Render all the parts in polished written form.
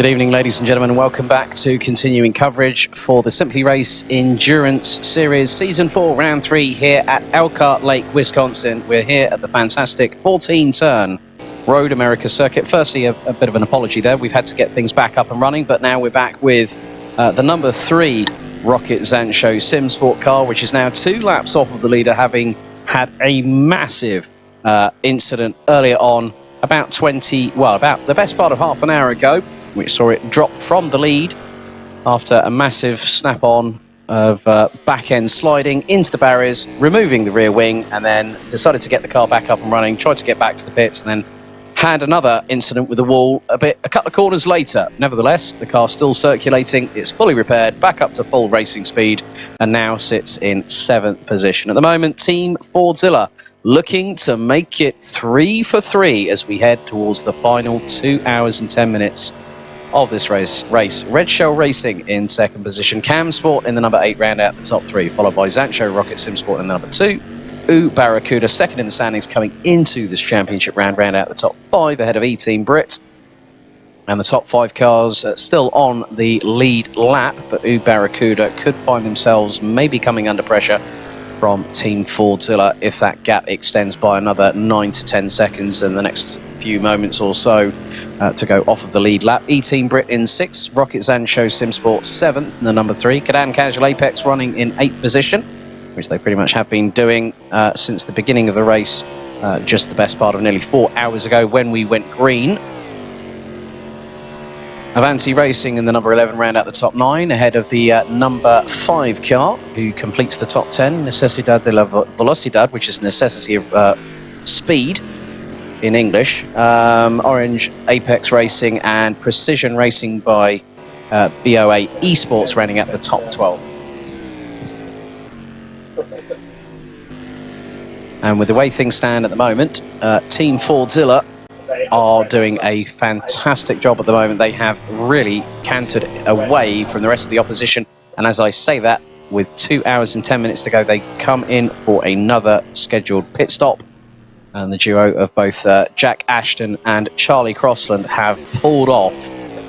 Good evening, ladies and gentlemen, and welcome back to continuing coverage for the Simply Race Endurance Series Season 4, Round 3 here at Elkhart Lake, Wisconsin. We're here at the fantastic 14-turn Road America circuit. Firstly, a bit of an apology there. We've had to get things back up and running, but now we're back with the number 3 Rocket Zancho Sim Sport car, which is now 2 laps off of the leader, having had a massive incident earlier on, about the best part of half an hour ago, which saw it drop from the lead after a massive snap-on of back-end sliding into the barriers, removing the rear wing, and then decided to get the car back up and running, tried to get back to the pits, and then had another incident with the wall a couple of corners later. Nevertheless, the car still circulating, it's fully repaired, back up to full racing speed, and now sits in 7th position. At the moment, Team Fordzilla looking to make it 3 for 3 as we head towards the final 2 hours and 10 minutes of this race. Red Shell Racing in 2nd position, Cam Sport in the number 8 round out the top 3, followed by Zancho Rocket Sim Sport in the number 2. Barracuda second in the standings coming into this championship round out the top 5 ahead of E-Team Brit. And the top 5 cars still on the lead lap, but Barracuda could find themselves maybe coming under pressure from Team Fordzilla if that gap extends by another 9 to 10 seconds in the next few moments or so to go off of the lead lap. E-Team Brit in 6th, Rocket Zancho Sim Sport 7th in the number 3, Cadan Casual Apex running in 8th position, which they pretty much have been doing since the beginning of the race, just the best part of nearly 4 hours ago when we went green. Avanti Racing in the number 11 round out the top 9 ahead of the number 5 car who completes the top 10, Necesidad de la Velocidad, which is necessity of speed in English. Orange Apex Racing and Precision Racing by BOA Esports rounding out the top 12. And with the way things stand at the moment, Team Fordzilla are doing a fantastic job at the moment. They have really cantered away from the rest of the opposition, and as I say that, with 2 hours and 10 minutes to go, they come in for another scheduled pit stop, and the duo of both Jack Ashton and Charlie Crossland have pulled off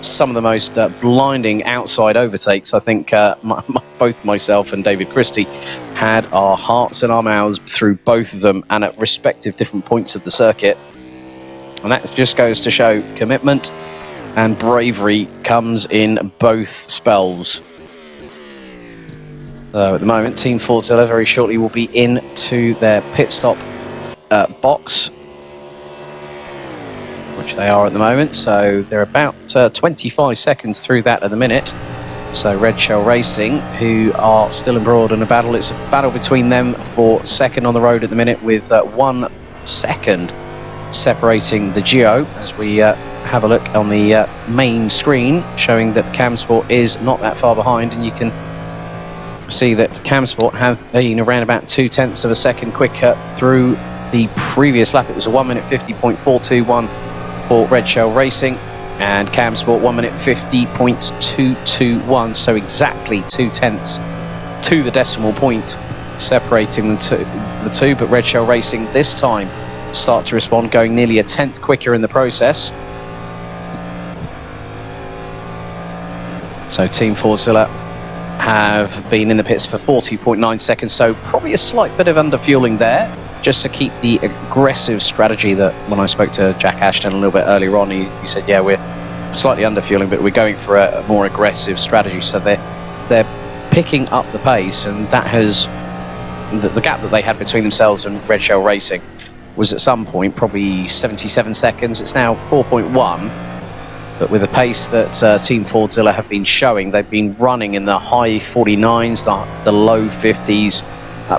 some of the most blinding outside overtakes. I think both myself and David Christie had our hearts in our mouths through both of them, and at respective different points of the circuit. And that just goes to show commitment and bravery comes in both spells. So at the moment, Team Fordzilla very shortly will be into their pit stop box, which they are at the moment. So they're about 25 seconds through that at the minute. So Red Shell Racing, who are still embroiled in a battle. It's a battle between them for second on the road at the minute, with 1 second separating the duo as we have a look on the main screen, showing that Cam Sport is not that far behind, and you can see that Cam Sport have been around about 0.2 of a second quicker through the previous lap. It was a 1 minute 50.421 for Red Shell Racing, and Cam Sport 1 minute 50.221, so exactly 0.2 to the decimal point separating the two. But Red Shell Racing this time start to respond, going nearly a 10th quicker in the process. So Team Fordzilla have been in the pits for 40.9 seconds, so probably a slight bit of underfueling there, just to keep the aggressive strategy that when I spoke to Jack Ashton a little bit earlier on, he said, yeah, we're slightly underfueling, but we're going for a more aggressive strategy. So they're picking up the pace, and that has the gap that they had between themselves and Red Shell Racing was at some point probably 77 seconds. It's now 4.1, but with the pace that Team Fordzilla have been showing, they've been running in the high 49s, the low 50s,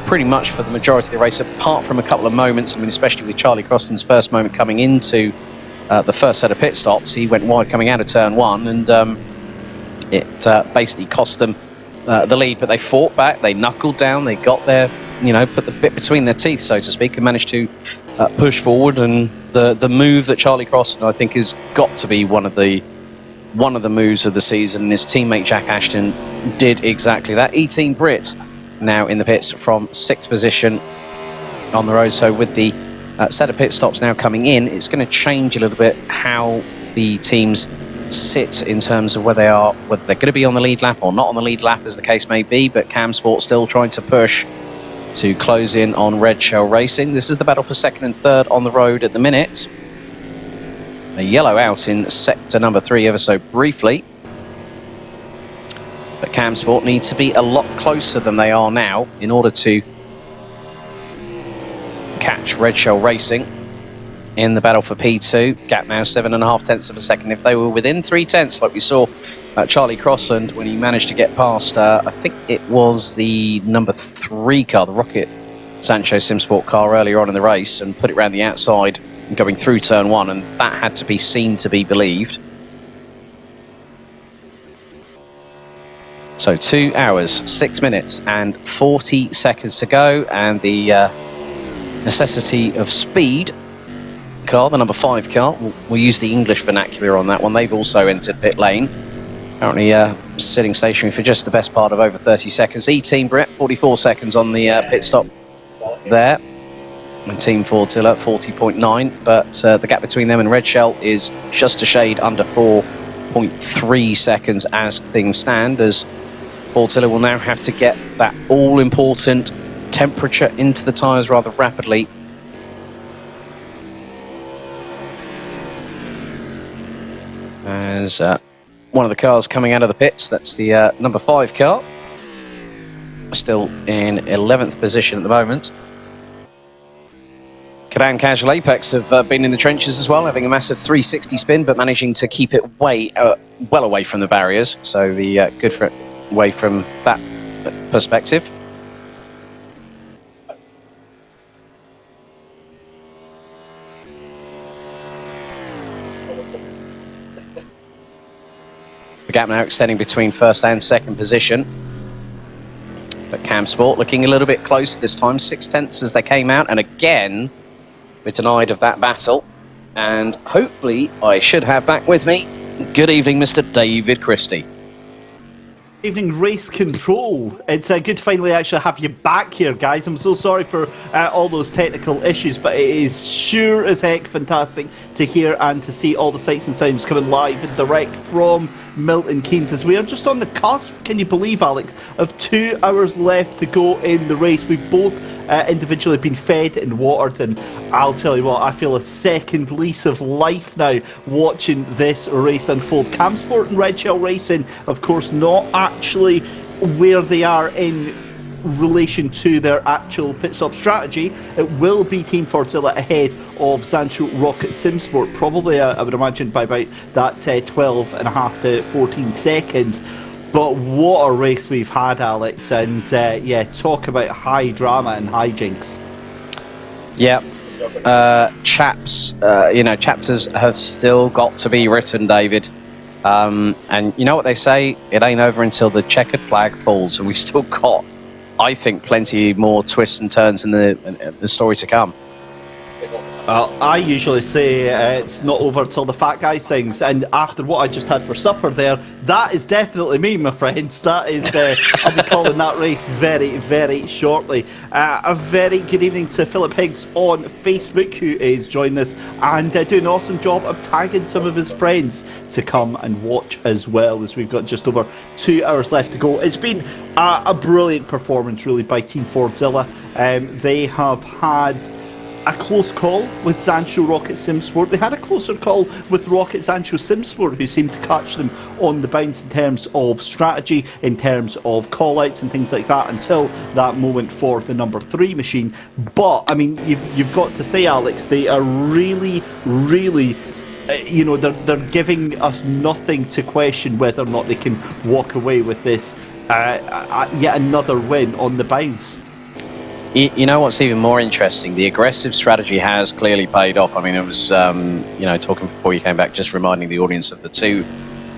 pretty much for the majority of the race, apart from a couple of moments. I mean, especially with Charlie Crossland's first moment coming into the first set of pit stops. He went wide coming out of turn 1, and it basically cost them the lead, but they fought back, they knuckled down, they got there, put the bit between their teeth, so to speak, and managed to push forward. And the move that Charlie Crossland, I think, has got to be one of the moves of the season. His teammate Jack Ashton did exactly that. E-Team Brit now in the pits from 6th position on the road. So with the set of pit stops now coming in, it's going to change a little bit how the teams sit in terms of whether they're going to be on the lead lap or not on the lead lap, as the case may be. But Cam Sport still trying to push to close in on Red Shell Racing. This is the battle for second and third on the road at the minute. A yellow out in sector number 3 ever so briefly. But Cam Sport needs to be a lot closer than they are now in order to catch Red Shell Racing in the battle for P2. Gap now 7.5 tenths of a second. If they were within 3 tenths, like we saw Charlie Crossland when he managed to get past, I think it was the number 3 car, the Rocket Sancho Simsport car earlier on in the race, and put it around the outside and going through turn 1, and that had to be seen to be believed. So 2 hours, 6 minutes and 40 seconds to go, and the necessity of speed car, the number 5 car, we'll use the English vernacular on that one. They've also entered pit lane, currently sitting stationary for just the best part of over 30 seconds. E-Team Brett, 44 seconds on the pit stop there, and Team Fordzilla 40.9, but the gap between them and Red Shell is just a shade under 4.3 seconds as things stand, as Fordzilla will now have to get that all-important temperature into the tyres rather rapidly. As one of the cars coming out of the pits, that's the number 5 car, still in 11th position at the moment. Cadan Casual Apex have been in the trenches as well, having a massive 360 spin, but managing to keep it well away from the barriers. So the good for away from that perspective. The gap now extending between first and second position. But Cam Sport looking a little bit close this time, 6 tenths as they came out, and again we're denied of that battle. And hopefully I should have back with me, good evening, Mr. David Christie. Evening, Race Control. It's good to finally actually have you back here, guys. I'm so sorry for all those technical issues, but it is sure as heck fantastic to hear and to see all the sights and sounds coming live and direct from Milton Keynes, as we are just on the cusp, can you believe, Alex, of 2 hours left to go in the race. We've both individually been fed and watered, and I'll tell you what, I feel a second lease of life now watching this race unfold. Cam Sport and Red Shell Racing, of course, not actually where they are in relation to their actual pit stop strategy. It will be Team Fordzilla ahead of Sancho Rocket Simsport, probably I would imagine by about that 12.5 to 14 seconds. But what a race we've had, Alex, and yeah, talk about high drama and hijinks. Yeah, chapters have still got to be written, David. And you know what they say, it ain't over until the checkered flag falls, and we still got, I think, plenty more twists and turns in the story to come. I usually say it's not over till the fat guy sings, and after what I just had for supper there, that is definitely me, my friends. That is, I'll be calling that race very, very shortly. A very good evening to Philip Higgs on Facebook, who is joining us and doing an awesome job of tagging some of his friends to come and watch as well, as we've got just over 2 hours left to go. It's been a brilliant performance, really, by Team Fordzilla. They have had a close call with Sancho Rocket Simsport. They had a closer call with Rocket Sancho Simsport, who seemed to catch them on the bounce in terms of strategy, in terms of call-outs and things like that, until that moment for the number 3 machine. But, I mean, you've got to say, Alex, they are really, really, you know, they're giving us nothing to question whether or not they can walk away with this yet another win on the bounce. You know what's even more interesting? The aggressive strategy has clearly paid off. I mean, it was, you know, talking before you came back, just reminding the audience of the two,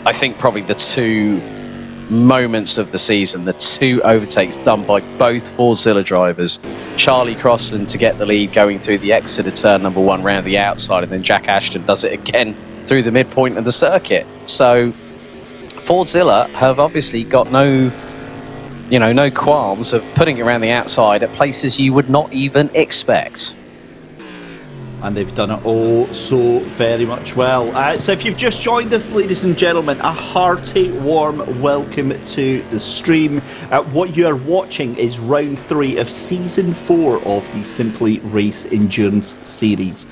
I think probably the 2 moments of the season, the 2 overtakes done by both Fordzilla drivers. Charlie Crossland to get the lead going through the exit of turn number 1 round the outside, and then Jack Ashton does it again through the midpoint of the circuit. So Fordzilla have obviously got no qualms of putting it around the outside at places you would not even expect. and they've done it oh so very much well. So if you've just joined us, ladies and gentlemen, a hearty warm welcome to the stream. What you are watching is round 3 of season 4 of the Simply Race Endurance series.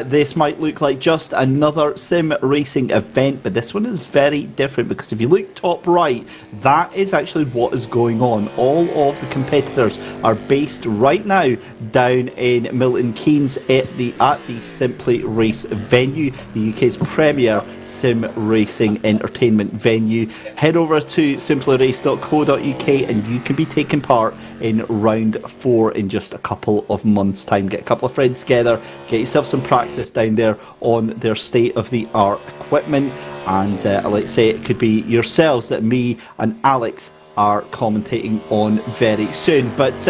This might look like just another sim racing event, but this one is very different, because if you look top right, that is actually what is going on. All of the competitors are based right now down in Milton Keynes at the Simply Race venue, the UK's premier sim racing entertainment venue. Head over to simplyrace.co.uk and you can be taking part in round 4 in just a couple of months' time. Get a couple of friends together, get yourself some practice down there on their state-of-the-art equipment, and let's say it could be yourselves that me and Alex are commentating on very soon. But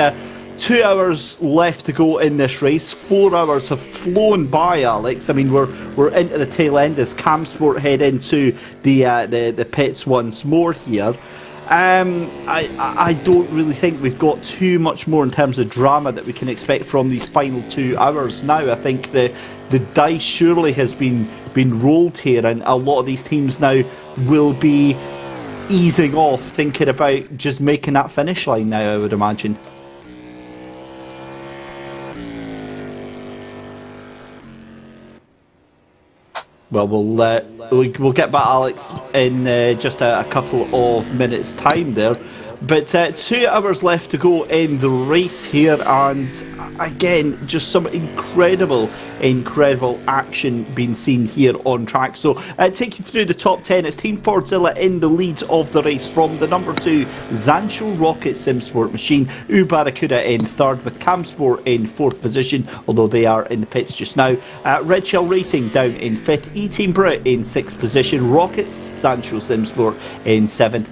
2 hours left to go in this race. 4 hours have flown by, Alex. I mean, we're into the tail end as CamSport head into the pits once more here. I don't really think we've got too much more in terms of drama that we can expect from these final 2 hours now. I think the dice surely has been rolled here, and a lot of these teams now will be easing off, thinking about just making that finish line now, I would imagine. Well, we'll get back, Alex, in just a couple of minutes' time there. But 2 hours left to go in the race here, and again, just some incredible action being seen here on track. So take you through the top 10. It's Team Fordzilla in the lead of the race from the number 2 Zancho Rocket Simsport machine, Barracuda in 3rd, with CamSport in 4th position, although they are in the pits just now. Red Shell Racing down in 5th, E-Team Brit in 6th position, Rockets Zancho Simsport in 7th,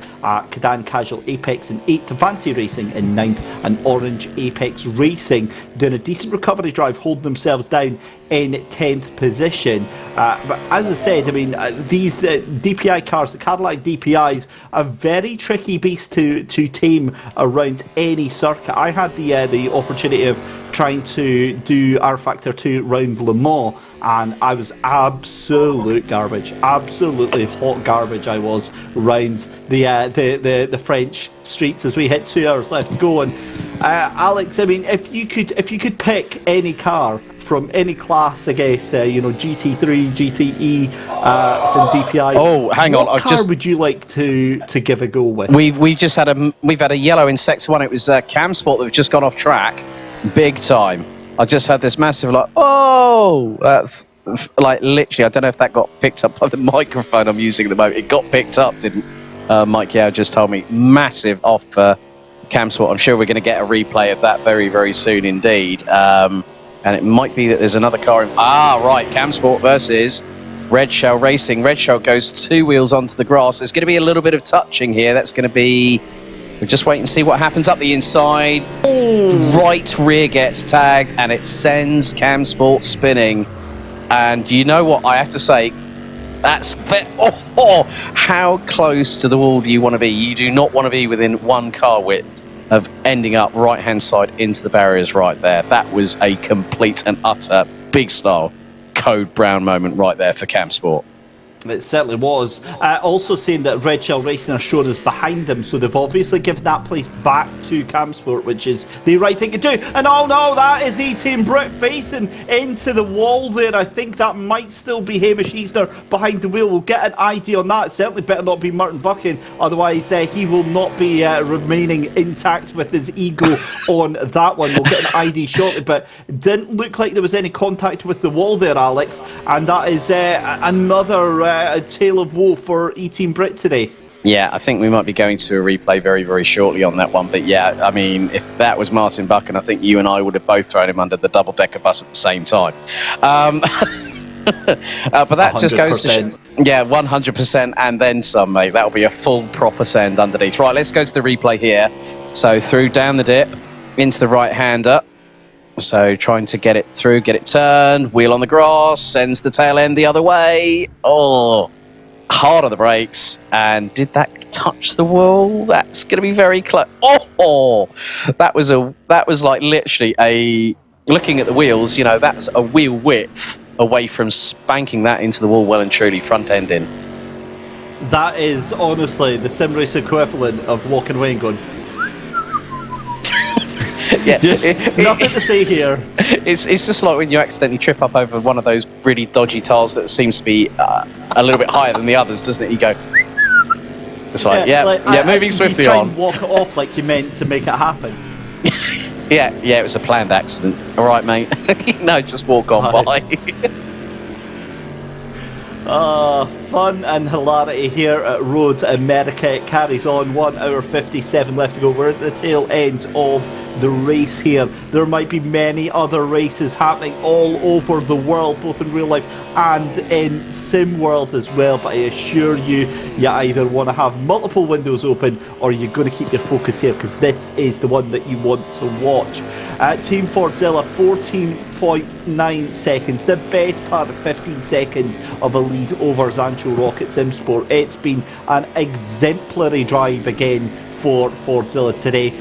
Kadan Casual Apex in 8th, Vanti Racing in 9th, and Orange Apex Racing doing a decent recovery drive, holding themselves down in 10th position. But as I said, I mean, these DPI cars, the Cadillac DPIs, a very tricky beast to tame around any circuit. I had the opportunity of trying to do R Factor 2 round Le Mans, and I was absolute garbage, absolutely hot garbage. I was round the French streets as we hit 2 hours left to go. And Alex, I mean, if you could pick any car from any class, I guess, GT3, GTE from DPI. Oh, hang on! What car would you like to give a go with? We've had a yellow in Sector 1. It was CamSport that had just gone off track, big time. I just had this massive that's like literally. I don't know if that got picked up by the microphone I'm using at the moment. It got picked up, didn't? Mike Yao just told me massive off CamSport. I'm sure we're going to get a replay of that very, very soon indeed. And it might be that there's another car in... right, CamSport versus Red Shell Racing. Red Shell goes 2 wheels onto the grass. There's going to be a little bit of touching here. That's going to be... We'll just wait and see what happens up the inside. Right rear gets tagged, and it sends CamSport spinning. And you know what? I have to say, that's... how close to the wall do you want to be? You do not want to be within 1 car width of ending up right-hand side into the barriers right there. That was a complete and utter big style Code Brown moment right there for CamSport. It certainly was. Also saying that Red Shell Racing are shown as behind them, so they've obviously given that place back to CamSport, which is the right thing to do. And oh no, that is E-Team Brit facing into the wall there. I think that might still be Hamish Easner behind the wheel. We'll get an idea on that. It certainly better not be Martin Buchan, otherwise he will not be remaining intact with his ego on that one. We'll get an ID shortly, but it didn't look like there was any contact with the wall there, Alex, and that is another a tale of woe for E-Team Brit today. Yeah, I think we might be going to a replay very, very shortly on that one. But yeah, I mean, if that was Martin Buchan, I think you and I would have both thrown him under the double-decker bus at the same time. But that 100%. Just goes to show, yeah, 100% and then some, mate. That'll be a full proper send underneath. Right, let's go to the replay here. So through down the dip into the right-hander. So trying to get it through, get it turned, wheel on the grass, sends the tail end the other way. Oh, hard on the brakes. And did that touch the wall? That's going to be very close. Oh, that was like literally looking at the wheels, that's a wheel width away from spanking that into the wall well and truly front end in. That is honestly the sim race equivalent of walking away and going. Yeah, just nothing to say here. It's just like when you accidentally trip up over one of those really dodgy tiles that seems to be a little bit higher than the others, doesn't it? You go. It's like, moving swiftly you try on. And walk it off like you meant to make it happen. Yeah, it was a planned accident. All right, mate. No, just walk on by. Fun and hilarity here at Road America. It carries on. 1 hour 57 left to go. We're at the tail end of the race here. There might be many other races happening all over the world, both in real life and in sim world as well, but I assure you, you either want to have multiple windows open or you're going to keep your focus here, because this is the one that you want to watch. Team Fordzilla 14.9 seconds, the best part of 15 seconds of a lead over Zancho Rocket Sim Sport. It's been an exemplary drive again for Fordzilla today.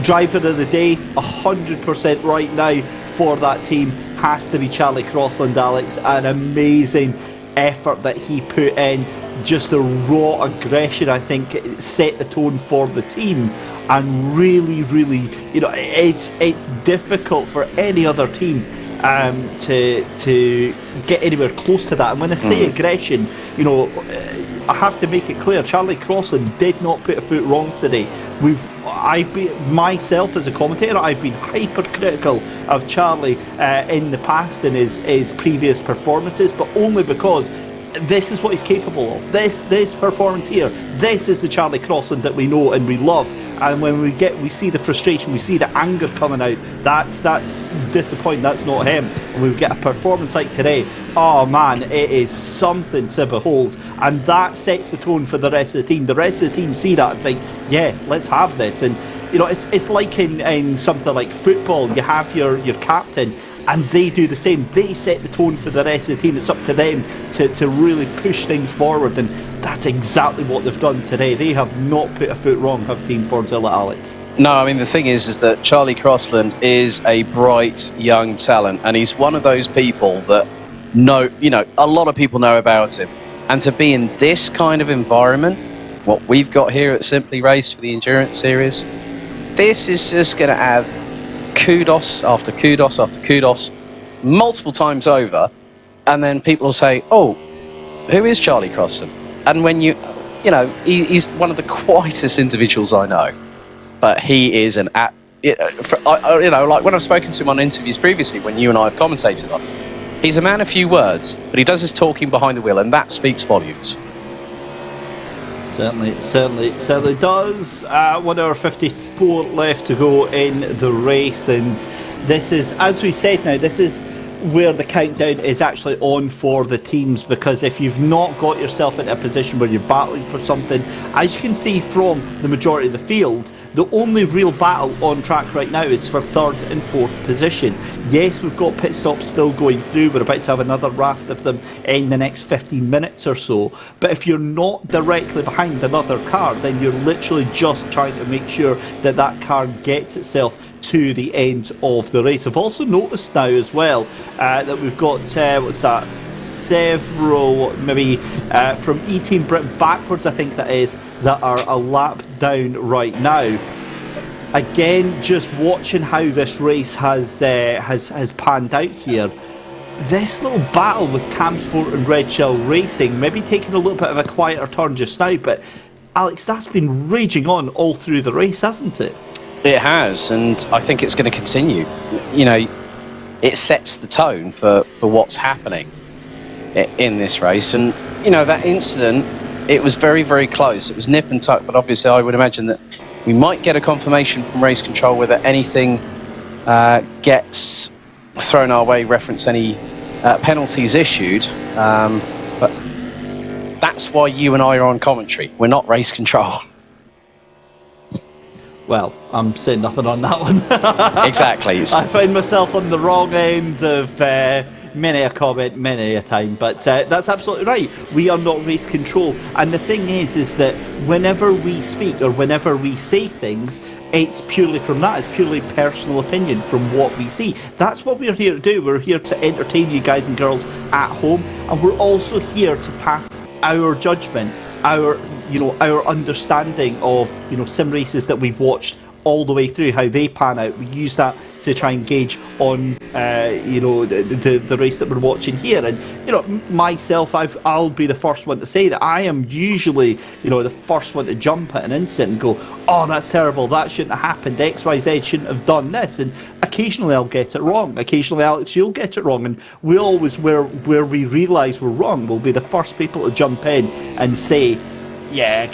Driver of the day, 100% right now for that team has to be Charlie Crossland, Alex. An amazing effort that he put in, just a raw aggression. I think it set the tone for the team, and really, it's difficult for any other team to get anywhere close to that. And when I say aggression, I have to make it clear, Charlie Crossland did not put a foot wrong today. I've been, myself as a commentator, I've been hypercritical of Charlie in the past in his previous performances, but only because this is what he's capable of. This performance here, this is the Charlie Crossland that we know and we love. And when we see the frustration, we see the anger coming out, that's disappointing. That's not him. And we get a performance like today, oh man, it is something to behold. And that sets the tone for the rest of the team. The rest of the team see that and think, yeah, let's have this. And it's like in something like football, you have your captain, and they do the same. They set the tone for the rest of the team. It's up to them to really push things forward, and that's exactly what they've done today. They have not put a foot wrong, have Team Fordzilla, Alex. No, I mean, the thing is that Charlie Crossland is a bright young talent, and he's one of those people that a lot of people know about him. And to be in this kind of environment, what we've got here at Simply Race for the Endurance Series, this is just going to add kudos after kudos after kudos multiple times over, and then people will say, oh, who is Charlie Crossland? And when he's one of the quietest individuals I know, but he is like when I've spoken to him on interviews previously, when you and I have commentated on, he's a man of few words, but he does his talking behind the wheel, and that speaks volumes. Certainly does. 1 hour 54 left to go in the race, and this is, as we said now, this is where the countdown is actually on for the teams, because if you've not got yourself in a position where you're battling for something, as you can see from the majority of the field, the only real battle on track right now is for 3rd and 4th position. Yes, we've got pit stops still going through. We're about to have another raft of them in the next 15 minutes or so. But if you're not directly behind another car, then you're literally just trying to make sure that that car gets itself to the end of the race. I've also noticed now as well that we've got, several, maybe from E-Team Britain backwards, I think that is, that are a lap down right now. Again, just watching how this race has panned out here. This little battle with Camsport and Red Shell Racing, maybe taking a little bit of a quieter turn just now, but Alex, that's been raging on all through the race, hasn't it? It has, and I think it's going to continue. It sets the tone for what's happening in this race. And, that incident, it was very, very close. It was nip and tuck, but obviously I would imagine that we might get a confirmation from race control whether anything gets thrown our way, reference any penalties issued. But that's why you and I are on commentary. We're not race control. Well, I'm saying nothing on that one. Exactly. I find myself on the wrong end of many a comment, many a time. But that's absolutely right. We are not race control. And the thing is that whenever we speak or whenever we say things, it's purely from that. It's purely personal opinion from what we see. That's what we're here to do. We're here to entertain you guys and girls at home, and we're also here to pass our judgment, our understanding of sim races that we've watched all the way through, how they pan out. We use that to try and gauge on the race that we're watching here. And myself, I'll be the first one to say that I am usually the first one to jump at an incident and go, oh, that's terrible, that shouldn't have happened, XYZ shouldn't have done this. And occasionally I'll get it wrong, occasionally Alex, you'll get it wrong, and we always, where we realise we're wrong, we'll be the first people to jump in and say, yeah,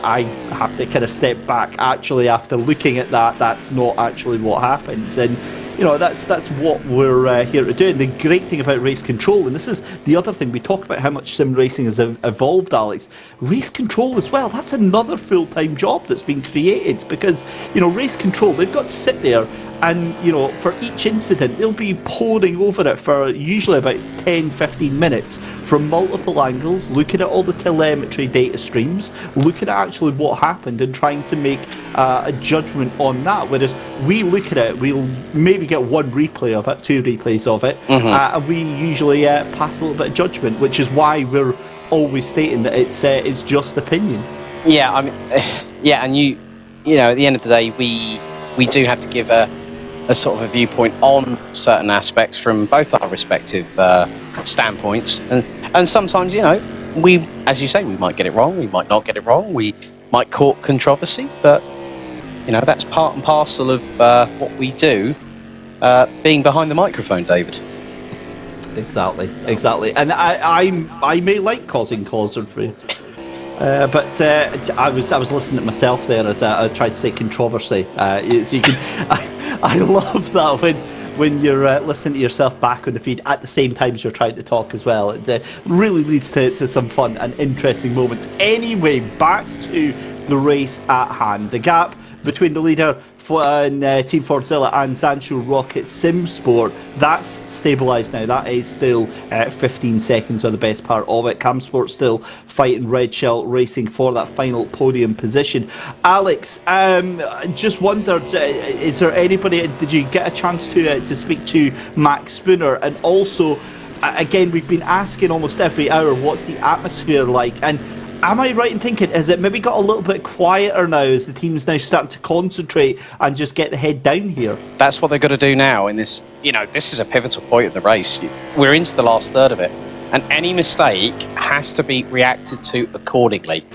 I have to kind of step back. Actually, after looking at that, that's not actually what happens. And that's what we're here to do. And the great thing about race control, and this is the other thing, we talk about how much sim racing has evolved, Alex. Race control as well, that's another full-time job that's been created, because race control, they've got to sit there and for each incident they'll be poring over it for usually about 10-15 minutes from multiple angles, looking at all the telemetry data streams, looking at actually what happened and trying to make a judgment on that. Whereas we look at it, we'll maybe get one replay of it, 2 replays of it, and we usually pass a little bit of judgment, which is why we're always stating that it's just opinion. Yeah, I mean, yeah, and at the end of the day, we do have to give a sort of a viewpoint on certain aspects from both our respective standpoints, and sometimes we, as you say, we might get it wrong, we might not get it wrong, we might court controversy, but that's part and parcel of what we do, being behind the microphone, David. Exactly, and I may like causing controversy. But I was listening to myself there as I tried to say controversy. So you can, I love that when you're listening to yourself back on the feed at the same time as you're trying to talk as well. It really leads to some fun and interesting moments. Anyway, back to the race at hand. The gap between the leader and Team Fordzilla and Sancho Rocket Sim Sport, that's stabilised now. That is still 15 seconds on the best part of it. Cam Sport still fighting Red Shell Racing for that final podium position. Alex, just wondered, is there anybody, did you get a chance to speak to Max Spooner? And also, again, we've been asking almost every hour, what's the atmosphere like? And am I right in thinking, has it maybe got a little bit quieter now as the team's now starting to concentrate and just get the head down here? That's what they've got to do now in this, this is a pivotal point of the race. We're into the last third of it, and any mistake has to be reacted to accordingly.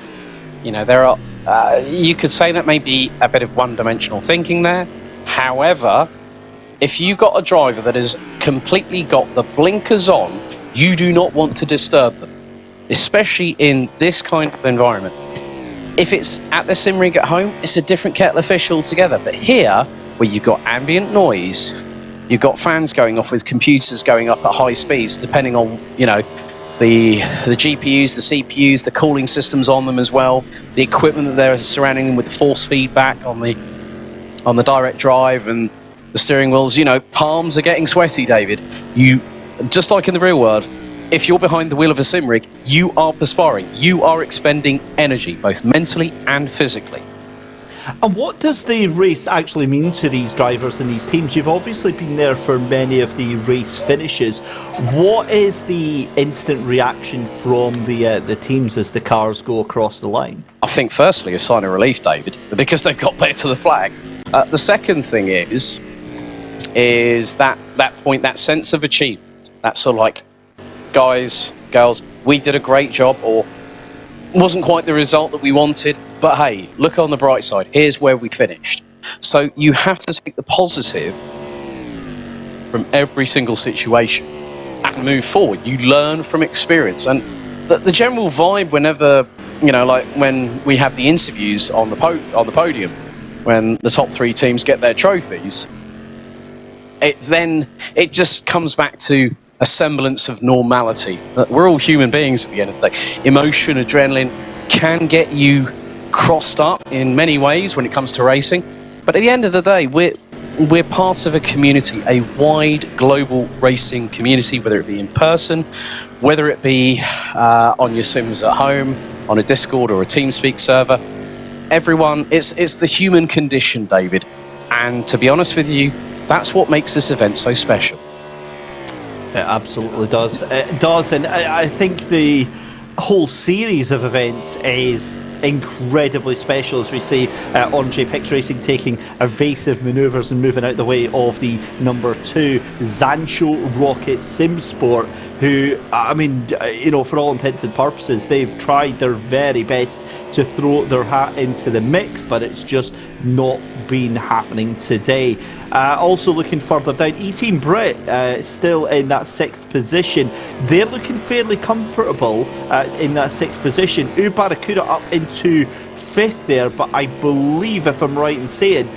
There are, you could say that may be a bit of one-dimensional thinking there. However, if you've got a driver that has completely got the blinkers on, you do not want to disturb them, especially in this kind of environment. If it's at the sim rig at home, it's a different kettle of fish altogether. But here, where you've got ambient noise, you've got fans going off with computers going up at high speeds, depending on, the GPUs, the CPUs, the cooling systems on them as well, the equipment that they're surrounding them with, the force feedback on the direct drive and the steering wheels. Palms are getting sweaty, David. You, just like in the real world, if you're behind the wheel of a sim rig, you are perspiring. You are expending energy, both mentally and physically. And what does the race actually mean to these drivers and these teams? You've obviously been there for many of the race finishes. What is the instant reaction from the teams as the cars go across the line? I think firstly a sign of relief, David, because they've got back to the flag. The second thing is that point, that sense of achievement. That sort of like, guys, girls, we did a great job, or wasn't quite the result that we wanted, but hey, look on the bright side, here's where we finished. So you have to take the positive from every single situation and move forward. You learn from experience, and the general vibe whenever, like when we have the interviews on the podium, when the top 3 teams get their trophies, it just comes back to a semblance of normality. We're all human beings at the end of the day. Emotion, adrenaline can get you crossed up in many ways when it comes to racing, but at the end of the day, we're we're part of a community, a wide global racing community, whether it be in person, whether it be on your sims at home, on a Discord or a TeamSpeak server. Everyone, it's the human condition, David. And to be honest with you, that's what makes this event so special. It absolutely does. It does, and I think the whole series of events is incredibly special, as we see Andre Pix Racing taking evasive manoeuvres and moving out the way of the number 2 Zancho Rocket Simsport, who, I mean, you know, for all intents and purposes, they've tried their very best to throw their hat into the mix, but it's just not been happening today. Also looking further down, E-Team Brit still in that 6th position. They're looking fairly comfortable in that 6th position. Barracuda up into 5th there, but I believe, if I'm right in saying,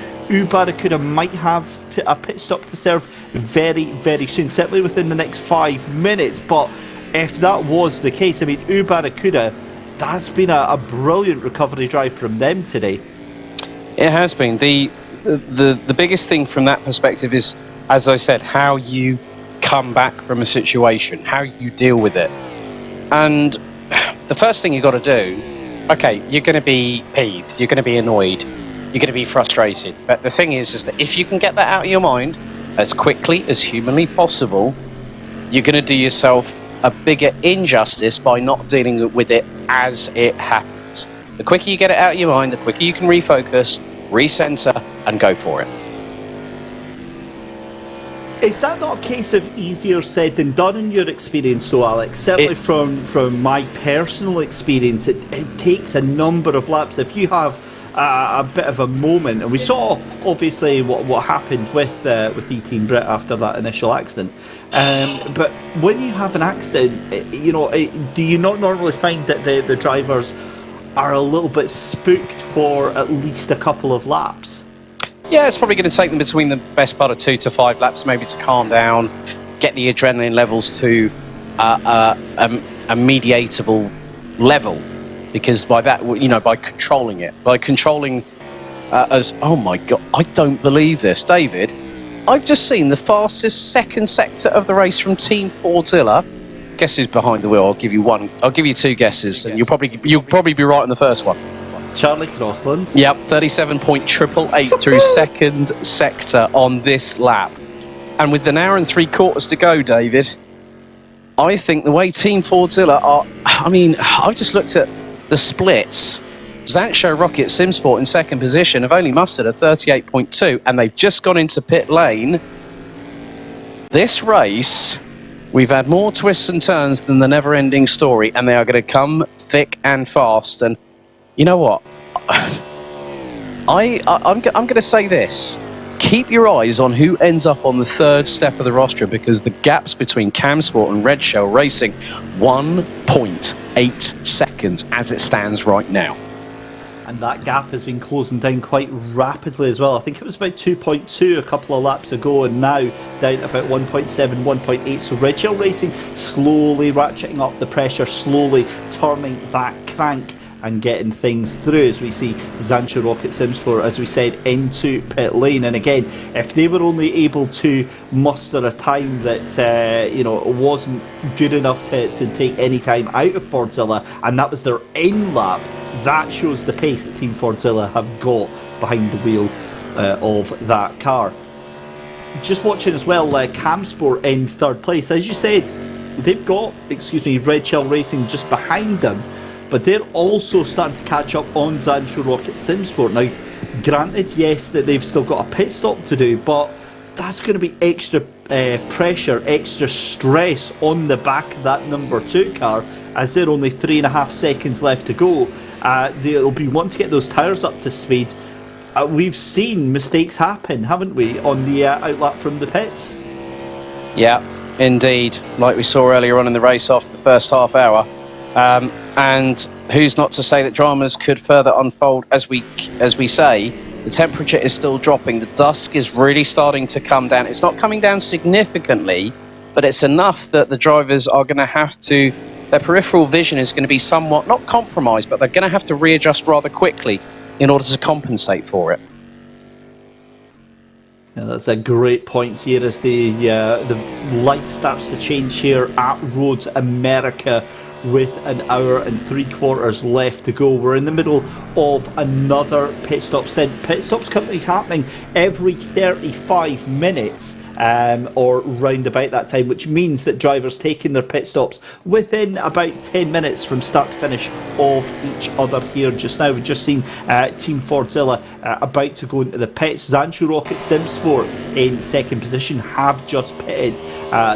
Barracuda might have a pit stop to serve very, very soon, certainly within the next 5 minutes. But if that was the case, I mean, Barracuda, that's been a brilliant recovery drive from them today. It has been. The biggest thing from that perspective is, as I said, how you come back from a situation, how you deal with it. And the first thing you've got to do, okay, you're going to be peeved, you're going to be annoyed, you're going to be frustrated. But the thing is that if you can get that out of your mind as quickly as humanly possible, you're going to do yourself a bigger injustice by not dealing with it as it happens. The quicker you get it out of your mind, the quicker you can refocus, recenter, and go for it. Is that not a case of easier said than done in your experience, though, Alex? Certainly from my personal experience, it takes a number of laps. If you have a bit of a moment, and we saw obviously what happened with E-Team Brit after that initial accident, but when you have an accident, you know, do you not normally find that the drivers are a little bit spooked for at least a couple of laps? Yeah, it's probably going to take them between the best part of 2 to 5 laps, maybe, to calm down, get the adrenaline levels to a mediatable level. Because by that, you know, by controlling as, oh my God, I don't believe this, David. I've just seen the fastest second sector of the race from Team Fordzilla. Guess who's behind the wheel? I'll give you 2 guesses, and you'll probably be right on the first one. Charlie Crossland. Yep, 37.888 through second sector on this lap. And with an hour and 3/4 to go, David, I think the way Team Fordzilla are, I mean, I've just looked at the splits. Zancho Rocket Simsport in second position have only mustered a 38.2, and they've just gone into pit lane. This race, we've had more twists and turns than the never-ending story, and they are going to come thick and fast. And you know what? I'm going to say this. Keep your eyes on who ends up on the 3rd step of the roster, because the gaps between Camsport and Red Shell Racing, 1.8 seconds as it stands right now. And that gap has been closing down quite rapidly as well. I think it was about 2.2 a couple of laps ago, and now down to about 1.7, 1.8. So Red Shell Racing slowly ratcheting up the pressure, slowly turning that crank and getting things through, as we see Zancho Rocket Simsport, as we said, into pit lane. And again, if they were only able to muster a time that you know, wasn't good enough to take any time out of Fordzilla, and that was their end lap, that shows the pace that Team Fordzilla have got behind the wheel of that car. Just watching as well, Camsport in 3rd place. As you said, they've got, Red Shell Racing just behind them, but they're also starting to catch up on Zancho Rocket Simsport. Now, granted, yes, that they've still got a pit stop to do, but that's going to be extra pressure, extra stress on the back of that number 2 car, as they're only 3.5 seconds left to go. They'll be wanting to get those tyres up to speed. We've seen mistakes happen, haven't we, on the outlap from the pits? Yeah, indeed. Like we saw earlier on in the race after the first half hour. And who's not to say that dramas could further unfold? As we say, the temperature is still dropping. The dusk is really starting to come down. It's not coming down significantly, but it's enough that the drivers are going to have to, their peripheral vision is going to be somewhat, not compromised, but they're going to have to readjust rather quickly in order to compensate for it. Yeah, that's a great point here as the light starts to change here at Roads America with 1 hour and 3/4 left to go. We're in the middle of another pit stop stint. Pit stops currently happening every 35 minutes or round about that time, which means that drivers taking their pit stops within about 10 minutes from start to finish of each other here just now. We've just seen Team Fordzilla about to go into the pits. Zanshu Rocket Simsport in second position have just pitted.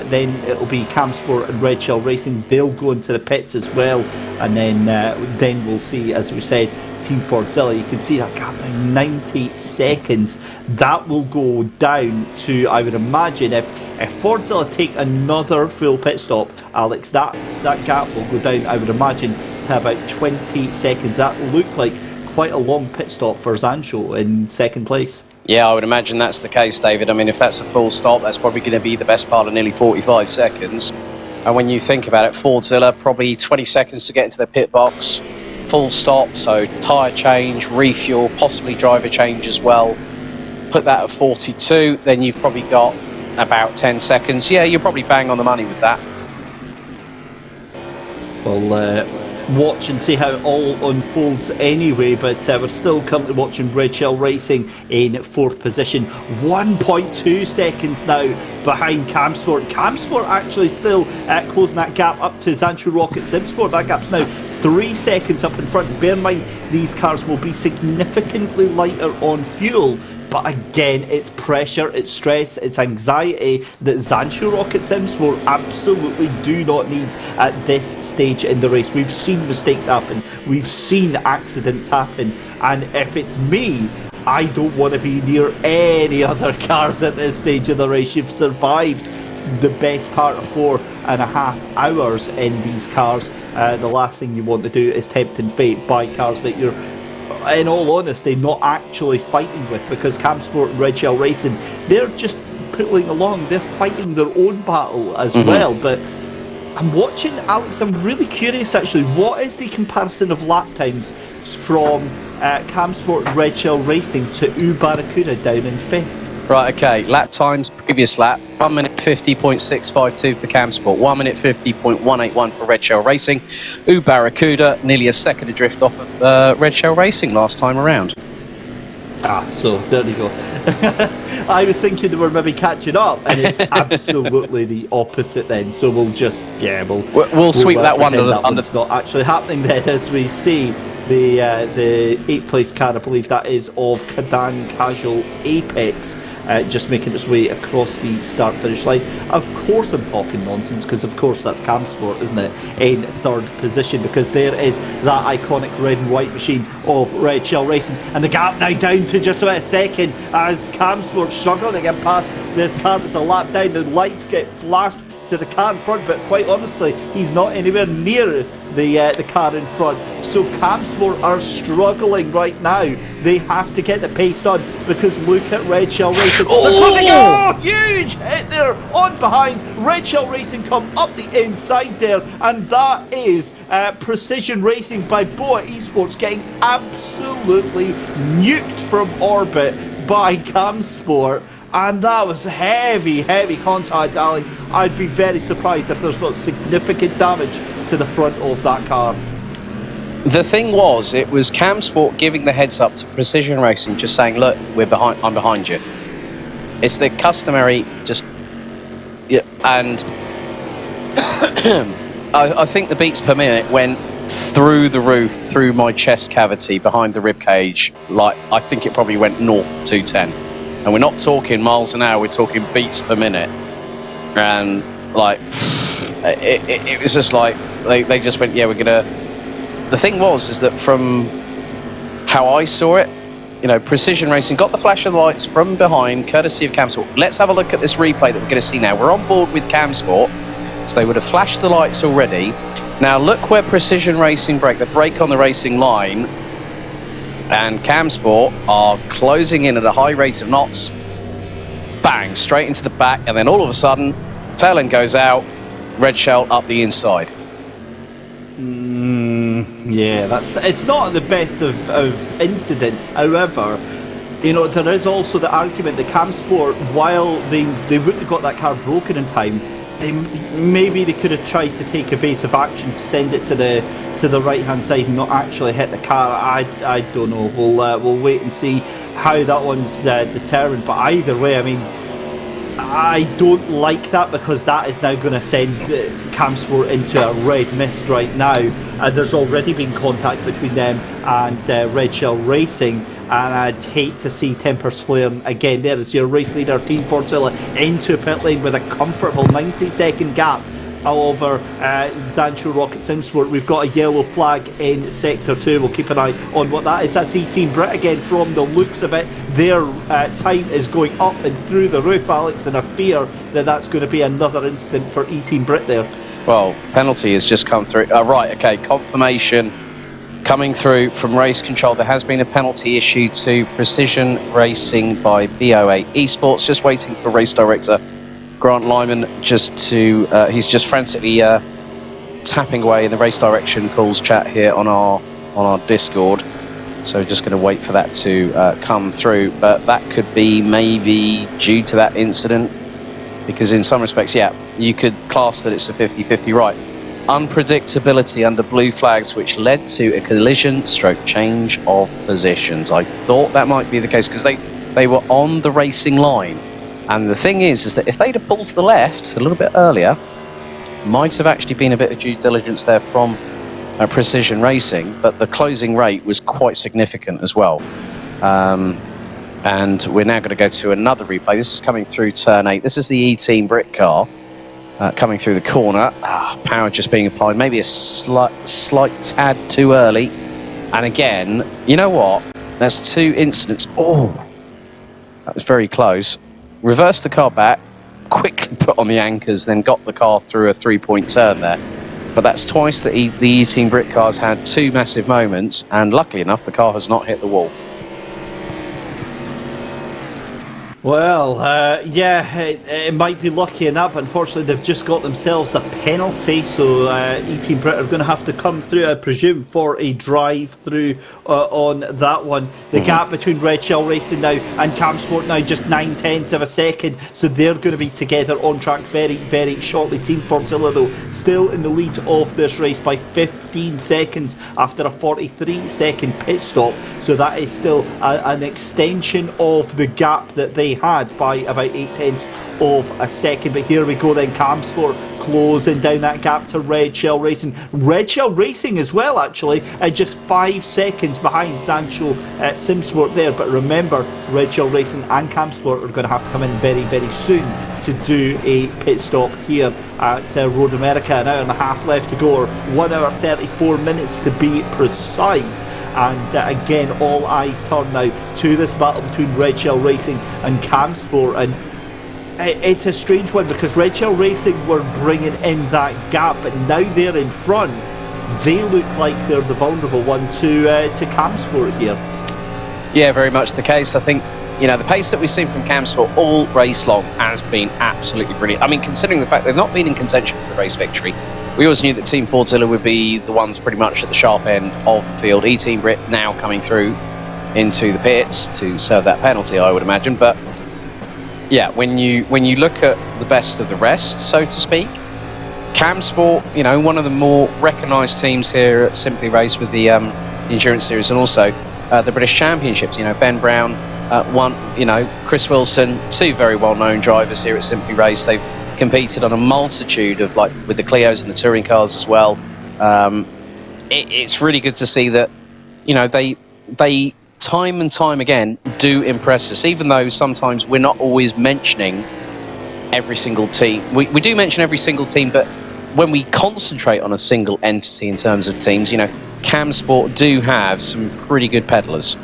Then it'll be Camsport and Red Shell Racing. They'll go into the pits as well, and then we'll see, as we said, Team Fordzilla. You can see that gap now, 90 seconds. That will go down to, I would imagine, if Fordzilla take another full pit stop, Alex, that gap will go down, I would imagine, to about 20 seconds. That looked like quite a long pit stop for Zancho in second place. Yeah, I would imagine that's the case, David. I mean, if that's a full stop, that's probably going to be the best part of nearly 45 seconds. And when you think about it, Fordzilla, probably 20 seconds to get into the pit box. Full stop, so tyre change, refuel, possibly driver change as well. Put that at 42, then you've probably got about 10 seconds. Yeah, you're probably bang on the money with that. We'll watch and see how it all unfolds anyway, but we're still currently watching Red Shell Racing in fourth position. 1.2 seconds now behind Camsport. Camsport actually still closing that gap up to Zanchu Rocket Simsport. That gap's now 3 seconds up in front. Bear in mind, these cars will be significantly lighter on fuel, but again, it's pressure, it's stress, it's anxiety that Zanchu Rocket Simsport absolutely do not need at this stage in the race. We've seen mistakes happen, we've seen accidents happen, and if it's me, I don't want to be near any other cars at this stage of the race. You've survived the best part of 4.5 hours in these cars. The last thing you want to do is tempting fate by cars that you're, in all honesty, not actually fighting with, because Camsport and Red Shell Racing, they're just pulling along, they're fighting their own battle as well. But I'm watching, Alex, I'm really curious actually, what is the comparison of lap times from Camsport and Red Shell Racing to U Barracuda down in 5th? Right, okay, lap times, previous lap, 1 minute 50.652 for Camsport, 1 minute 50.181 for Red Shell Racing. U Barracuda, nearly a second adrift off of Red Shell Racing last time around. So there you go. I was thinking they were maybe catching up, and it's absolutely the opposite then. So we'll just, we'll sweep that one under. It's not actually happening then, as we see the 8th place car, I believe that is of Cadan Casual Apex, just making its way across the start finish line. Of course I'm talking nonsense, because of course that's Camsport, isn't it, in third position, because there is that iconic red and white machine of Red Shell Racing, and the gap now down to just about a second as Camsport struggling to get past this car that's a lap down. The lights get flashed to the car in front, but quite honestly, he's not anywhere near the car in front. So Camsport are struggling right now. They have to get the pace done, because look at Red Shell Racing. Huge hit there on behind. Red Shell Racing come up the inside there, and that is Precision Racing by Boa Esports getting absolutely nuked from orbit by Camsport. And that was heavy contact, Alex. I'd be very surprised if there's not significant damage to the front of that car. The thing was, it was Camsport giving the heads up to Precision Racing, just saying, look, I'm behind you. It's the customary and I think the beats per minute went through the roof, through my chest cavity, behind the rib cage. Like, I think it probably went north 210. And we're not talking miles an hour, we're talking beats per minute. And like, it was just like, they just went, yeah, we're gonna. The thing is that from how I saw it, Precision Racing got the flash of the lights from behind, courtesy of Camsport. Let's have a look at this replay that we're gonna see now. We're on board with Camsport, so they would have flashed the lights already. Now look where Precision Racing brake, the brake on the racing line, and Camsport are closing in at a high rate of knots. Bang, straight into the back, and then all of a sudden, tail end goes out, Red Shell up the inside. Yeah, it's not the best of incidents. However, there is also the argument that CamSport, while they wouldn't have got that car broken in time, maybe they could have tried to take evasive action to send it to the right hand side and not actually hit the car. I don't know. We'll wait and see how that one's determined. But either way, I mean, I don't like that, because that is now going to send CamSport into a red mist right now. There's already been contact between them and Red Shell Racing, and I'd hate to see tempers flaring again. There is your race leader, Team Fortzilla, into pit lane with a comfortable 90-second gap over Zancho Rocket Simsport. We've got a yellow flag in Sector 2. We'll keep an eye on what that is. That's E-Team Brit again. From the looks of it, their time is going up and through the roof, Alex, and I fear that that's going to be another incident for E-Team Brit there. Well, penalty has just come through. Right, okay, confirmation coming through from race control. There has been a penalty issued to Precision Racing by BO8 Esports. Just waiting for race director Grant Lyman he's just frantically tapping away in the race direction calls chat here on our Discord. So we're just going to wait for that to come through. But that could be maybe due to that incident, because in some respects, yeah, you could class that it's a 50-50 right. Unpredictability under blue flags, which led to a collision stroke change of positions. I thought that might be the case, because they were on the racing line. And the thing is that if they'd have pulled to the left a little bit earlier, might have actually been a bit of due diligence there from Precision Racing, but the closing rate was quite significant as well. And we're now going to go to another replay. This is coming through turn 8. This is the E-Team Brit car coming through the corner. Power just being applied, maybe a slight tad too early. And again, you know what? There's two incidents. Oh, that was very close. Reversed the car back, quickly put on the anchors, then got the car through a 3-point turn there. But that's twice that the E-Team Brit cars had two massive moments, and luckily enough, the car has not hit the wall. Well, yeah, it might be lucky in that, but unfortunately they've just got themselves a penalty, so E-Team Brit are going to have to come through, I presume, for a drive-through on that one. The gap between Red Shell Racing now and CamSport now just 9/10 of a second, so they're going to be together on track very, very shortly. Team Fortzilla, though, still in the lead of this race by 15 seconds after a 43-second pit stop, so that is still an extension of the gap that they had by about 0.8 of a second. But here we go then, CamSport closing down that gap to Red Shell Racing. Red Shell Racing as well, actually, just 5 seconds behind Sancho Simsport there. But remember, Red Shell Racing and CamSport are going to have to come in very, very soon to do a pit stop here at Road America. An hour and a half left to go, or 1 hour 34 minutes to be precise. And again, all eyes turn now to this battle between Red Shell Racing and CamSport. And it's a strange one, because Red Shell Racing were bringing in that gap, but now they're in front. They look like they're the vulnerable one to CamSport here. Yeah, very much the case. I think, the pace that we've seen from CamSport all race long has been absolutely brilliant. I mean, considering the fact they've not been in contention for the race victory, we always knew that Team Fortzilla would be the ones pretty much at the sharp end of the field. E-Team Brit now coming through into the pits to serve that penalty, I would imagine. But yeah, when you look at the best of the rest, so to speak, CamSport, one of the more recognised teams here at Simply Race with the Endurance Series, and also the British Championships. Ben Brown won, Chris Wilson, two very well-known drivers here at Simply Race. They've competed on a multitude of, with the Clios and the touring cars as well. It's really good to see that, they time and time again do impress us, even though sometimes we're not always mentioning every single team. We do mention every single team, but when we concentrate on a single entity in terms of teams, CamSport do have some pretty good pedallers.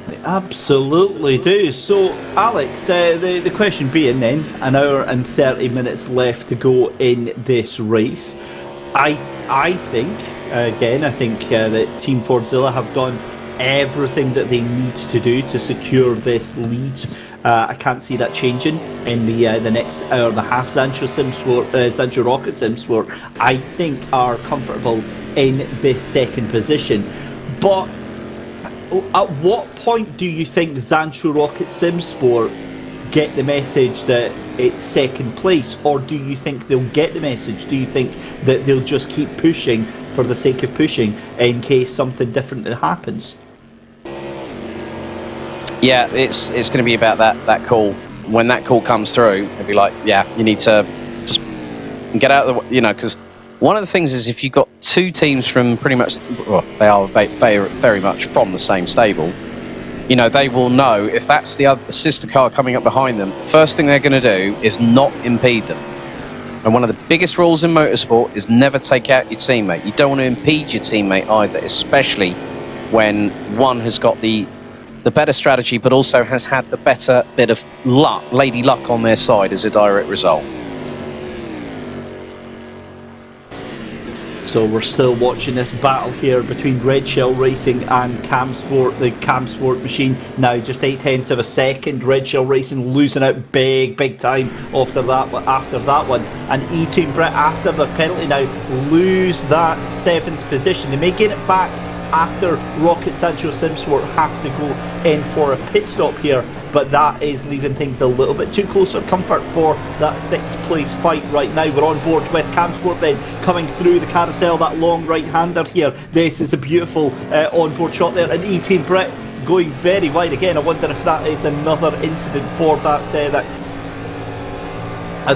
They absolutely do. So, Alex, the question being then, an hour and 30 minutes left to go in this race. I think that Team Fortzilla have done everything that they need to do to secure this lead. I can't see that changing in the next hour and a half. Zancho Rocket Simsport, I think, are comfortable in this second position. But At what point do you think Zancho Rocket Sim Sport get the message that it's second place, or do you think they'll get the message? Do you think that they'll just keep pushing for the sake of pushing in case something different happens? Yeah, it's going to be about that call. When that call comes through, it'll be like, yeah, you need to just get out of the, because one of the things is if you've got two teams from pretty much, well, they are very much from the same stable, they will know if that's the other sister car coming up behind them, first thing they're going to do is not impede them. And one of the biggest rules in motorsport is never take out your teammate. You don't want to impede your teammate either, especially when one has got the better strategy, but also has had the better bit of luck, lady luck on their side as a direct result. So we're still watching this battle here between Red Shell Racing and Cam Sport, the Cam Sport machine. Now just 0.8 of a second. Red Shell Racing losing out big time after that one. And E-Team Brett, after the penalty now, lose that 7th position. They may get it back after Rocket Zancho Sim Sport have to go in for a pit stop here, but that is leaving things a little bit too close for comfort for that 6th place fight right now. We're on board with Cam Sport then coming through the carousel, that long right-hander here. This is a beautiful on-board shot there, and E-Team Brett going very wide again. I wonder if that is another incident for that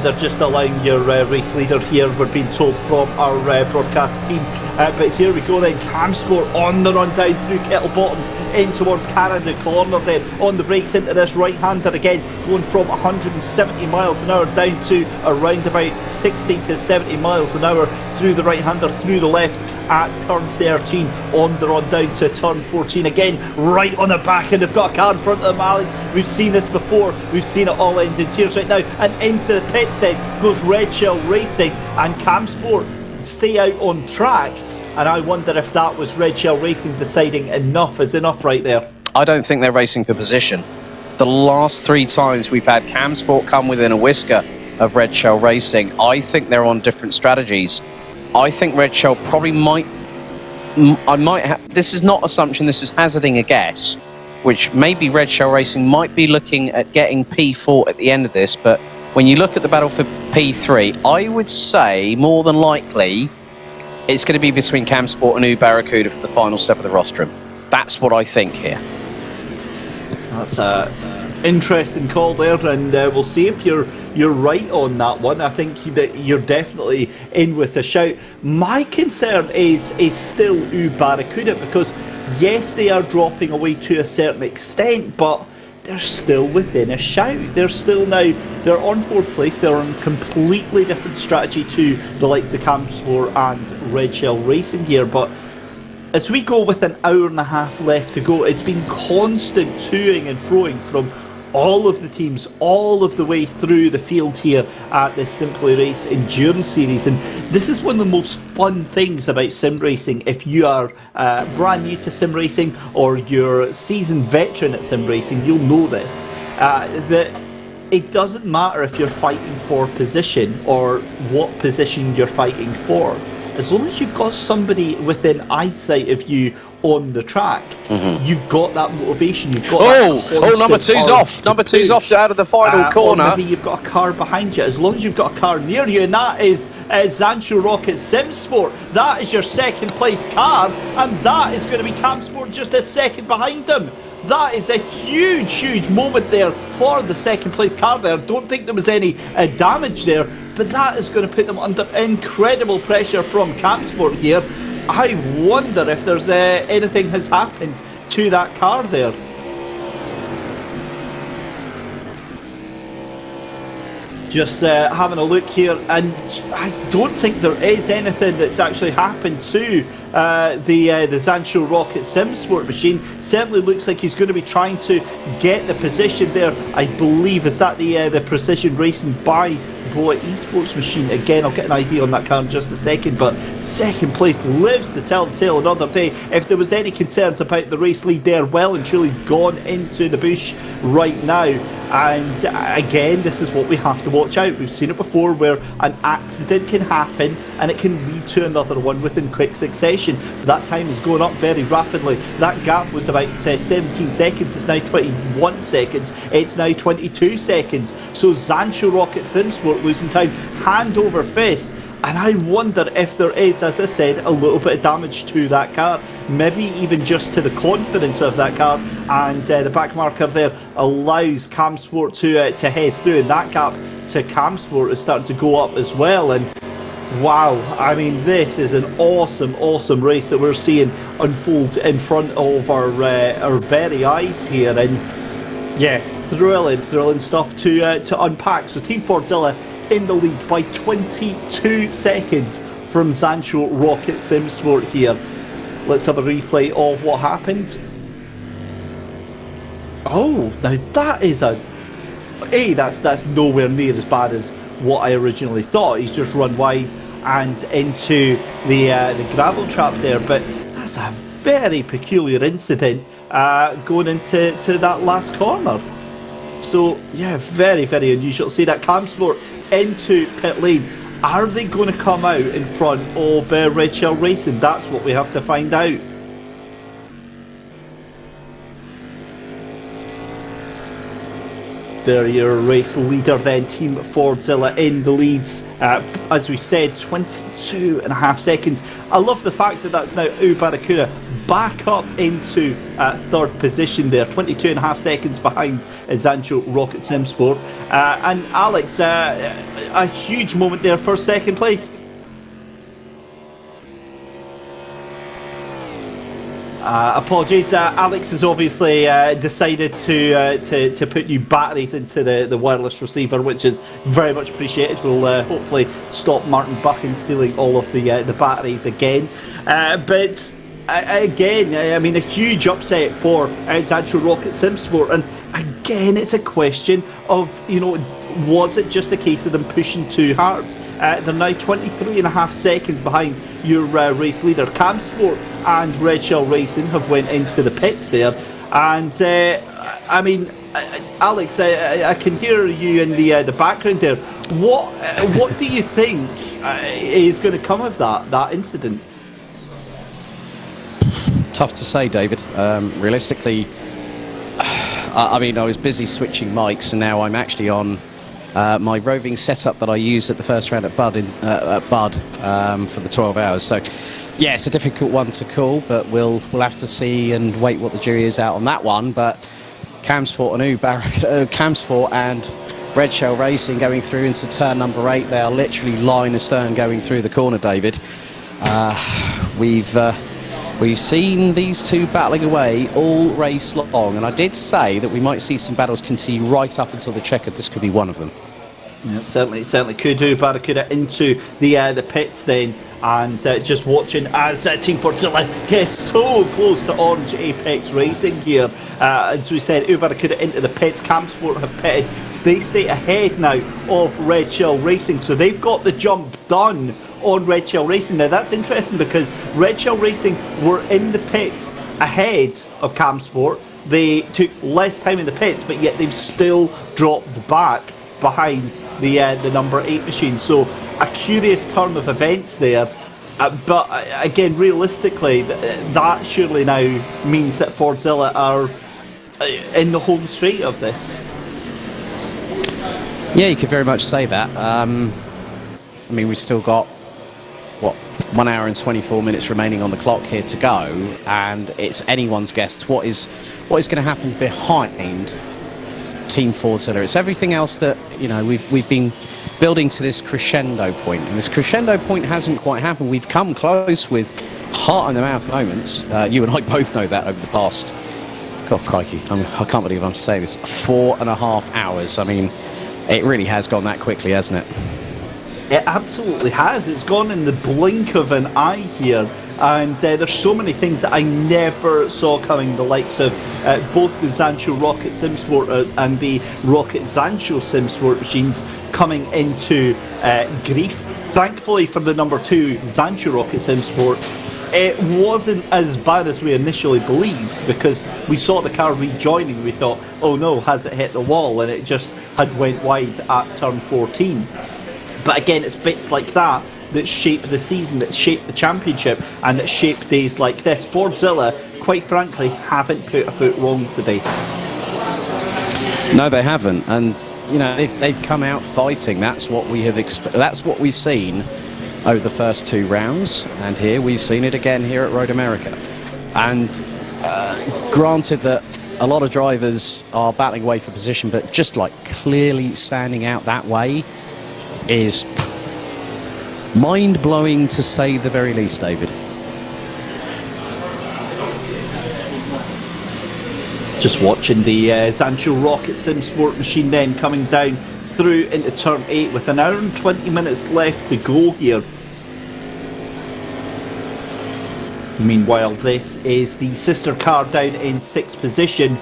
they're just allowing your race leader here, we're being told from our broadcast team. But here we go then, Cam Sport on the run down through Kettle Bottoms in towards Canada Corner then, on the brakes into this right-hander again, going from 170 miles an hour down to around about 60 to 70 miles an hour through the right-hander, through the left at turn 13, on the run down to turn 14 again, right on the back, and they've got a car in front of them, Alex. We've seen this before, we've seen it all end in tears right now, and into the pits then goes Red Shell Racing, and Cam Sport stay out on track. And I wonder if that was Red Shell Racing deciding enough is enough right there. I don't think they're racing for position. The last 3 times we've had Cam Sport come within a whisker of Red Shell Racing, I think they're on different strategies. I think Red Shell probably this is not assumption, this is hazarding a guess, which maybe Red Shell Racing might be looking at getting P4 at the end of this, but when you look at the battle for P3, I would say more than likely it's going to be between Cam Sport and U Barracuda for the final step of the rostrum. That's what I think here. That's a interesting call there, and we'll see if you're right on that one. I think that you're definitely in with a shout. My concern is still U Barracuda, because yes, they are dropping away to a certain extent, but they're still within a shout. They're on 4th place. They're on a completely different strategy to the likes of Cam Sport and Red Shell Racing here. But as we go with an hour and a half left to go, it's been constant toing and froing from all of the teams, all of the way through the field here at the Simply Race Endurance Series. And this is one of the most fun things about sim racing. If you are brand new to sim racing, or you're a seasoned veteran at sim racing, you'll know this, that it doesn't matter if you're fighting for position or what position you're fighting for. As long as you've got somebody within eyesight of you on the track, you've got that motivation. You've got number two's off. Number two's off out of the final corner. Or maybe you've got a car behind you. As long as you've got a car near you, and that is Zancho Rocket Sim Sport. That is your 2nd place car, and that is going to be Cam Sport just a second behind them. That is a huge moment there for the 2nd place car there. Don't think there was any damage there, but that is going to put them under incredible pressure from Cam Sport here. I wonder if there's anything has happened to that car there. Just having a look here, and I don't think there is anything that's actually happened to the Zancho Rocket Sim Sport machine. Certainly looks like he's going to be trying to get the position there. I believe, is that the Precision Racing by Boa Esports machine. Again, I'll get an idea on that car in just a second, but 2nd place lives to tell the tale another day. If there was any concerns about the race lead there, well and truly gone into the bush right now. And again, this is what we have to watch out. We've seen it before where an accident can happen and it can lead to another one within quick succession. That time is going up very rapidly. That gap was about 17 seconds. It's now 21 seconds. It's now 22 seconds. So Zancho Rocket Simsport losing time hand over fist. And I wonder if there is, as I said, a little bit of damage to that car. Maybe even just to the confidence of that car. And the back marker there allows Camsport to head through. And that gap to Camsport is starting to go up as well. And wow, I mean, this is an awesome, awesome race that we're seeing unfold in front of our very eyes here. And yeah, thrilling stuff to unpack. So Team Fordzilla in the lead by 22 seconds from Zancho Rocket Simsport here. Let's have a replay of what happened. Oh, now that is that's nowhere near as bad as what I originally thought. He's just run wide and into the gravel trap there, but that's a very peculiar incident going into that last corner. So yeah, very, very unusual. See that Camsport into pit lane. Are they going to come out in front of Red Shell Racing? That's what we have to find out. There, your race leader then, Team Fordzilla in the leads. As we said, 22.5 seconds. I love the fact that that's now Barracuda back up into third position there, 22.5 seconds behind Zancho Rocket Simsport. And Alex, a huge moment there for second place. Apologies, Alex has obviously decided to put new batteries into the wireless receiver, which is very much appreciated. We'll hopefully stop Martin Buchan stealing all of the batteries again. But again, I mean, a huge upset for Zancho Rocket Simsport, and again, it's a question of, was it just a case of them pushing too hard? They're now 23.5 seconds behind your race leader. Camsport and Red Shell Racing have went into the pits there. And, I mean, Alex, I can hear you in the background there. What do you think is going to come of that incident? Tough to say, David. Realistically, I mean, I was busy switching mics, and now I'm actually on my roving setup that I used at the first round at Bud for the 12 hours. So, yeah, it's a difficult one to call, but we'll have to see and wait what the jury is out on that one. But Camsport and Red Shell Racing going through into turn number 8. They are literally line astern going through the corner, David. We've seen these two battling away all race long, and I did say that we might see some battles continue right up until the checkered. This could be one of them. Yeah, certainly could do. Barracuda into the pits then, and just watching as Team Fordzilla gets so close to Orange Apex Racing here. As we said, Barracuda into the pits. Camsport have pitted. They stay ahead now of Red Shell Racing, so they've got the jump done on Red Shell Racing. Now that's interesting because Red Shell Racing were in the pits ahead of Camsport. They took less time in the pits, but yet they've still dropped back behind the number 8 machine. So a curious turn of events there. But again, realistically, that surely now means that Fordzilla are in the home straight of this. Yeah, you could very much say that. I mean, we've still got 1 hour and 24 minutes remaining on the clock here to go, and it's anyone's guess what is going to happen behind Team Fordzilla. It's everything else that we've been building to this crescendo point, and this crescendo point hasn't quite happened. We've come close with heart in the mouth moments. You and I both know that over the past, God crikey, I can't believe I'm saying this, 4.5 hours. I mean, it really has gone that quickly, hasn't it? It absolutely has. It's gone in the blink of an eye here, and there's so many things that I never saw coming. The likes of both the Zancho Rocket Simsport and the Rocket Zancho Simsport machines coming into grief. Thankfully for the number 2 Zancho Rocket Simsport, It wasn't as bad as we initially believed, because we saw the car rejoining. We thought, oh no, has it hit the wall? And it just had went wide at turn 14. But again, it's bits like that that shape the season, that shape the championship, and that shape days like this. Fordzilla, quite frankly, haven't put a foot wrong today. No, they haven't, and you know they've come out fighting. That's what we have. That's what we've seen over the first 2 rounds, and here we've seen it again here at Road America. And granted that a lot of drivers are battling away for position, but just like clearly standing out that way is mind-blowing to say the very least, David. Just watching the Zancho Rocket Sim Sport machine then coming down through into turn 8 with an hour and 20 minutes left to go here. Meanwhile, this is the sister car down in 6th position.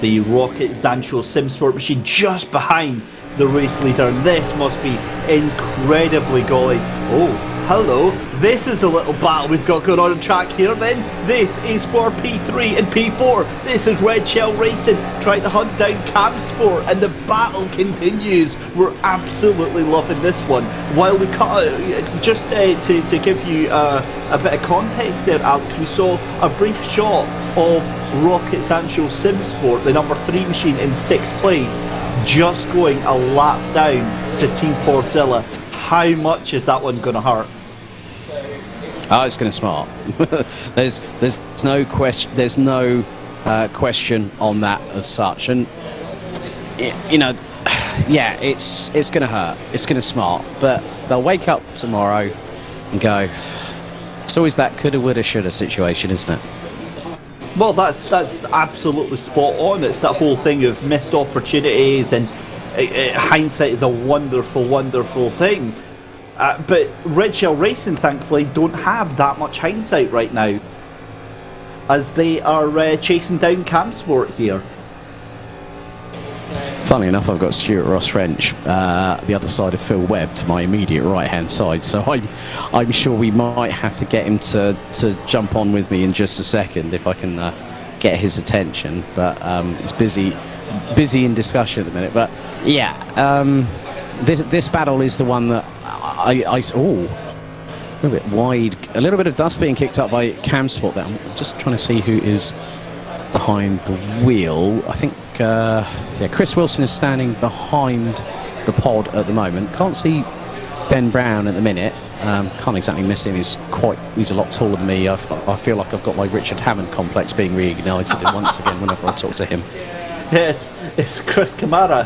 The Rocket Zancho Sim Sport machine just behind the race leader, and this must be incredibly golly. Oh, hello, this is a little battle we've got going on track here then. This is for P3 and P4. This is Red Shell Racing trying to hunt down Cam Sport, and the battle continues. We're absolutely loving this one. While we cut, just to give you a bit of context there, Alex, we saw a brief shot of Rocket Zancho Sim Sport, the number 3 machine in 6th place, just going a lap down to Team Fordzilla. How much is that one going to hurt? Oh, it's going to smart. there's no question. There's no question on that as such. And you know, yeah, it's going to hurt. It's going to smart. But they'll wake up tomorrow and go. It's always that coulda, woulda, shoulda situation, isn't it? Well, that's absolutely spot on. It's that whole thing of missed opportunities, and hindsight is a wonderful, wonderful thing. But Red Shell Racing, thankfully, don't have that much hindsight right now, as they are chasing down Cam Sport here. Funnily enough, I've got Stuart Ross French, the other side of Phil Webb, to my immediate right-hand side. So I'm sure we might have to get him to jump on with me in just a second if I can get his attention. But he's busy in discussion at the minute. But yeah, this battle is the one that I a little bit wide, a little bit of dust being kicked up by Cam Sport there. I'm just trying to see who is behind the wheel. I think Chris Wilson is standing behind the pod at the moment. Can't see Ben Brown at the minute. Can't exactly miss him. He's a lot taller than me. I feel like I've got my Richard Hammond complex being reignited once again whenever I talk to him. Yes, it's Chris Kamara.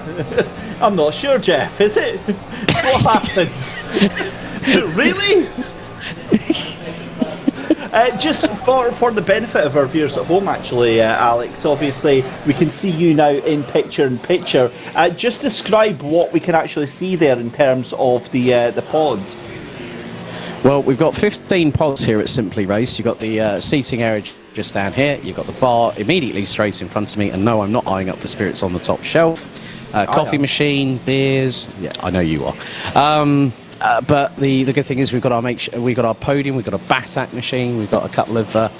I'm not sure, Jeff, is it? What happens? Really? Just for the benefit of our viewers at home, actually, Alex, obviously we can see you now in picture. Just describe what we can actually see there in terms of the pods. Well, we've got 15 pods here at Simply Race. You've got the seating area just down here. You've got the bar immediately straight in front of me. And no, I'm not eyeing up the spirits on the top shelf. Coffee machine, beers. Yeah, I know you are. But the good thing is we've got our podium, we've got a BATAC machine, we've got a couple of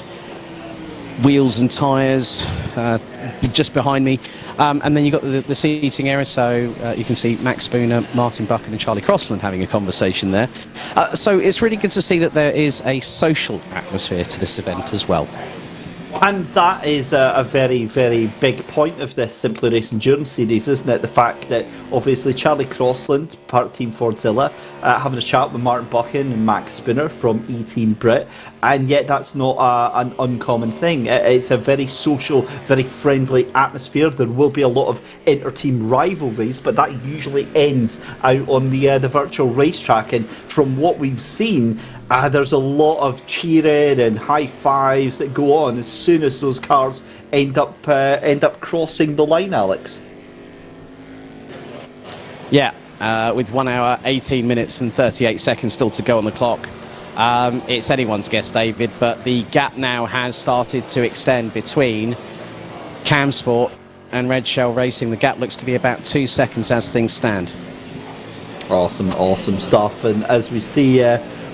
wheels and tyres just behind me, and then you've got the seating area, so you can see Max Spooner, Martin Buchan and Charlie Crossland having a conversation there. So it's really good to see that there is a social atmosphere to this event as well. And that is a very, very big point of this Simply Race Endurance Series, isn't it? The fact that obviously Charlie Crossland, part of Team Fordzilla, having a chat with Martin Buchan and Max Spooner from E-Team Brit, and yet that's not an uncommon thing. It's a very social, very friendly atmosphere. There will be a lot of inter-team rivalries, but that usually ends out on the virtual racetrack. And from what we've seen, there's a lot of cheering and high fives that go on as soon as those cars end up crossing the line, Alex. Yeah, with 1 hour, 18 minutes and 38 seconds still to go on the clock. It's anyone's guess, David, but the gap now has started to extend between Cam Sport and Red Shell Racing. The gap looks to be about 2 seconds as things stand. Awesome stuff. And as we see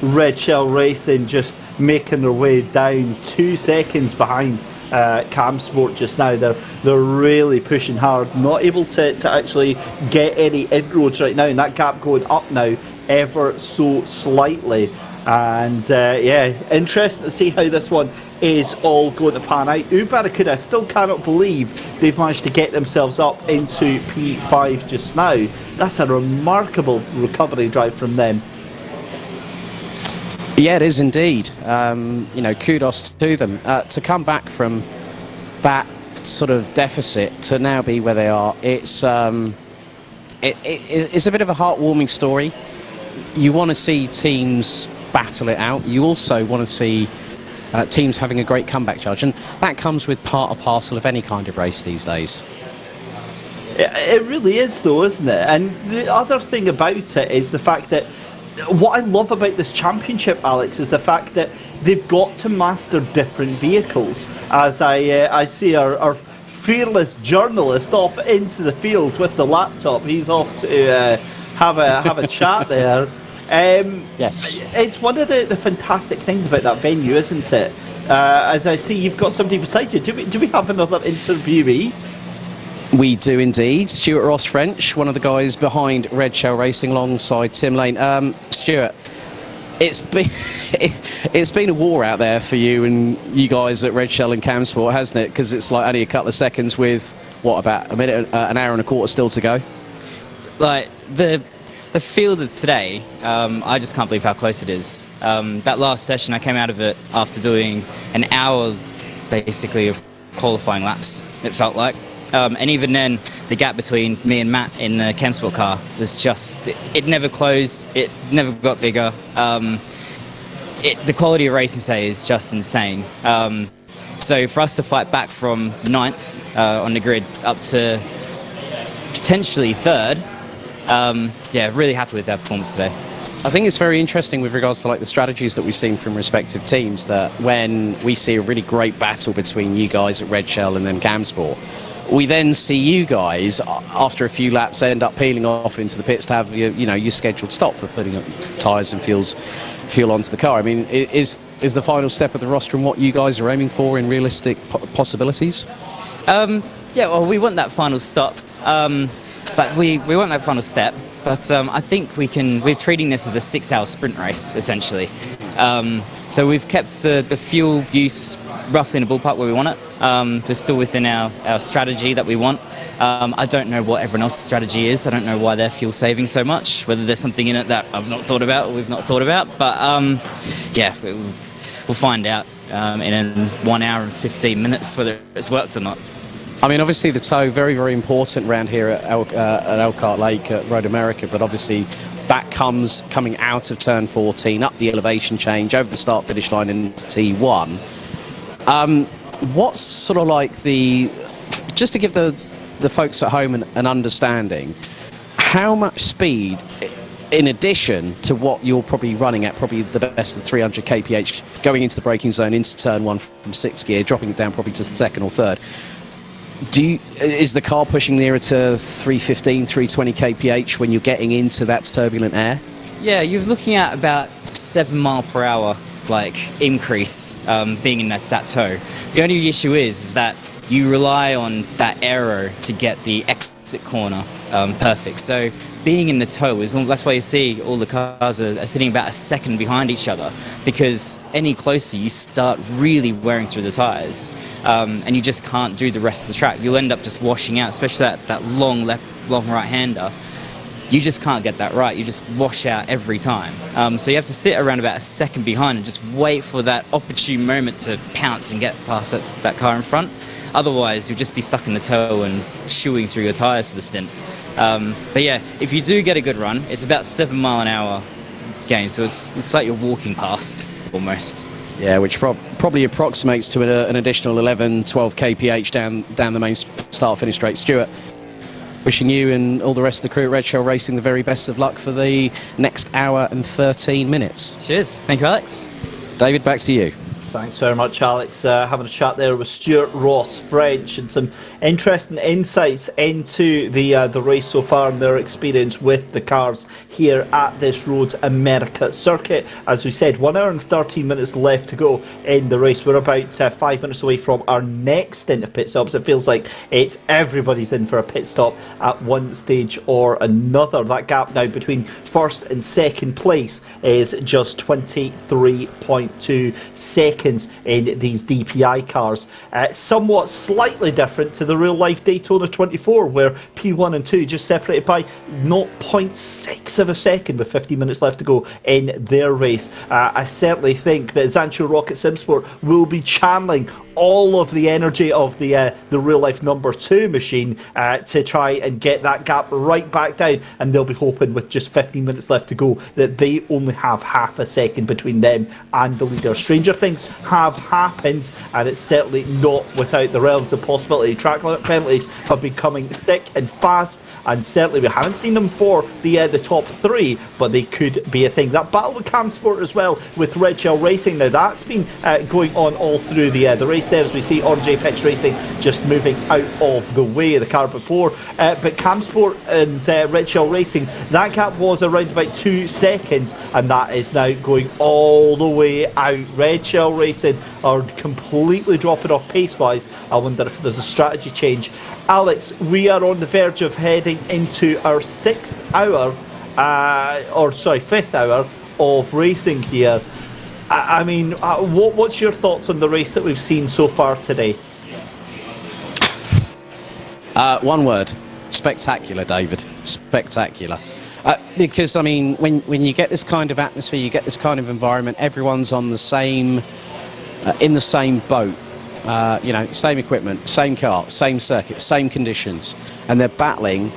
Red Shell Racing just making their way down 2 seconds behind Cam Sport just now. They're really pushing hard, not able to actually get any inroads right now, and that gap going up now ever so slightly. And yeah, interesting to see how this one is all going to pan out. Barracuda still cannot believe they've managed to get themselves up into P5 just now. That's a remarkable recovery drive from them. Yeah, it is indeed. Kudos to them. To come back from that sort of deficit to now be where they are, it's a bit of a heartwarming story. You want to see teams battle it out. You also want to see teams having a great comeback charge, and that comes with part and parcel of any kind of race these days. It really is, though, isn't it? And the other thing about it is the fact that what I love about this championship, Alex, is the fact that they've got to master different vehicles. As I see our fearless journalist off into the field with the laptop. He's off to have a chat there. Yes. It's one of the fantastic things about that venue, isn't it? As I see, you've got somebody beside you. Do we have another interviewee? We do indeed. Stuart Ross French, one of the guys behind Red Shell Racing alongside Tim Lane. Stuart, it's been a war out there for you and you guys at Red Shell and Cam Sport, hasn't it? Because it's like only a couple of seconds with, what, about a minute, an hour and a quarter still to go? Like, the field of today, I just can't believe how close it is. That last session, I came out of it after doing an hour, basically, of qualifying laps, it felt like. And even then, the gap between me and Matt in the Chem Sport car was just, it never closed, it never got bigger. The quality of racing today is just insane. So for us to fight back from 9th on the grid up to potentially 3rd, yeah, really happy with our performance today. I think it's very interesting with regards to like the strategies that we've seen from respective teams, that when we see a really great battle between you guys at Red Shell and then Cam Sport, we then see you guys, after a few laps, end up peeling off into the pits to have your scheduled stop for putting up tyres and fuel onto the car. I mean, is the final step of the rostrum what you guys are aiming for in realistic possibilities? Yeah, well, we want that final stop, but we want that final step. But I think we're treating this as a 6-hour sprint race, essentially. So we've kept the fuel use roughly in the ballpark where we want it. We're still within our strategy that we want. I don't know what everyone else's strategy is. I don't know why they're fuel saving so much, whether there's something in it that I've not thought about or we've not thought about. But yeah, we'll find out in 1 hour and 15 minutes whether it's worked or not. I mean, obviously the tow, very, very important around here at Elkhart Lake at Road America, but obviously that comes coming out of turn 14, up the elevation change, over the start-finish line into T1. What's sort of like just to give the folks at home an understanding, how much speed, in addition to what you're probably running at, probably the best of 300 kph, going into the braking zone, into turn 1 from 6th gear, dropping it down probably to 2nd or 3rd, is the car pushing nearer to 315, 320 kph when you're getting into that turbulent air? Yeah, you're looking at about 7 mile per hour increase being in that tow. The only issue is that you rely on that aero to get the exit corner perfect. So being in the tow that's why you see all the cars are sitting about a second behind each other, because any closer you start really wearing through the tyres, and you just can't do the rest of the track. You'll end up just washing out, especially that long right-hander. You just can't get that right. You just wash out every time. So you have to sit around about a second behind and just wait for that opportune moment to pounce and get past that car in front. Otherwise, you'll just be stuck in the tow and chewing through your tyres for the stint. But yeah, if you do get a good run, it's about 7 mile an hour gain. So it's like you're walking past almost. Yeah, which probably approximates to an additional 11, 12 kph down the main start-finish straight. Stuart, wishing you and all the rest of the crew at Red Shell Racing the very best of luck for the next hour and 13 minutes. Cheers. Thank you, Alex. David, back to you. Thanks very much, Alex. Having a chat there with Stuart Ross, French, and some interesting insights into the race so far and their experience with the cars here at this Road America circuit. As we said, 1 hour and 13 minutes left to go in the race. We're about 5 minutes away from our next stint of pit stops. It feels like it's everybody's in for a pit stop at one stage or another. That gap now between first and second place is just 23.2 seconds in these DPI cars. Somewhat slightly different to the real life Daytona 24, where P1 and 2 just separated by 0.6 of a second with 50 minutes left to go in their race. I certainly think that Zancho Rocket Simsport will be channeling all of the energy of the real life number 2 machine to try and get that gap right back down, and they'll be hoping with just 15 minutes left to go that they only have half a second between them and the leader. Stranger things have happened, and it's certainly not without the realms of possibility. Track penalties have been coming thick and fast, and certainly we haven't seen them for the top 3, but they could be a thing. That battle with Cam Sport as well with Red Shell Racing, now that's been going on all through the race there, as we see on JPEX Racing just moving out of the way of the car before, but Cam Sport and Red Shell Racing, that gap was around about 2 seconds, and that is now going all the way out. Red Shell Racing are completely dropping off pace wise. I wonder if there's a strategy change. Alex, we are on the verge of heading into our 5th hour of racing here. I mean, what's your thoughts on the race that we've seen so far today? One word: spectacular, David. Spectacular. Because I mean, when you get this kind of atmosphere, you get this kind of environment, everyone's on the same, in the same boat. Same equipment, same car, same circuit, same conditions, and they're battling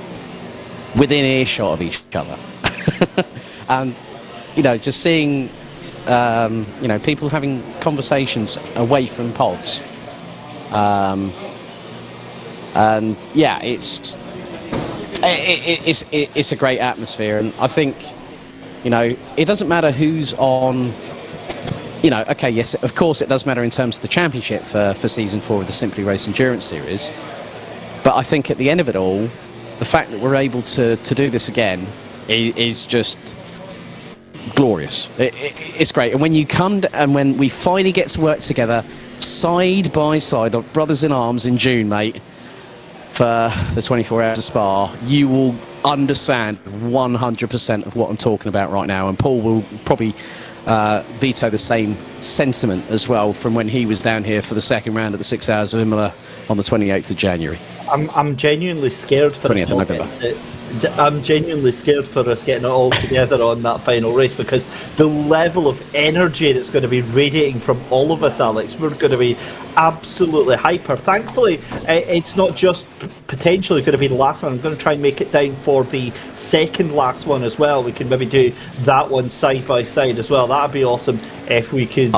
within earshot of each other. And just seeing people having conversations away from pods, and yeah, it's a great atmosphere, and I think it doesn't matter who's on. Okay, yes, of course it does matter in terms of the championship for Season 4 of the Simply Race Endurance Series. But I think at the end of it all, the fact that we're able to do this again is just glorious. It's great. And when you come and when we finally get to work together, side by side, like brothers in arms in June, mate, for the 24 hours of Spa, you will understand 100% of what I'm talking about right now. And Paul will probably veto the same sentiment as well from when he was down here for the second round of the 6 hours of Imola on the 28th of January. I'm genuinely scared for 20th of November. I'm genuinely scared for us getting it all together on that final race, because the level of energy that's going to be radiating from all of us, Alex, we're going to be absolutely hyper. Thankfully, it's not just potentially going to be the last one. I'm going to try and make it down for the second last one as well. We can maybe do that one side by side as well. That would be awesome if we could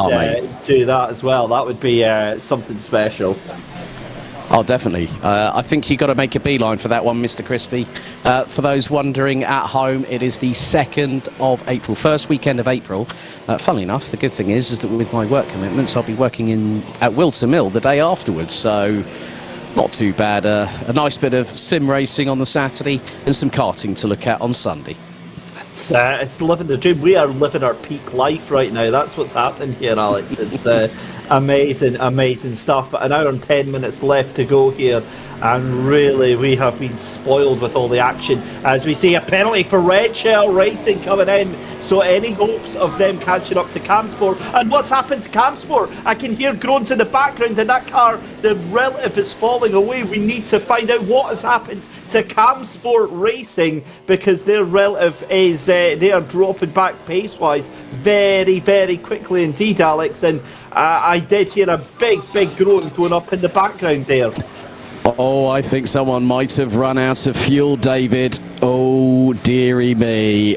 do that as well. That would be something special. Oh, definitely. I think you've got to make a beeline for that one, Mr. Crispy. For those wondering at home, it is the 2nd of April, first weekend of April. Funnily enough, the good thing is that with my work commitments, I'll be working at Wilton Mill the day afterwards, so not too bad. A nice bit of sim racing on the Saturday and some karting to look at on Sunday. It's living the dream. We are living our peak life right now. That's what's happening here, Alex. It's amazing stuff. But an hour and 10 minutes left to go here, and really we have been spoiled with all the action as we see a penalty for Red Shell Racing coming in. So any hopes of them catching up to Camsport? And what's happened to Camsport? I can hear groans in the background, and that car, the relative, is falling away. We need to find out what has happened to Camsport Racing, because their relative is they are dropping back pace wise very, very quickly indeed, Alex. And I did hear a big groan going up in the background there. Oh, I think someone might have run out of fuel, David. Oh, dearie me.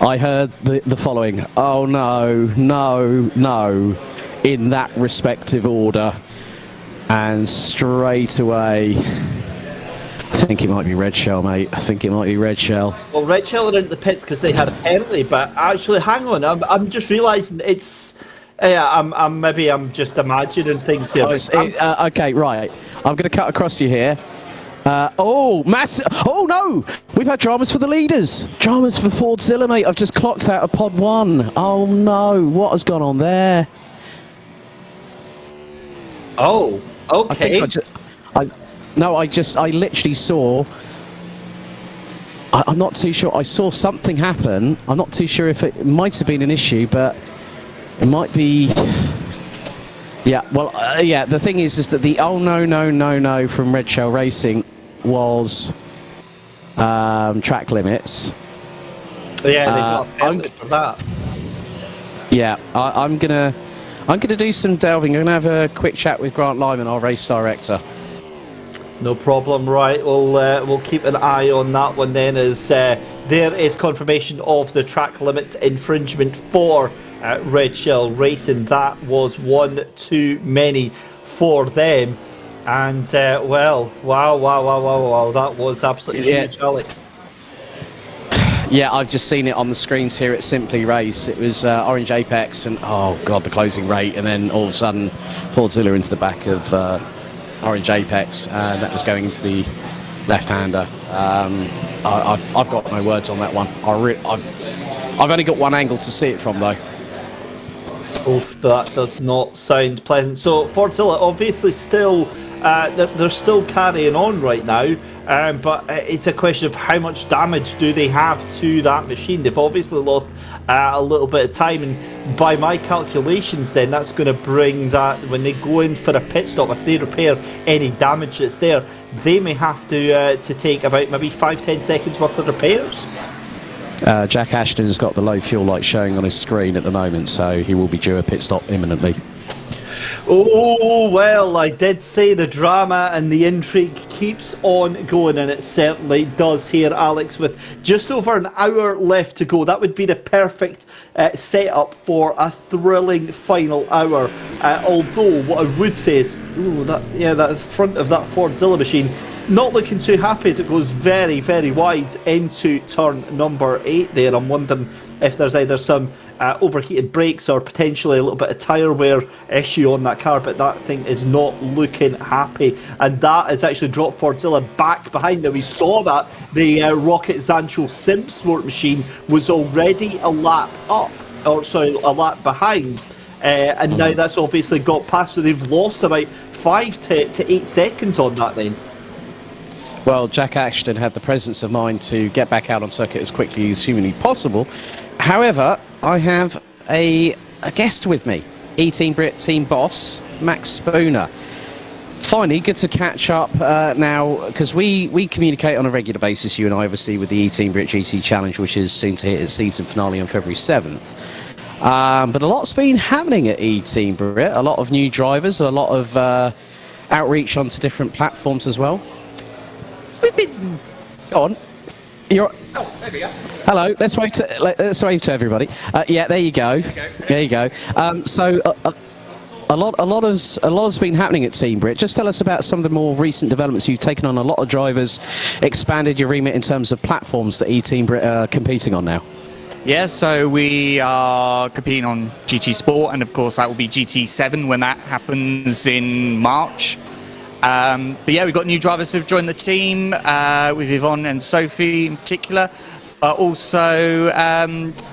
I heard the following: oh no, in that respective order. And straight away, I think it might be Red Shell, mate. I think it might be Red Shell. Well, Red Shell are into the pits because they had a penalty, but actually, hang on, I'm just realising it's Yeah, I'm just imagining things here. Okay, right. I'm going to cut across you here. Oh no! We've had dramas for the leaders. Dramas for Fordzilla, mate. I've just clocked out of pod 1. Oh no! What has gone on there? Oh, okay. I literally saw. I'm not too sure. I saw something happen. I'm not too sure if it might have been an issue, but it might be. Yeah. Well, yeah. The thing is that the no from Red Shell Racing was track limits. Yeah, they got penalty for that. Yeah, I'm gonna do some delving. I'm gonna have a quick chat with Grant Lyman, our race director. No problem. Right, we'll keep an eye on that one then, as there is confirmation of the track limits infringement for Red Shell Racing. That was one too many for them. And, wow, that was absolutely huge, Alex. Yeah, I've just seen it on the screens here at Simply Race. It was Orange Apex and, oh, God, the closing rate. And then all of a sudden, Fordzilla into the back of Orange Apex. And that was going into the left-hander. I've got no words on that one. I've only got one angle to see it from, though. Oof, that does not sound pleasant. So, Fordzilla obviously still... they're still carrying on right now, but it's a question of how much damage do they have to that machine. They've obviously lost a little bit of time, and by my calculations then that's going to bring that, when they go in for a pit stop, if they repair any damage that's there, they may have to take about maybe 5-10 seconds worth of repairs. Jack Ashton's got the low fuel light showing on his screen at the moment, so he will be due a pit stop imminently. Oh, well, I did say the drama and the intrigue keeps on going, and it certainly does here, Alex, with just over an hour left to go. That would be the perfect setup for a thrilling final hour. Although, what I would say is, that front of that Fordzilla machine, not looking too happy as it goes very, very wide into turn number 8 there. I'm wondering if there's either some overheated brakes or potentially a little bit of tyre wear issue on that car, but that thing is not looking happy, and that has actually dropped Fordzilla back behind. Now we saw that the Rocket Zancho Sim Sport machine was already a lap behind, and now that's obviously got past, so they've lost about 5 to 8 seconds on that then. Well, Jack Ashton had the presence of mind to get back out on circuit as quickly as humanly possible. However, I have a guest with me, E-Team Brit team boss, Max Spooner. Finally, good to catch up now, because we communicate on a regular basis, you and I, obviously, with the E-Team Brit GT Challenge, which is soon to hit its season finale on February 7th. But a lot's been happening at E-Team Brit, a lot of new drivers, a lot of outreach onto different platforms as well. Go on. There we go. Hello. Let's wave to everybody. Yeah, there you go. There you go. So a lot has been happening at Team Brit. Just tell us about some of the more recent developments. You've taken on a lot of drivers, expanded your remit in terms of platforms that E-Team Brit are competing on now. Yeah, so we are competing on GT Sport, and of course that will be GT7 when that happens in March. But yeah, we've got new drivers who've joined the team, with Yvonne and Sophie in particular. Also,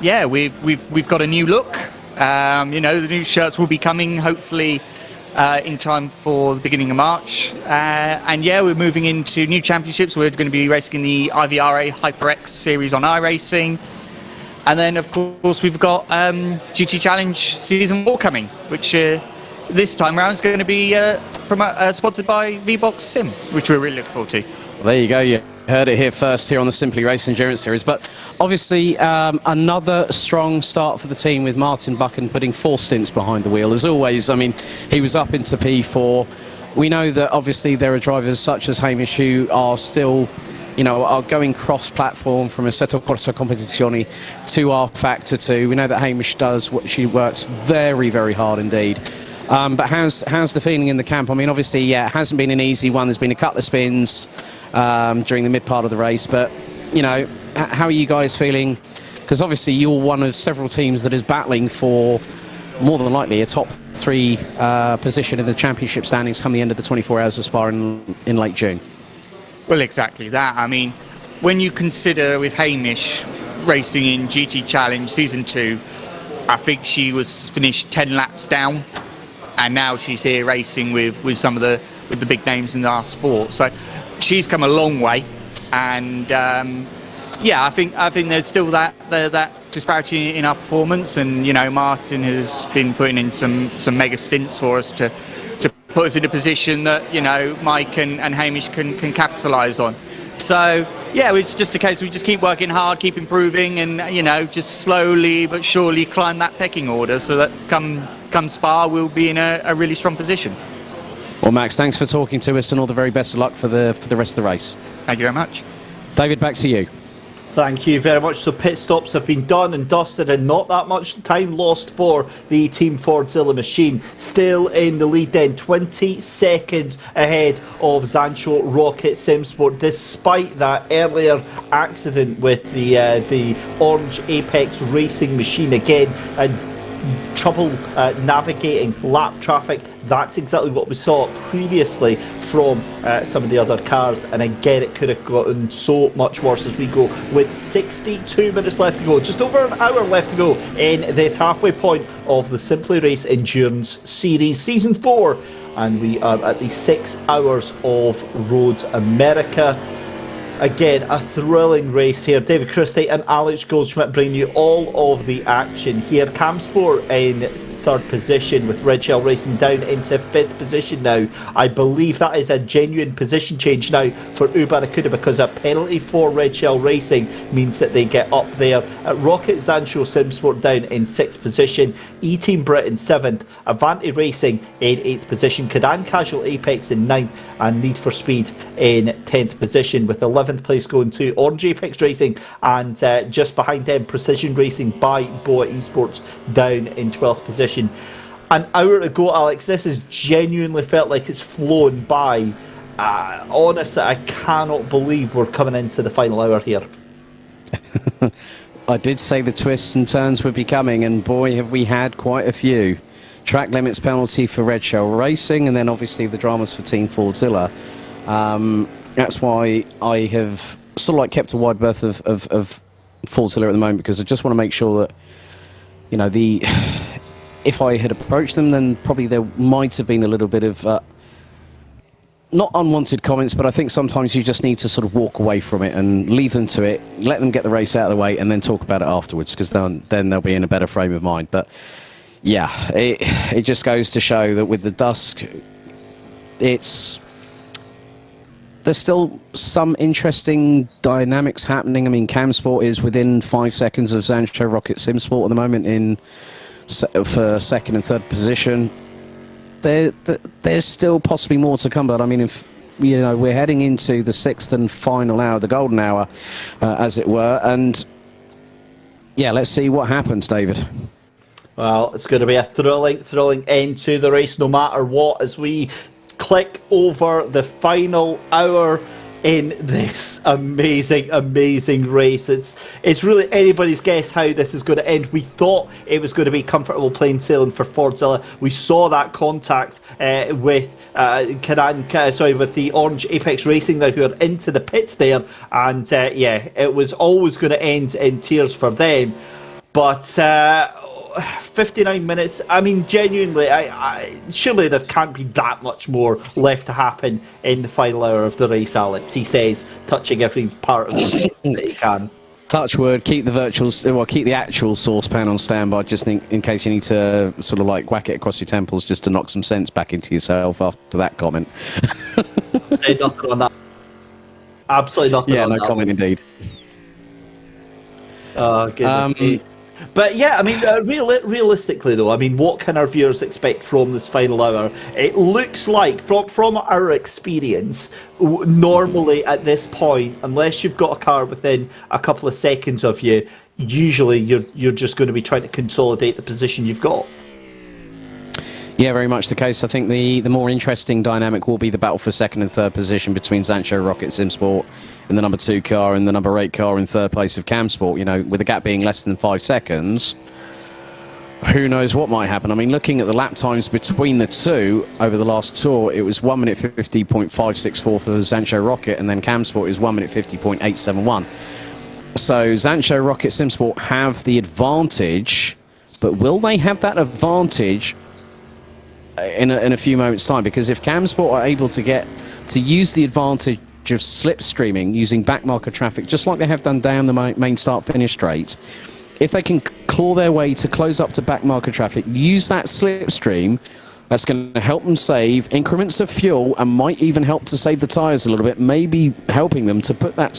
yeah, we've got a new look. The new shirts will be coming hopefully in time for the beginning of March. And yeah, we're moving into new championships. We're going to be racing in the IVRA HyperX series on iRacing. And then, of course, we've got GT Challenge Season 4 coming, which this time around is going to be sponsored by VBox Sim, which we're really looking forward to. Well, there you go. You heard it here first here on the Simply Race Endurance Series. But obviously, another strong start for the team with Martin Buchan putting 4 stints behind the wheel. As always, I mean, he was up into P4. We know that obviously there are drivers such as Hamish who are still, are going cross-platform from Assetto Corsa Competizione to R Factor 2. We know that Hamish she works very, very hard indeed. But how's the feeling in the camp? I mean, obviously, yeah, it hasn't been an easy one. There's been a couple of spins during the mid part of the race. But, how are you guys feeling? Because obviously you're one of several teams that is battling for more than likely a top 3 position in the championship standings come the end of the 24 hours of Spa in late June. Well, exactly that. I mean, when you consider with Hamish racing in GT Challenge Season 2, I think she was finished 10 laps down, and now she's here racing with some of the big names in our sport. So she's come a long way, and I think there's still that disparity in our performance, and Martin has been putting in some mega stints for us to put us in a position that Mike and Hamish can capitalise on. So it's just a case we just keep working hard, keep improving, and just slowly but surely climb that pecking order, so that come Spa we'll be in a really strong position. Well, Max, thanks for talking to us, and all the very best of luck for the rest of the race. Thank you very much. David, back to you. Thank you very much. So pit stops have been done and dusted, and not that much time lost for the Team Fordzilla machine. Still in the lead then, 20 seconds ahead of Zancho Rocket Simsport, despite that earlier accident with the Orange Apex Racing machine again, and trouble navigating lap traffic. That's exactly what we saw previously from some of the other cars, and again it could have gotten so much worse as we go with 62 minutes left to go, just over an hour left to go in this halfway point of the Simply Race Endurance Series Season 4, and we are at the 6 hours of Road America. Again, a thrilling race here. David Christie and Alex Goldschmiidt bring you all of the action here. Camsport in third position, with Red Shell Racing down into fifth position now. I believe that is a genuine position change now for Barracuda, because a penalty for Red Shell Racing means that they get up there. Rocket Zancho Simsport down in sixth position, E-Team Britain seventh, Avanti Racing in eighth position, Cadan Casual Apex in ninth, and Need for Speed in 10th position, with 11th place going to Orange Apex Racing, and just behind them Precision Racing by Boa Esports down in 12th position. An hour ago, Alex, this has genuinely felt like it's flown by. Honestly, I cannot believe we're coming into the final hour here. I did say the twists and turns would be coming, and boy have we had quite a few. Track limits penalty for Red Shell Racing, and then obviously the dramas for Team Fordzilla. That's why I have sort of like kept a wide berth of Fordzilla at the moment, because I just want to make sure that, you know, if I had approached them, then probably there might have been a little bit of not unwanted comments, but I think sometimes you just need to sort of walk away from it and leave them to it, let them get the race out of the way, and then talk about it afterwards, because then they'll be in a better frame of mind. But yeah, it just goes to show that with the dusk, there's still some interesting dynamics happening. I mean, Camsport is within 5 seconds of Zancho Rocket Simsport at the moment for second and third position. There's still possibly more to come, but I mean, if you know, we're heading into the sixth and final hour, the golden hour, as it were, and yeah, let's see what happens, David. Well, it's going to be a thrilling end to the race, no matter what, as we click over the final hour in this amazing race. It's really anybody's guess how this is going to end. We thought it was going to be comfortable plain sailing for Fordzilla. We saw that contact with with the Orange Apex Racing now, who are into the pits there, and yeah, it was always going to end in tears for them. But 59 minutes, I mean, genuinely, I surely there can't be that much more left to happen in the final hour of the race, Alex, he says, touching every part of the race that he can. Touch wood, keep the actual saucepan on standby, just in case you need to sort of like whack it across your temples just to knock some sense back into yourself after that comment. Say nothing on that. Absolutely nothing on that. Yeah, no comment indeed. Oh, goodness me. But yeah, I mean, realistically though, I mean, what can our viewers expect from this final hour? It looks like, from our experience, normally at this point, unless you've got a car within a couple of seconds of you, usually you're just going to be trying to consolidate the position you've got. Yeah, very much the case. I think the more interesting dynamic will be the battle for second and third position between Zancho Rocket Simsport in the number 2 car and the number 8 car in third place of Camsport. You know, with the gap being less than 5 seconds, who knows what might happen. I mean, looking at the lap times between the two over the last tour, it was 1 minute 50.564 for Zancho Rocket, and then Camsport is 1 minute 50.871. So Zancho Rocket Simsport have the advantage, but will they have that advantage in a few moments' time? Because if Camsport are able to use the advantage of slipstreaming using backmarker traffic, just like they have done down the main start-finish straight, if they can claw their way to close up to backmarker traffic, use that slipstream, that's going to help them save increments of fuel and might even help to save the tyres a little bit, maybe helping them to put that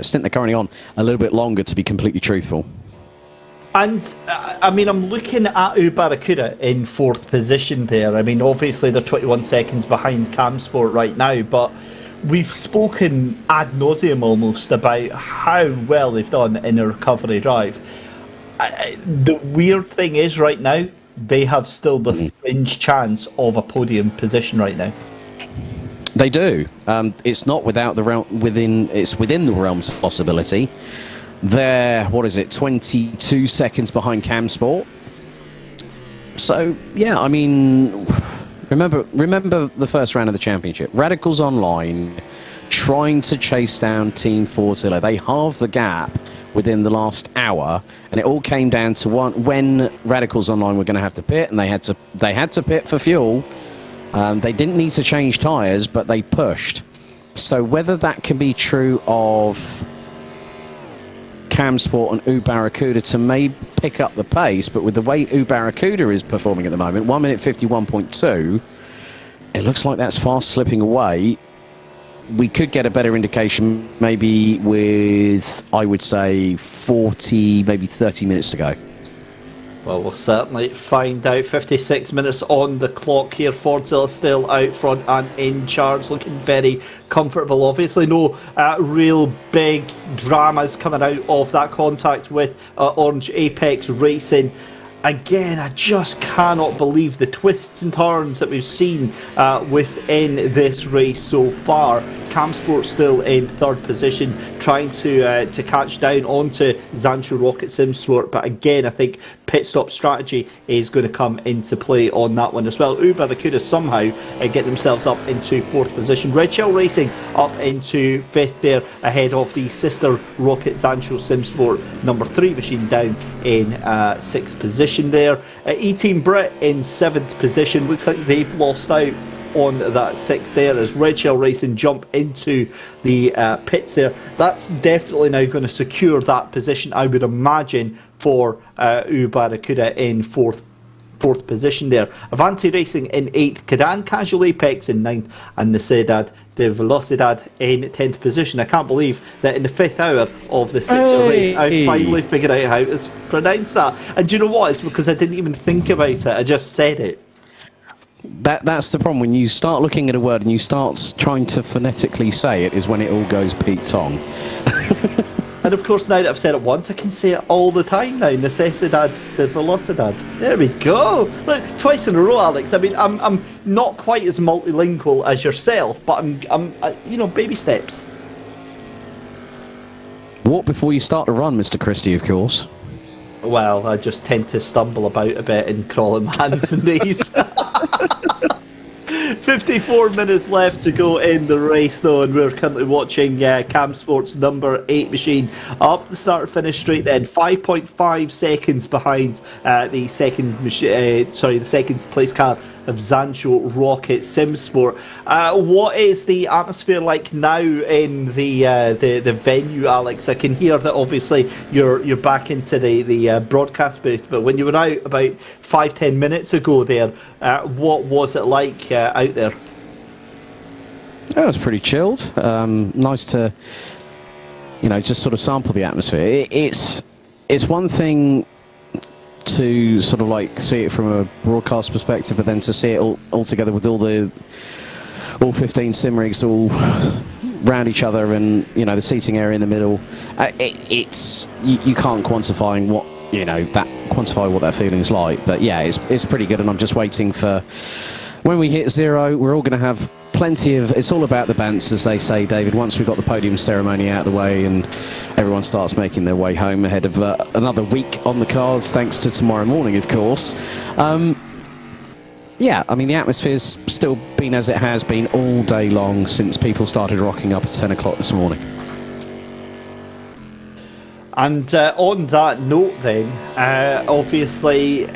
stint they're currently on a little bit longer, to be completely truthful. And, I mean, I'm looking at Barracuda in 4th position there. I mean, obviously they're 21 seconds behind Camsport right now, but we've spoken ad nauseum almost about how well they've done in a recovery drive. The weird thing is right now, they have still the fringe chance of a podium position right now. They do. It's not without the within the realms of possibility. They're, 22 seconds behind Camsport. So, yeah, I mean, remember the first round of the championship. Radicals Online trying to chase down Team Fortilla. They halved the gap within the last hour, and it all came down to when Radicals Online were going to have to pit, and they had to pit for fuel. They didn't need to change tyres, but they pushed. So whether that can be true of Camsport and Barracuda to maybe pick up the pace, but with the way Barracuda is performing at the moment, 1 minute 51.2, it looks like that's fast slipping away. We could get a better indication maybe with, I would say, 40, maybe 30 minutes to go. Well, we'll certainly find out. 56 minutes on the clock here. Fordzilla still out front and in charge, looking very comfortable. Obviously, no real big dramas coming out of that contact with Orange Apex Racing. Again, I just cannot believe the twists and turns that we've seen within this race so far. Camsport still in 3rd position, trying to catch down onto Zancho Rocket Simsport. But again, I think pit stop strategy is going to come into play on that one as well. Barracuda somehow get themselves up into 4th position. Red Shell Racing up into 5th there, ahead of the sister Rocket Zancho Simsport number 3 machine down in 6th position there. E-Team Brit in 7th position. Looks like they've lost out on that 6th there as Red Shell Racing jump into the pits there. That's definitely now going to secure that position, I would imagine, for Barracuda in 4th position there. Avanti Racing in 8th, Cadan Casual Apex in 9th, and the Ciudad de Velocidad in 10th position. I can't believe that in the 5th hour of the 6th race, I finally figured out how to pronounce that. And do you know what? It's because I didn't even think about it, I just said it. That's the problem. When you start looking at a word and you start trying to phonetically say it, is when it all goes Pete Tong. And of course, now that I've said it once, I can say it all the time now. Necesidad de Velocidad. There we go. Look, twice in a row, Alex. I mean, I'm not quite as multilingual as yourself, but I'm baby steps. Walk before you start to run, Mr. Christie, of course. Well, I just tend to stumble about a bit and crawl on my hands and knees. 54 minutes left to go in the race, though, and we're currently watching Camsport's number 8 machine up the start-finish straight then, 5.5 seconds behind the second place car of Zancho Rocket Simsport. What is the atmosphere like now in the venue, Alex? I can hear that obviously you're back into the broadcast booth, but when you were out about 5-10 minutes ago there, what was it like out there? Oh, it was pretty chilled. Nice to, just sort of sample the atmosphere. It's one thing to sort of like see it from a broadcast perspective, but then to see it all together with all 15 sim rigs all round each other, and the seating area in the middle. You can't quantify what that feeling is like. But yeah, it's pretty good, and I'm just waiting for when we hit 0. We're all going to have plenty of, it's all about the bants, as they say, David. Once we've got the podium ceremony out of the way and everyone starts making their way home ahead of another week on the cards, thanks to tomorrow morning, of course. Yeah, I mean, the atmosphere's still been as it has been all day long since people started rocking up at 10 o'clock this morning. And on that note then, obviously,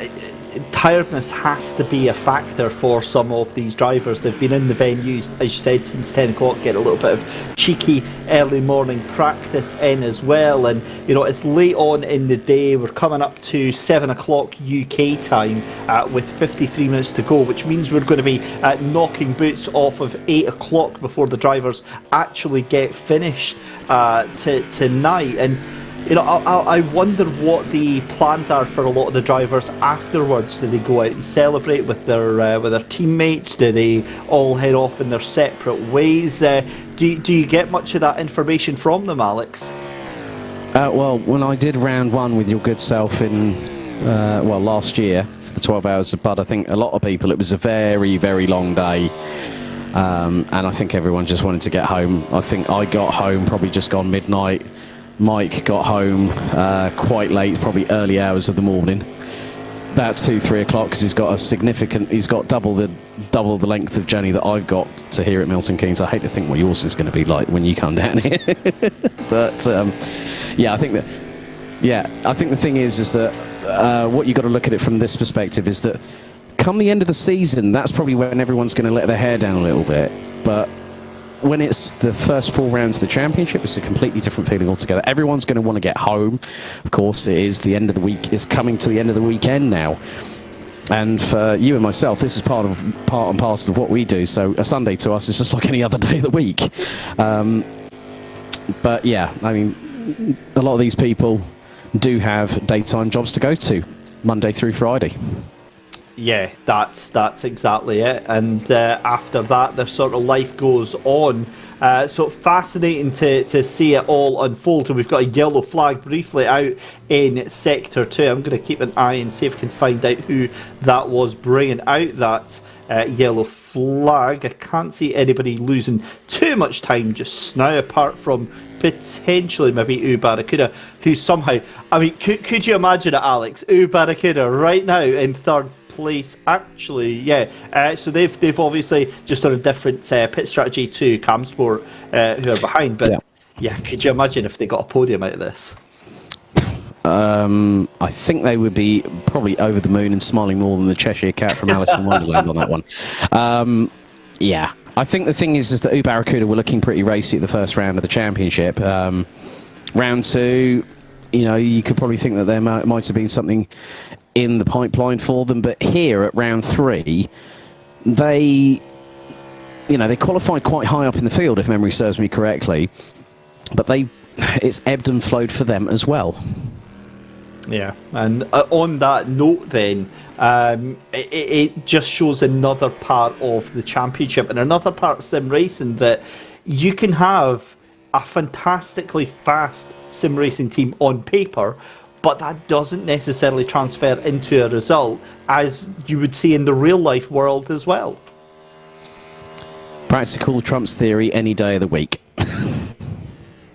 tiredness has to be a factor for some of these drivers. They've been in the venue, as you said, since 10 o'clock, getting a little bit of cheeky early morning practice in as well. And, you know, it's late on in the day. We're coming up to 7 o'clock UK time with 53 minutes to go, which means we're going to be knocking boots off of 8 o'clock before the drivers actually get finished tonight. And you know, I wonder what the plans are for a lot of the drivers afterwards. Do they go out and celebrate with their teammates? Do they all head off in their separate ways? Do you get much of that information from them, Alex? Well, when I did round one with your good self in, last year, for the 12 hours of Bud, I think a lot of people, it was a very, very long day. And I think everyone just wanted to get home. I think I got home probably just gone midnight. Mike got home quite late, probably early hours of the morning, about 2-3 o'clock, because he's got double the length of journey that I've got to here at Milton Keynes. I hate to think what yours is going to be like when you come down here. But I think the thing is that what you got to look at it from this perspective is that come the end of the season, that's probably when everyone's going to let their hair down a little bit. But when it's the first 4 rounds of the championship, it's a completely different feeling altogether. Everyone's going to want to get home. Of course, it is the end of the week. It's coming to the end of the weekend now. And for you and myself, this is part and parcel of what we do. So a Sunday to us is just like any other day of the week. But yeah, I mean, a lot of these people do have daytime jobs to go to, Monday through Friday. Yeah, that's exactly it. And after that, their sort of life goes on. So fascinating to see it all unfold. And we've got a yellow flag briefly out in Sector 2. I'm going to keep an eye and see if I can find out who that was bringing out that yellow flag. I can't see anybody losing too much time just now, apart from potentially maybe Barracuda, who somehow, I mean, could you imagine it, Alex? Barracuda right now in third place, actually, yeah. So they've obviously just done a different pit strategy to Camsport, who are behind. But yeah, could you imagine if they got a podium out of this? I think they would be probably over the moon and smiling more than the Cheshire Cat from Alice in Wonderland on that one. Yeah, I think the thing is that Barracuda were looking pretty racy at the first round of the championship. Round 2, you know, you could probably think that there might have been something in the pipeline for them, but here at round 3, they qualified quite high up in the field, if memory serves me correctly, but it's ebbed and flowed for them as well. Yeah, and on that note then, it just shows another part of the championship and another part of sim racing, that you can have a fantastically fast sim racing team on paper, but that doesn't necessarily transfer into a result, as you would see in the real life world as well. Practical trumps theory any day of the week.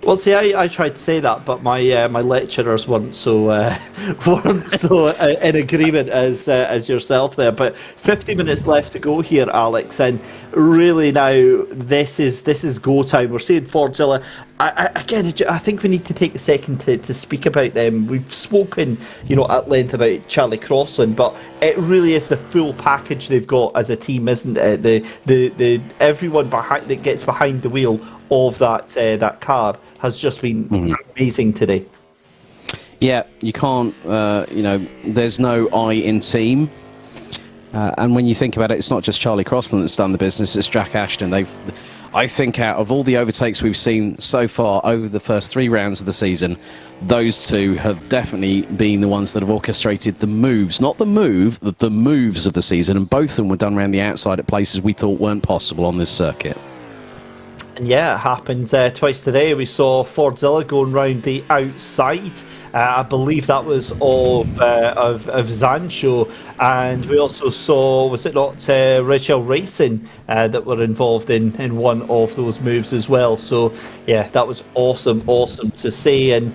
Well, see, I tried to say that, but my lecturers weren't so in agreement as yourself there. But 50 minutes left to go here, Alex, and really now this is go time. We're seeing Fordzilla. I think we need to take a second to speak about them. We've spoken, at length about Charlie Crossland, but it really is the full package they've got as a team, isn't it? The everyone that gets behind the wheel of that car has just been amazing today. Yeah, you can't, there's no I in team. And when you think about it, it's not just Charlie Crossland that's done the business, it's Jack Ashton. I think out of all the overtakes we've seen so far over the first 3 rounds of the season, those two have definitely been the ones that have orchestrated the moves, not the moves of the season, and both of them were done around the outside at places we thought weren't possible on this circuit. And yeah, it happened twice today. We saw Fordzilla going round the outside. I believe that was of Zancho, and we also saw, was it not Rachel Racing that were involved in one of those moves as well. So yeah, that was awesome to see. And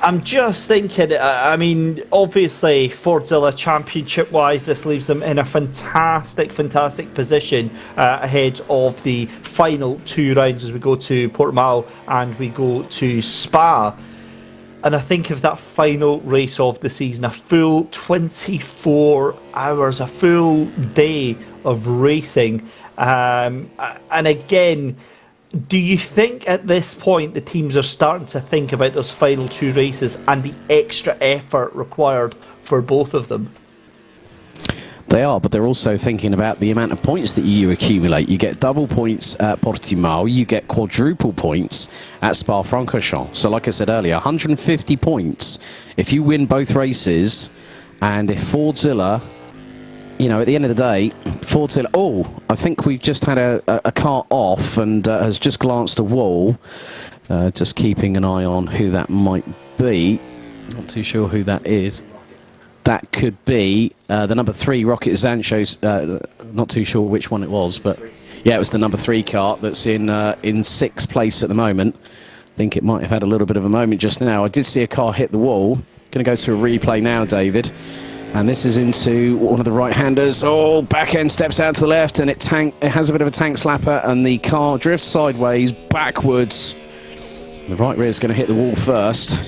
I'm just thinking, I mean, obviously, Fordzilla Championship-wise, this leaves them in a fantastic position ahead of the final 2 rounds as we go to Portimao and we go to Spa. And I think of that final race of the season, a full 24 hours, a full day of racing. And again, do you think at this point the teams are starting to think about those final 2 races and the extra effort required for both of them? They are, but they're also thinking about the amount of points that you accumulate. You get double points at Portimao, you get quadruple points at Spa-Francorchamps. So like I said earlier, 150 points if you win both races, and if Fordzilla, you know, at the end of the day, Fordzilla, I think we've just had a car off and has just glanced a wall. Just keeping an eye on who that might be. Not too sure who that is. That could be the number 3 Rocket Zancho's. Not too sure which one it was, but yeah, it was the number 3 car that's in 6th place at the moment. I think it might have had a little bit of a moment just now. I did see a car hit the wall. Going to go to a replay now, David. And this is into one of the right-handers. Back end steps out to the left, and it has a bit of a tank slapper, and the car drifts sideways, backwards. The right rear is going to hit the wall first.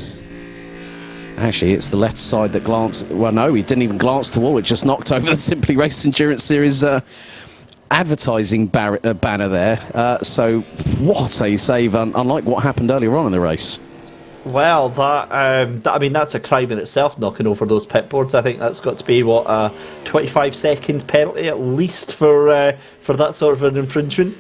Actually, it's the left side that glanced. Well, no, he didn't even glance the wall. It just knocked over the Simply Race Endurance Series advertising banner there. So what a save, unlike what happened earlier on in the race. Well, I mean, that's a crime in itself, knocking over those pit boards. I think that's got to be, what, a 25-second penalty at least for that sort of an infringement.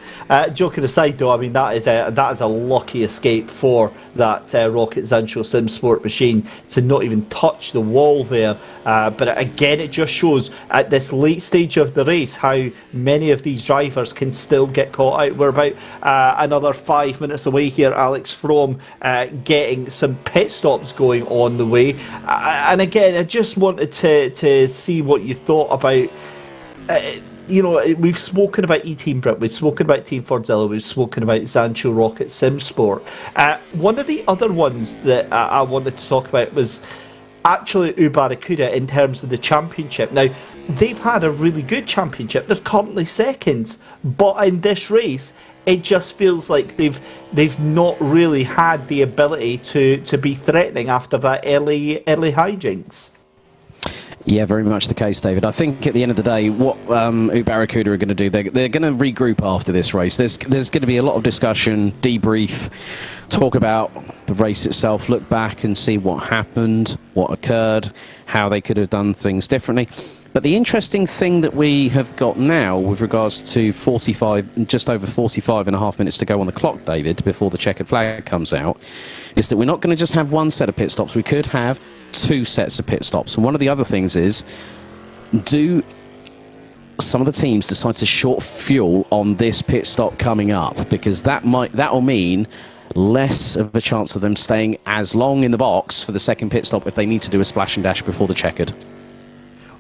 Joking aside, though, I mean, that is a lucky escape for that Rocket Zancho Sim Sport machine to not even touch the wall there. But again, it just shows at this late stage of the race how many of these drivers can still get caught out. We're about another 5 minutes away here, Alex, from getting some pit stops going on the way. And again, I just wanted to see what you thought about... you know, we've spoken about E-Team Brit, we've spoken about Team Fordzilla, we've spoken about Zancho Rocket Sim Sport. One of the other ones that I wanted to talk about was actually Barracuda in terms of the championship. Now, they've had a really good championship. They're currently seconds, but in this race, it just feels like they've not really had the ability to be threatening after that early hijinks. Yeah, very much the case, David. I think at the end of the day, what Barracuda are going to do, they're going to regroup after this race. There's going to be a lot of discussion, debrief, talk about the race itself, look back and see what happened, what occurred, how they could have done things differently. But the interesting thing that we have got now with regards to just over 45 and a half minutes to go on the clock, David, before the checkered flag comes out, is that we're not going to just have one set of pit stops. We could have 2 sets of pit stops. And one of the other things is, do some of the teams decide to short fuel on this pit stop coming up? Because that will mean less of a chance of them staying as long in the box for the second pit stop if they need to do a splash and dash before the checkered.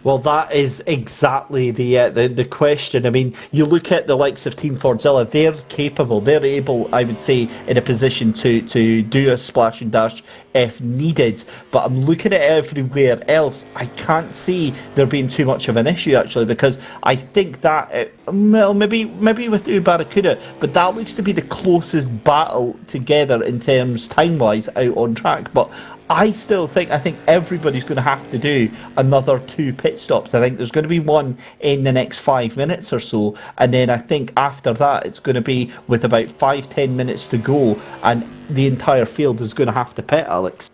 Well, that is exactly the question. I mean, you look at the likes of Team Fordzilla, they're capable, they're able, I would say, in a position to do a splash and dash if needed. But I'm looking at everywhere else, I can't see there being too much of an issue, actually, because I think that, well, maybe with Barracuda, but that looks to be the closest battle together in terms, time-wise, out on track. But I think everybody's going to have to do another 2 pit stops. I think there's going to be one in the next 5 minutes or so, and then I think after that it's going to be with about 5-10 minutes to go, and the entire field is going to have to pit, Alex.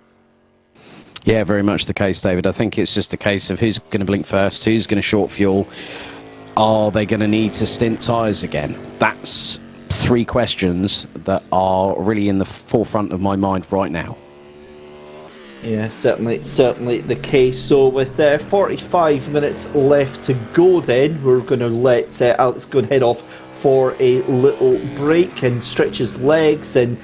Yeah, very much the case, David. I think it's just a case of who's going to blink first, who's going to short fuel. Are they going to need to stint tyres again? That's 3 questions that are really in the forefront of my mind right now. Yeah, certainly the case. So with 45 minutes left to go then, we're going to let Alex go and head off for a little break and stretch his legs. And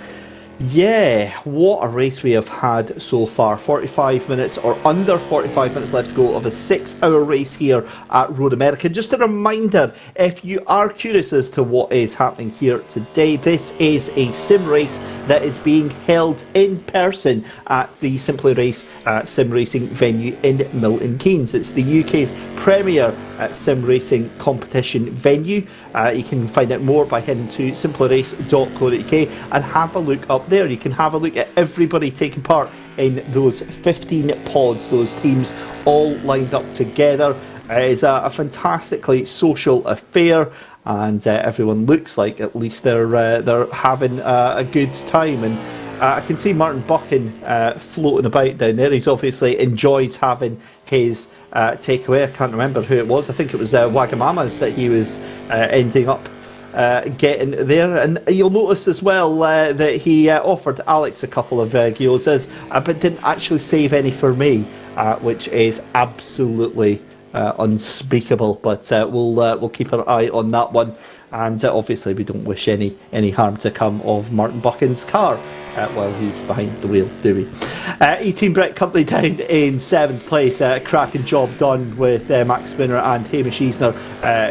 yeah, what a race we have had so far. 45 minutes or under 45 minutes left to go of a 6-hour race here at Road America. Just a reminder, if you are curious as to what is happening here today, this is a sim race that is being held in person at the Simply Race sim racing venue in Milton Keynes. It's the UK's premier sim racing competition venue. You can find out more by heading to simplyrace.co.uk and have a look up there. You can have a look at everybody taking part in those 15 pods, those teams all lined up together. It is a fantastically social affair, and everyone looks like at least they're having a good time. And I can see Martin Buchan floating about down there. He's obviously enjoyed having his takeaway. I can't remember who it was. I think it was Wagamama's that he was ending up getting there. And you'll notice as well that he offered Alex a couple of gyozas, but didn't actually save any for me, which is absolutely unspeakable. But we'll keep our eye on that one. And obviously we don't wish any harm to come of Martin Buchan's car while he's behind the wheel, do we? E-Team Brett currently down in 7th place. Cracking job done with Max Spinner and Hamish Eisner,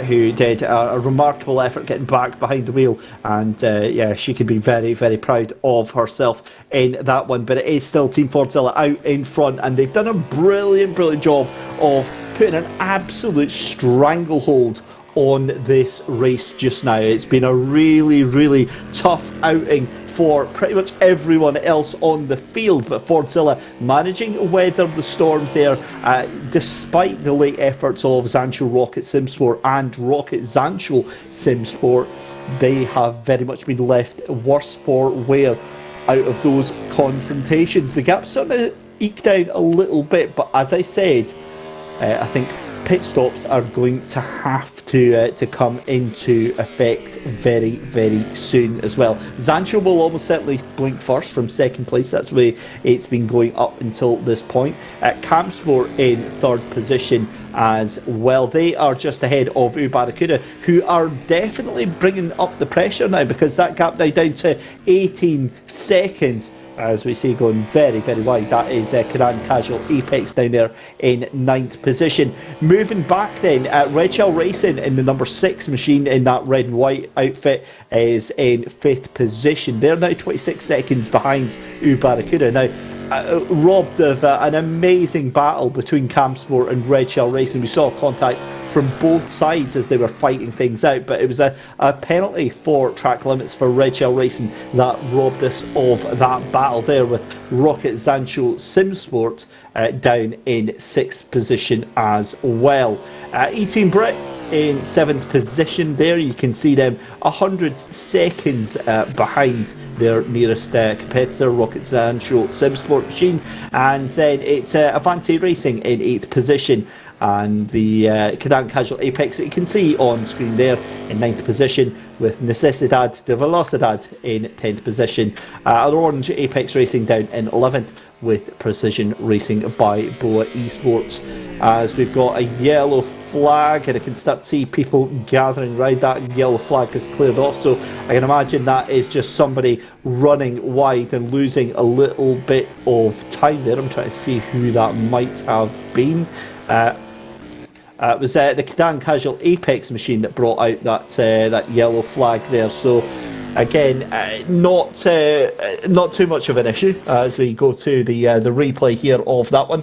who did a remarkable effort getting back behind the wheel. And yeah, she can be very, very proud of herself in that one. But it is still Team Fordzilla out in front, and they've done a brilliant, brilliant job of putting an absolute stranglehold on this race just now. It's been a really, really tough outing for pretty much everyone else on the field, but Fordzilla managing to weather the storm there, despite the late efforts of Zancho Rocket Simsport and Rocket Zancho Simsport. They have very much been left worse for wear out of those confrontations. The gap's starting to eke down a little bit, but as I said, I think pit stops are going to have to come into effect very, very soon as well. Zancho will almost certainly blink first from 2nd place. That's the way it's been going up until this point. Campsport in 3rd position as well. They are just ahead of Ubarakuda, who are definitely bringing up the pressure now, because that gap now down to 18 seconds. As we see, going very, very wide. That is Karan Casual Apex down there in 9th position. Moving back then, Red Shell Racing in the number 6 machine in that red and white outfit is in 5th position. They're now 26 seconds behind Ubarakuda. Now, robbed of an amazing battle between Campsport and Red Shell Racing. We saw contact from both sides as they were fighting things out, but it was a penalty for track limits for Red Shell Racing that robbed us of that battle there, with Rocket Zancho Simsport down in 6th position as well. E-Team Brit in 7th position there. You can see them 100 seconds behind their nearest competitor, Rocket Zancho Simsport machine. And then it's Avanti Racing in 8th position, and the Kadan Casual Apex that you can see on screen there in 9th position, with Necesidad de Velocidad in 10th position. An orange Apex Racing down in 11th, with Precision Racing by Boa Esports. As we've got a yellow flag, and I can start to see people gathering around. That yellow flag is cleared off, so I can imagine that is just somebody running wide and losing a little bit of time there. I'm trying to see who that might have been. It was the Kadan Casual Apex machine that brought out that yellow flag there. So again, not too much of an issue as we go to the replay here of that one.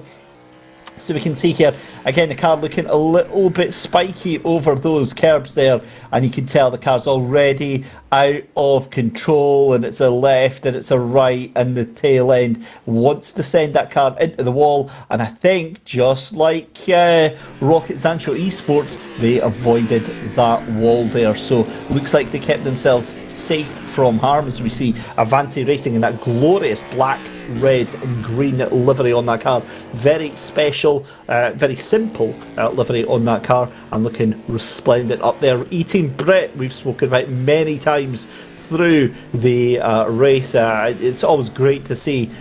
So we can see here, again, the car looking a little bit spiky over those curbs there, and you can tell the car's already out of control, and it's a left and it's a right, and the tail end wants to send that car into the wall. And I think, just like Rocket Zancho Esports, they avoided that wall there. So looks like they kept themselves safe from harm, as we see Avanti Racing in that glorious black, red and green livery on that car. Very special, very simple livery on that car, and looking resplendent up there. E-Team Brett, we've spoken about many times through the race. It's always great to see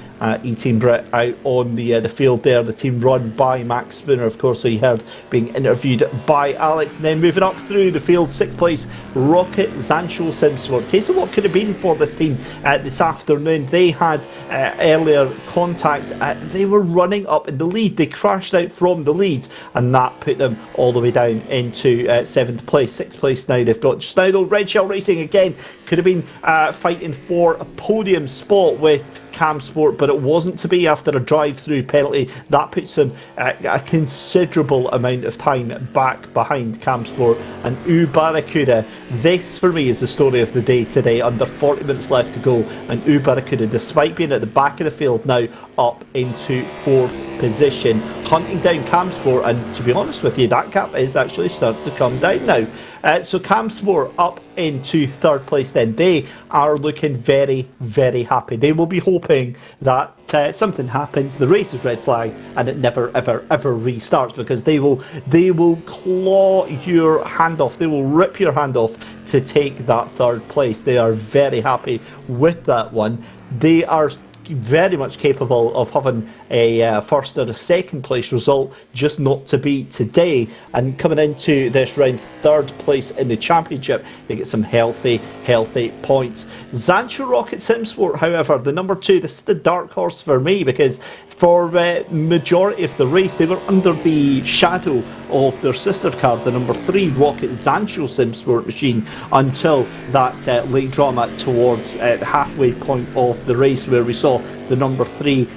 E-Team Brit out on the field there. The team run by Max Spooner, of course, so you heard being interviewed by Alex. And then moving up through the field, 6th place, Rocket Zancho Simsport. Okay, so what could have been for this team this afternoon? They had earlier contact. They were running up in the lead. They crashed out from the lead, and that put them all the way down into 7th place. 6th place now. They've got just now, though, Red Shell Racing again could have been fighting for a podium spot with Cam Sport, but it wasn't to be after a drive-through penalty. That puts them a considerable amount of time back behind Cam Sport and Barracuda. This, for me, is the story of the day today. Under 40 minutes left to go, and Barracuda, despite being at the back of the field now, up into 4th position, hunting down Cam Sport. And to be honest with you, that gap is actually starting to come down now. So Cam Sport up into 3rd place then. They are looking very, very happy. They will be hoping that something happens, the race is red flagged, and it never, ever, ever restarts, because they will claw your hand off. They will rip your hand off to take that 3rd place. They are very happy with that one. They are very much capable of having a 1st or a 2nd place result, just not to be today. And coming into this round, 3rd place in the championship, they get some healthy points. Zancho Rocket Simsport, however, the number 2, this is the dark horse for me, because for majority of the race they were under the shadow of their sister car, the number 3 Rocket Zancho Simsport machine, until that late drama towards the halfway point of the race, where we saw the number 3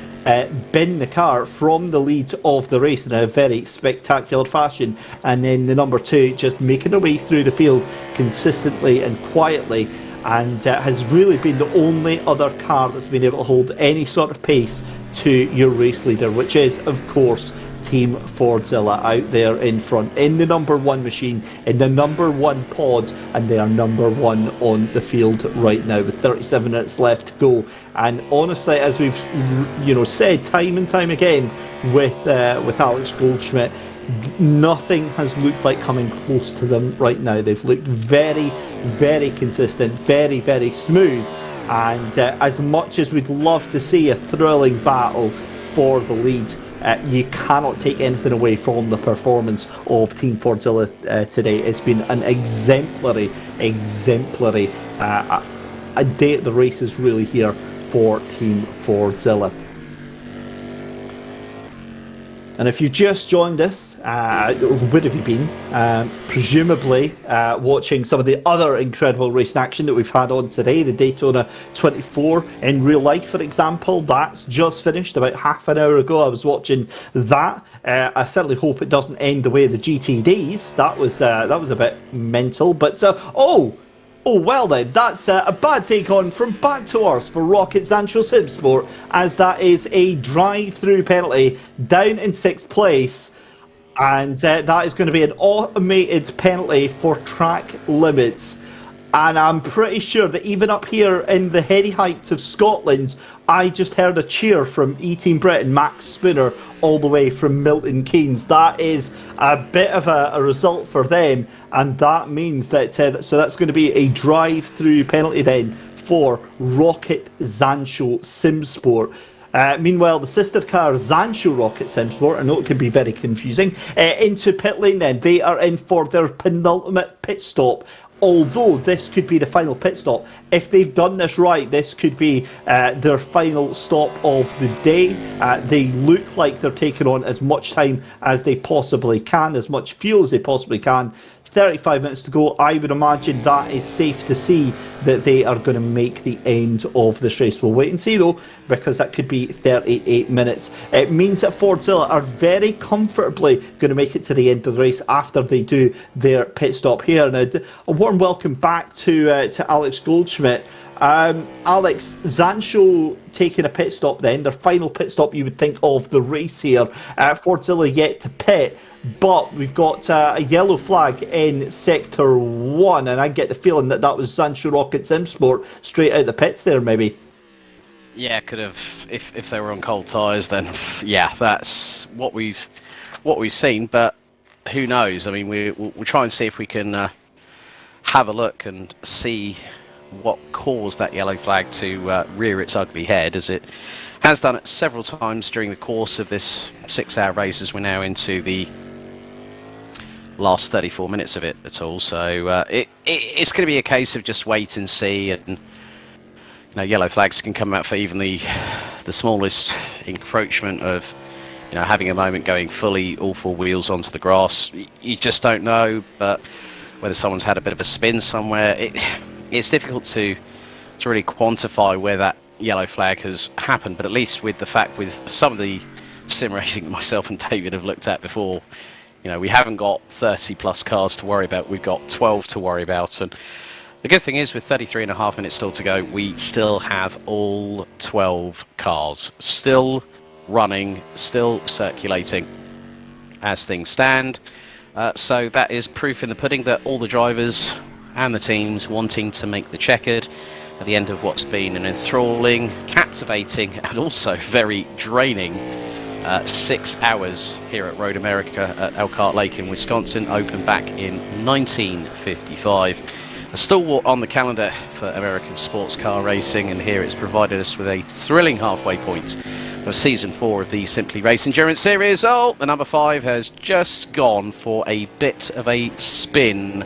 bin the car from the lead of the race in a very spectacular fashion, and then the number 2 just making her way through the field consistently and quietly, and has really been the only other car that's been able to hold any sort of pace to your race leader, which is, of course, Team Fordzilla out there in front, in the number 1 machine, in the number 1 pod, and they are number 1 on the field right now with 37 minutes left to go. And honestly, as we've said time and time again with Alex Goldschmiidt, nothing has looked like coming close to them right now. They've looked very, very consistent, very, very smooth, and as much as we'd love to see a thrilling battle for the lead, you cannot take anything away from the performance of Team Fordzilla today. It's been an exemplary a day at the races really here for Team Fordzilla. And if you've just joined us, where have you been? Presumably watching some of the other incredible racing action that we've had on today. The Daytona 24 in real life, for example, that's just finished about half an hour ago. I was watching that. I certainly hope it doesn't end the way of the GTDs. That was a bit mental. But Oh, well then, that's a bad take on from back to ours for Rocket Zancho Simsport, as that is a drive-through penalty down in 6th place, and that is going to be an automated penalty for track limits. And I'm pretty sure that even up here in the heady heights of Scotland, I just heard a cheer from E-Team Brit and Max Spooner all the way from Milton Keynes. That is a bit of a result for them, and that means that so that's going to be a drive-through penalty then for Rocket Zancho Simsport. Meanwhile, the sister car Zancho Rocket Simsport, I know it can be very confusing, into pit lane then. They are in for their penultimate pit stop. Although this could be the final pit stop. If they've done this right, this could be their final stop of the day. They look like they're taking on as much time as they possibly can, as much fuel as they possibly can. 35 minutes to go. I would imagine that is safe to see that they are going to make the end of this race. We'll wait and see though, because that could be 38 minutes. It means that Fordzilla are very comfortably going to make it to the end of the race after they do their pit stop here. Now, a warm welcome back to Alex Goldschmiidt. Alex, Zancho taking a pit stop then, their final pit stop you would think of the race here. Fordzilla yet to pit, but we've got a yellow flag in Sector 1, and I get the feeling that was Zancho Rocket Simsport straight out the pits there, maybe. Yeah, could have, if they were on cold tyres, then yeah, that's what we've seen, but who knows? I mean, we'll try and see if we can have a look and see what caused that yellow flag to rear its ugly head, as it has done it several times during the course of this 6-hour race, as we're now into the last 34 minutes of it at all. So it's going to be a case of just wait and see, and yellow flags can come out for even the smallest encroachment of having a moment going fully all four wheels onto the grass. You just don't know, but whether someone's had a bit of a spin somewhere, it's difficult to really quantify where that yellow flag has happened. But at least with the fact, with some of the sim racing that myself and David have looked at before, we haven't got 30 plus cars to worry about. We've got 12 to worry about. And the good thing is, with 33.5 minutes still to go, we still have all 12 cars still running, still circulating as things stand. So that is proof in the pudding that all the drivers and the teams wanting to make the checkered at the end of what's been an enthralling, captivating, and also very draining 6 hours here at Road America at Elkhart Lake in Wisconsin, opened back in 1955. A stalwart on the calendar for American sports car racing, and here it's provided us with a thrilling halfway point of Season 4 of the Simply Race Endurance Series. Oh, the number 5 has just gone for a bit of a spin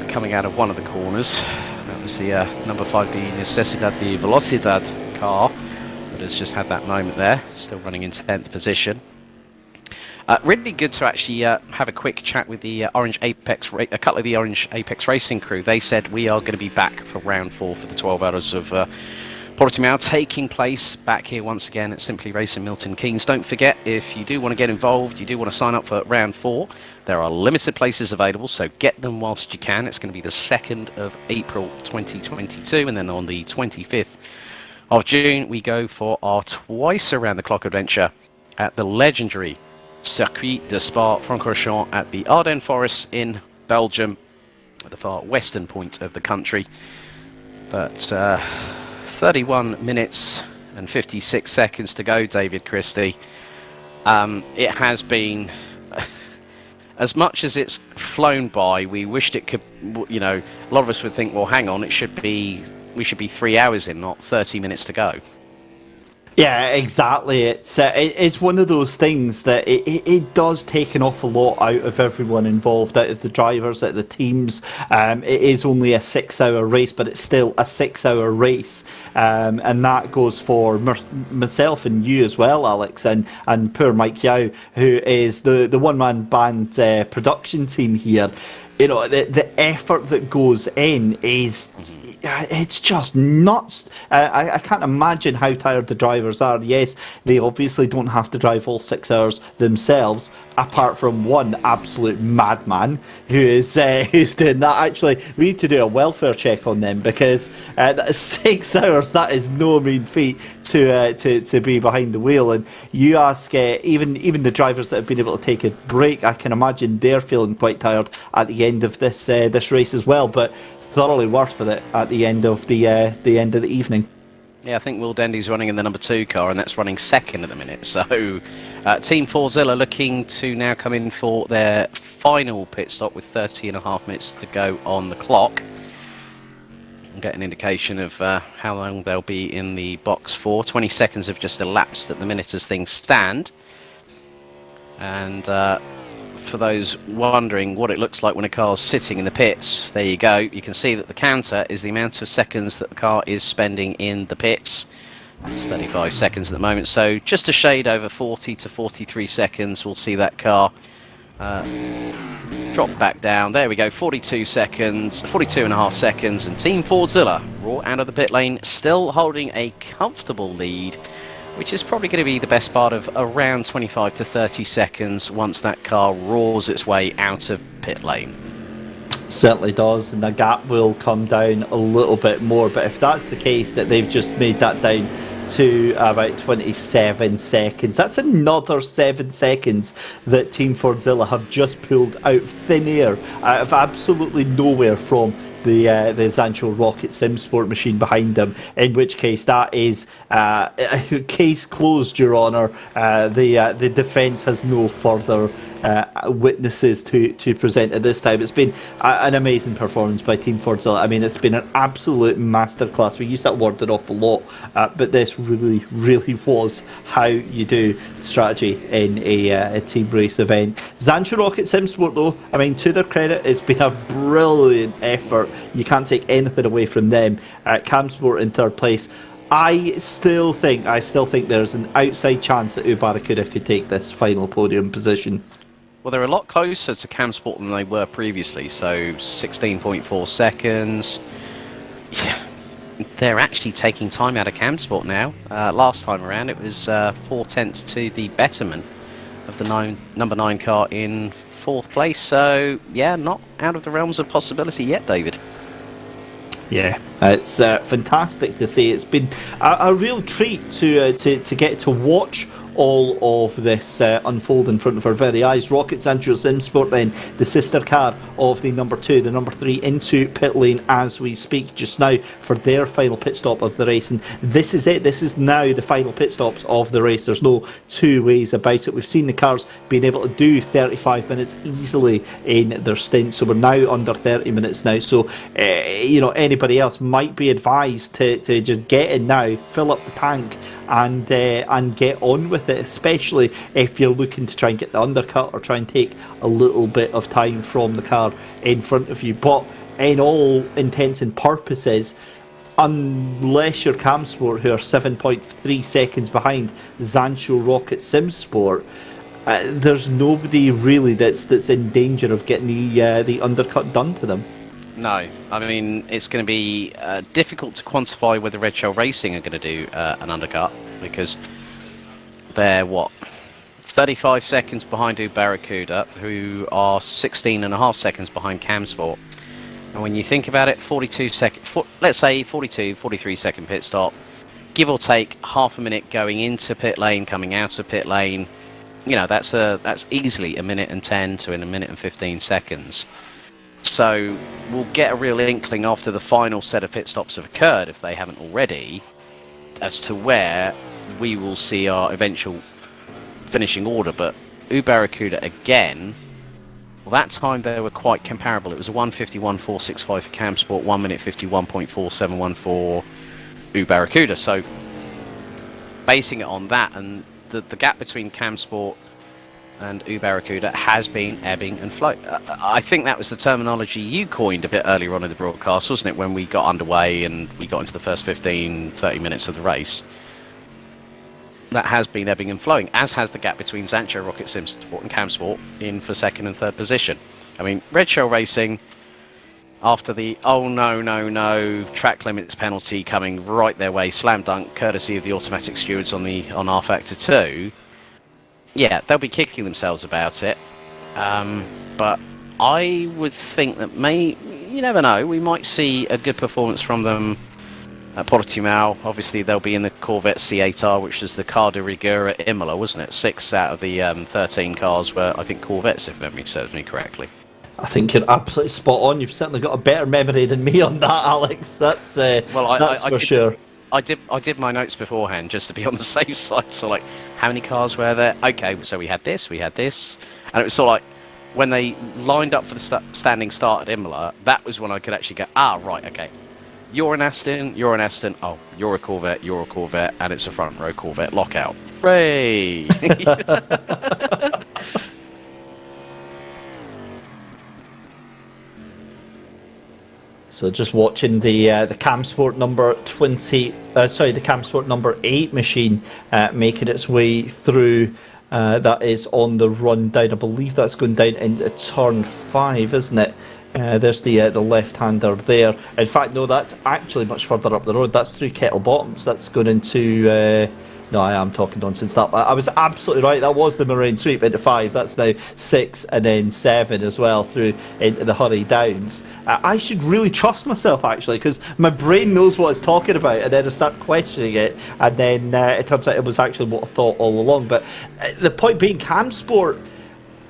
coming out of one of the corners. That was the number 5, the Necesidad de Velocidad car, that has just had that moment there, still running in 10th position. Really good to actually have a quick chat with the Orange Apex, a couple of the Orange Apex Racing crew. They said we are going to be back for round 4 for the 12 hours of Portimao, taking place back here once again at Simply Racing Milton Keynes. Don't forget, if you do want to get involved, you do want to sign up for round 4, there are limited places available, so get them whilst you can. It's going to be the 2nd of April 2022, and then on the 25th of June we go for our twice around the clock adventure at the legendary Circuit de Spa-Francorchamps at the Ardennes Forests in Belgium, at the far western point of the country. But 31 minutes and 56 seconds to go, David Christie. It has been, as much as it's flown by, we wished it could, a lot of us would think, well, hang on, we should be 3 hours in, not 30 minutes to go. Yeah, exactly. It's one of those things that it does take an awful lot out of everyone involved, out of the drivers, out of the teams. It is only a 6-hour race, but it's still a 6-hour race, and that goes for myself and you as well, Alex, and poor Mike Yao, who is the one-man band production team here. The effort that goes in is... it's just nuts. I can't imagine how tired the drivers are. Yes, they obviously don't have to drive all 6 hours themselves, apart from one absolute madman who's doing that. Actually, we need to do a welfare check on them, because 6 hours, that is no mean feat to be behind the wheel. And you ask even the drivers that have been able to take a break, I can imagine they're feeling quite tired at the end of this race as well. But thoroughly worth it at the end of the end of the evening. Yeah, I think Will Dendy's running in the number 2 car, and that's running second at the minute. So Team Forzilla looking to now come in for their final pit stop with 30.5 minutes to go on the clock. And get an indication of how long they'll be in the box for. 20 seconds have just elapsed at the minute as things stand. And for those wondering what it looks like when a car's sitting in the pits, there you go. You can see that the counter is the amount of seconds that the car is spending in the pits. It's 35 seconds at the moment, so just a shade over 40 to 43 seconds we'll see that car drop back down. There we go, 42 seconds, 42.5 seconds, and Team Forzilla raw out of the pit lane, still holding a comfortable lead, which is probably going to be the best part of around 25 to 30 seconds once that car roars its way out of pit lane. Certainly does, and the gap will come down a little bit more. But if that's the case, that they've just made that down to about 27 seconds, that's another 7 seconds that Team Forzilla have just pulled out of thin air, out of absolutely nowhere, from the Zancho Rocket Sim Sport machine behind them, in which case that is case closed, Your Honour. The defence has no further witnesses to present at this time. It's been an amazing performance by Team Fordzilla. I mean, it's been an absolute masterclass. We use that word an awful lot, but this really, really was how you do strategy in a team race event. Zancho Rocket Simsport, though, I mean, to their credit, it's been a brilliant effort. You can't take anything away from them. Camsport in third place. I still think there's an outside chance that Barracuda could take this final podium position. Well, they're a lot closer to Camsport than they were previously, so 16.4 seconds. Yeah, they're actually taking time out of Camsport now. Last time around, it was 4 tenths to the betterment of the number 9 car in 4th place. So, yeah, not out of the realms of possibility yet, David. Yeah, it's fantastic to see. It's been a real treat to get to watch all of this unfold in front of our very eyes. Rocket Zancho Simsport, then the sister car of the number 2, the number 3, into pit lane as we speak just now for their final pit stop of the race. And this is it. This is now the final pit stops of the race. There's no two ways about it. We've seen the cars being able to do 35 minutes easily in their stint, so we're now under 30 minutes now. So anybody else might be advised to just get in now, fill up the tank, and get on with it, especially if you're looking to try and get the undercut or try and take a little bit of time from the car in front of you. But in all intents and purposes, unless you're Camsport, who are 7.3 seconds behind Zancho Rocket Simsport, there's nobody really that's in danger of getting the undercut done to them. No, I mean, it's going to be difficult to quantify whether Red Shell Racing are going to do an undercut, because they're, 35 seconds behind Barracuda, who are 16.5 seconds behind Camsport. And when you think about it, 42 43 second pit stop, give or take half a minute going into pit lane, coming out of pit lane, that's easily a minute and 10 to a minute and 15 seconds. So we'll get a real inkling after the final set of pit stops have occurred, if they haven't already, as to where we will see our eventual finishing order. But Barracuda again, well, that time they were quite comparable. It was a 1:51.465 for Camsport, 1 minute 51.471 for Barracuda. So basing it on that, and the gap between Camsport and Barracuda has been ebbing and flowing. I think that was the terminology you coined a bit earlier on in the broadcast, wasn't it, when we got underway and we got into the first 15-30 minutes of the race. That has been ebbing and flowing, as has the gap between Zancho Rocket Simsport and Camsport in for second and third position. I mean, Red Shell Racing, after the oh no track limits penalty coming right their way, slam dunk, courtesy of the automatic stewards on R Factor 2, yeah, they'll be kicking themselves about it. But I would think that you never know, we might see a good performance from them at Portimao. Obviously, they'll be in the Corvette C8R, which is the car de rigueur at Imola, wasn't it? 6 out of the 13 cars were, I think, Corvettes, if memory serves me correctly. I think you're absolutely spot on. You've certainly got a better memory than me on that, Alex. That's for sure. I did my notes beforehand just to be on the safe side. So, like, how many cars were there? Okay, so we had this, and it was sort of like when they lined up for the standing start at Imola. That was when I could actually go, right, okay. You're an Aston. Oh, you're a Corvette, and it's a front row Corvette lockout. Hooray! So just watching the Camsport number 8 machine making its way through. That is on the run down. I believe that's going down into turn 5, isn't it? There's the left-hander there. In fact, no, that's actually much further up the road. That's through Kettle Bottoms. That's going into... no, I am talking nonsense. I was absolutely right. That was the Moraine Sweep into 5. That's now 6 and then 7 as well through into the Hurry Downs. I should really trust myself, actually, because my brain knows what it's talking about, and then I start questioning it, and then it turns out it was actually what I thought all along. But the point being, Camsport,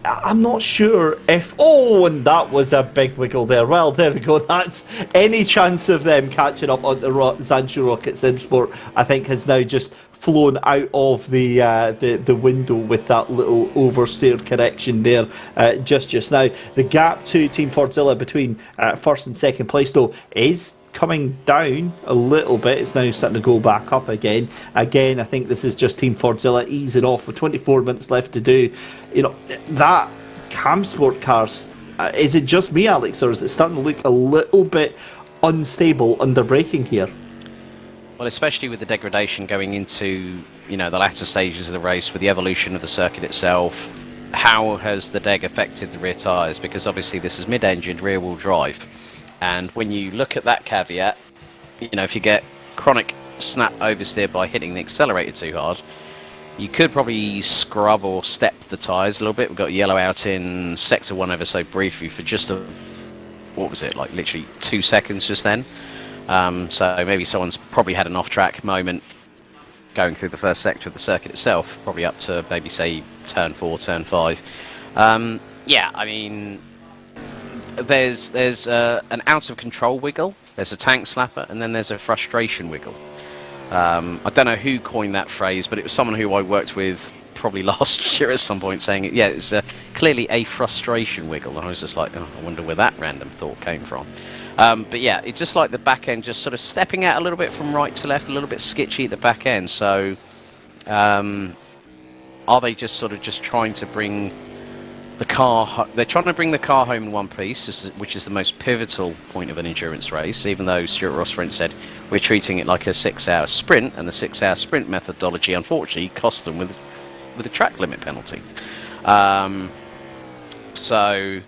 I'm not sure if... Oh, and that was a big wiggle there. Well, there we go. That's any chance of them catching up on the Zancho Rocket Simsport, I think, has now just flown out of the window with that little oversteered correction there just now. The gap to Team Fordzilla between first and second place, though, is coming down a little bit. It's now starting to go back up again. Again, I think this is just Team Fordzilla easing off with 24 minutes left to do. You know, that Cam Sport cars, is it just me, Alex, or is it starting to look a little bit unstable under braking here? Well, especially with the degradation going into, you know, the latter stages of the race, with the evolution of the circuit itself, how has the deg affected the rear tyres? Because obviously this is mid-engined rear-wheel drive, and when you look at that caveat, you know, if you get chronic snap oversteer by hitting the accelerator too hard, you could probably scrub or step the tyres a little bit. We've got yellow out in sector 1 ever so briefly for just what was it, like literally 2 seconds just then. So maybe someone's probably had an off-track moment going through the first sector of the circuit itself, probably up to maybe say turn 4, turn 5. Yeah, I mean, there's an out of control wiggle, there's a tank slapper, and then there's a frustration wiggle. I don't know who coined that phrase, but it was someone who I worked with probably last year at some point saying it. Yeah, it's clearly a frustration wiggle, and I was just like, oh, I wonder where that random thought came from. But yeah, it's just like the back end just sort of stepping out a little bit from right to left, a little bit sketchy at the back end. So are they just sort of just trying to bring the car, they're trying to bring the car home in one piece, which is the most pivotal point of an endurance race, even though Stuart Ross-Sprint said we're treating it like a 6-hour sprint, and the 6-hour sprint methodology unfortunately cost them with a track limit penalty. So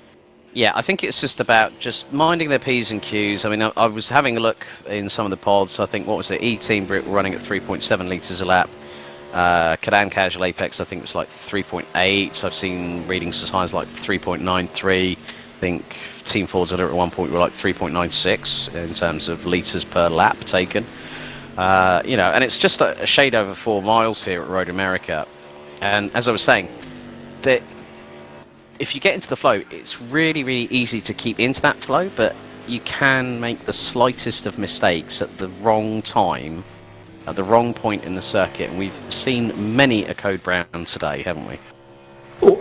yeah, I think it's just about just minding their P's and Q's. I mean, I was having a look in some of the pods. I think, what was it, E-Team Brit running at 3.7 litres a lap. Cadan Casual Apex, I think it was like 3.8. So I've seen readings as high as like 3.93. I think Team Fordzilla at one point were like 3.96 in terms of litres per lap taken. You know, and it's just a shade over 4 miles here at Road America. And as I was saying, that if you get into the flow, it's really, really easy to keep into that flow, but you can make the slightest of mistakes at the wrong time, at the wrong point in the circuit. And we've seen many a code brown today, haven't we?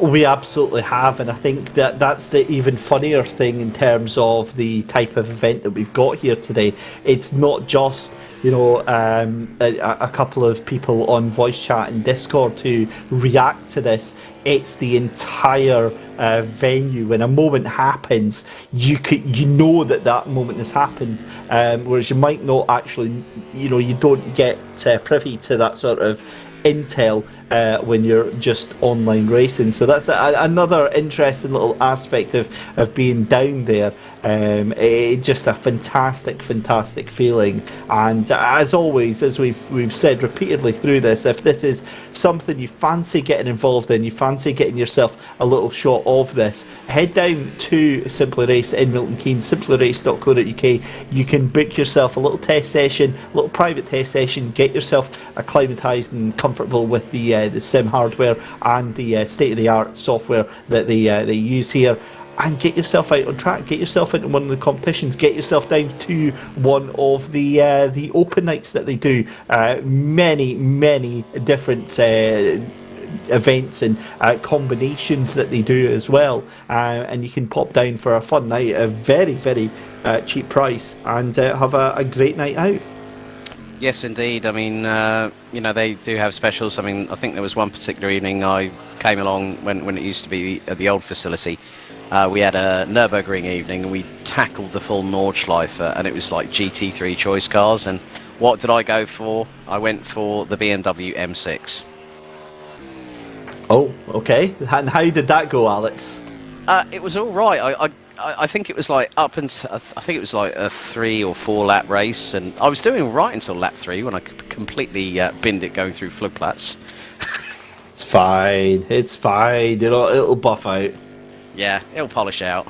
We absolutely have, and I think that that's the even funnier thing in terms of the type of event that we've got here today. It's not just, you know, a couple of people on voice chat and Discord who react to this. It's the entire venue. When a moment happens, you know that moment has happened, whereas you might not actually, you know, you don't get privy to that sort of intel when you're just online racing. So that's another interesting little aspect of being down there. Just a fantastic feeling. And as always, as we've said repeatedly through this, if this is something you fancy getting involved in, you fancy getting yourself a little shot of this, head down to Simply Race in Milton Keynes, simplyrace.co.uk. You can book yourself a little test session, a little private test session, get yourself acclimatised and comfortable with the sim hardware and the state-of-the-art software that they use here, and get yourself out on track, get yourself into one of the competitions, get yourself down to one of the open nights that they do. Many different events and combinations that they do as well, and you can pop down for a fun night at a very cheap price and have a great night out. Yes, indeed. I mean, you know, they do have specials. I mean, I think there was one particular evening I came along when it used to be at the old facility. We had a Nürburgring evening and we tackled the full Nordschleife, and it was like GT3 choice cars. And what did I go for? I went for the BMW M6. Oh, okay. And how did that go, Alex? It was all right. I think it was like I think it was like a 3 or 4 lap race, and I was doing right until lap 3 when I completely binned it going through floodplats. It's fine. It'll buff out. Yeah, it'll polish out.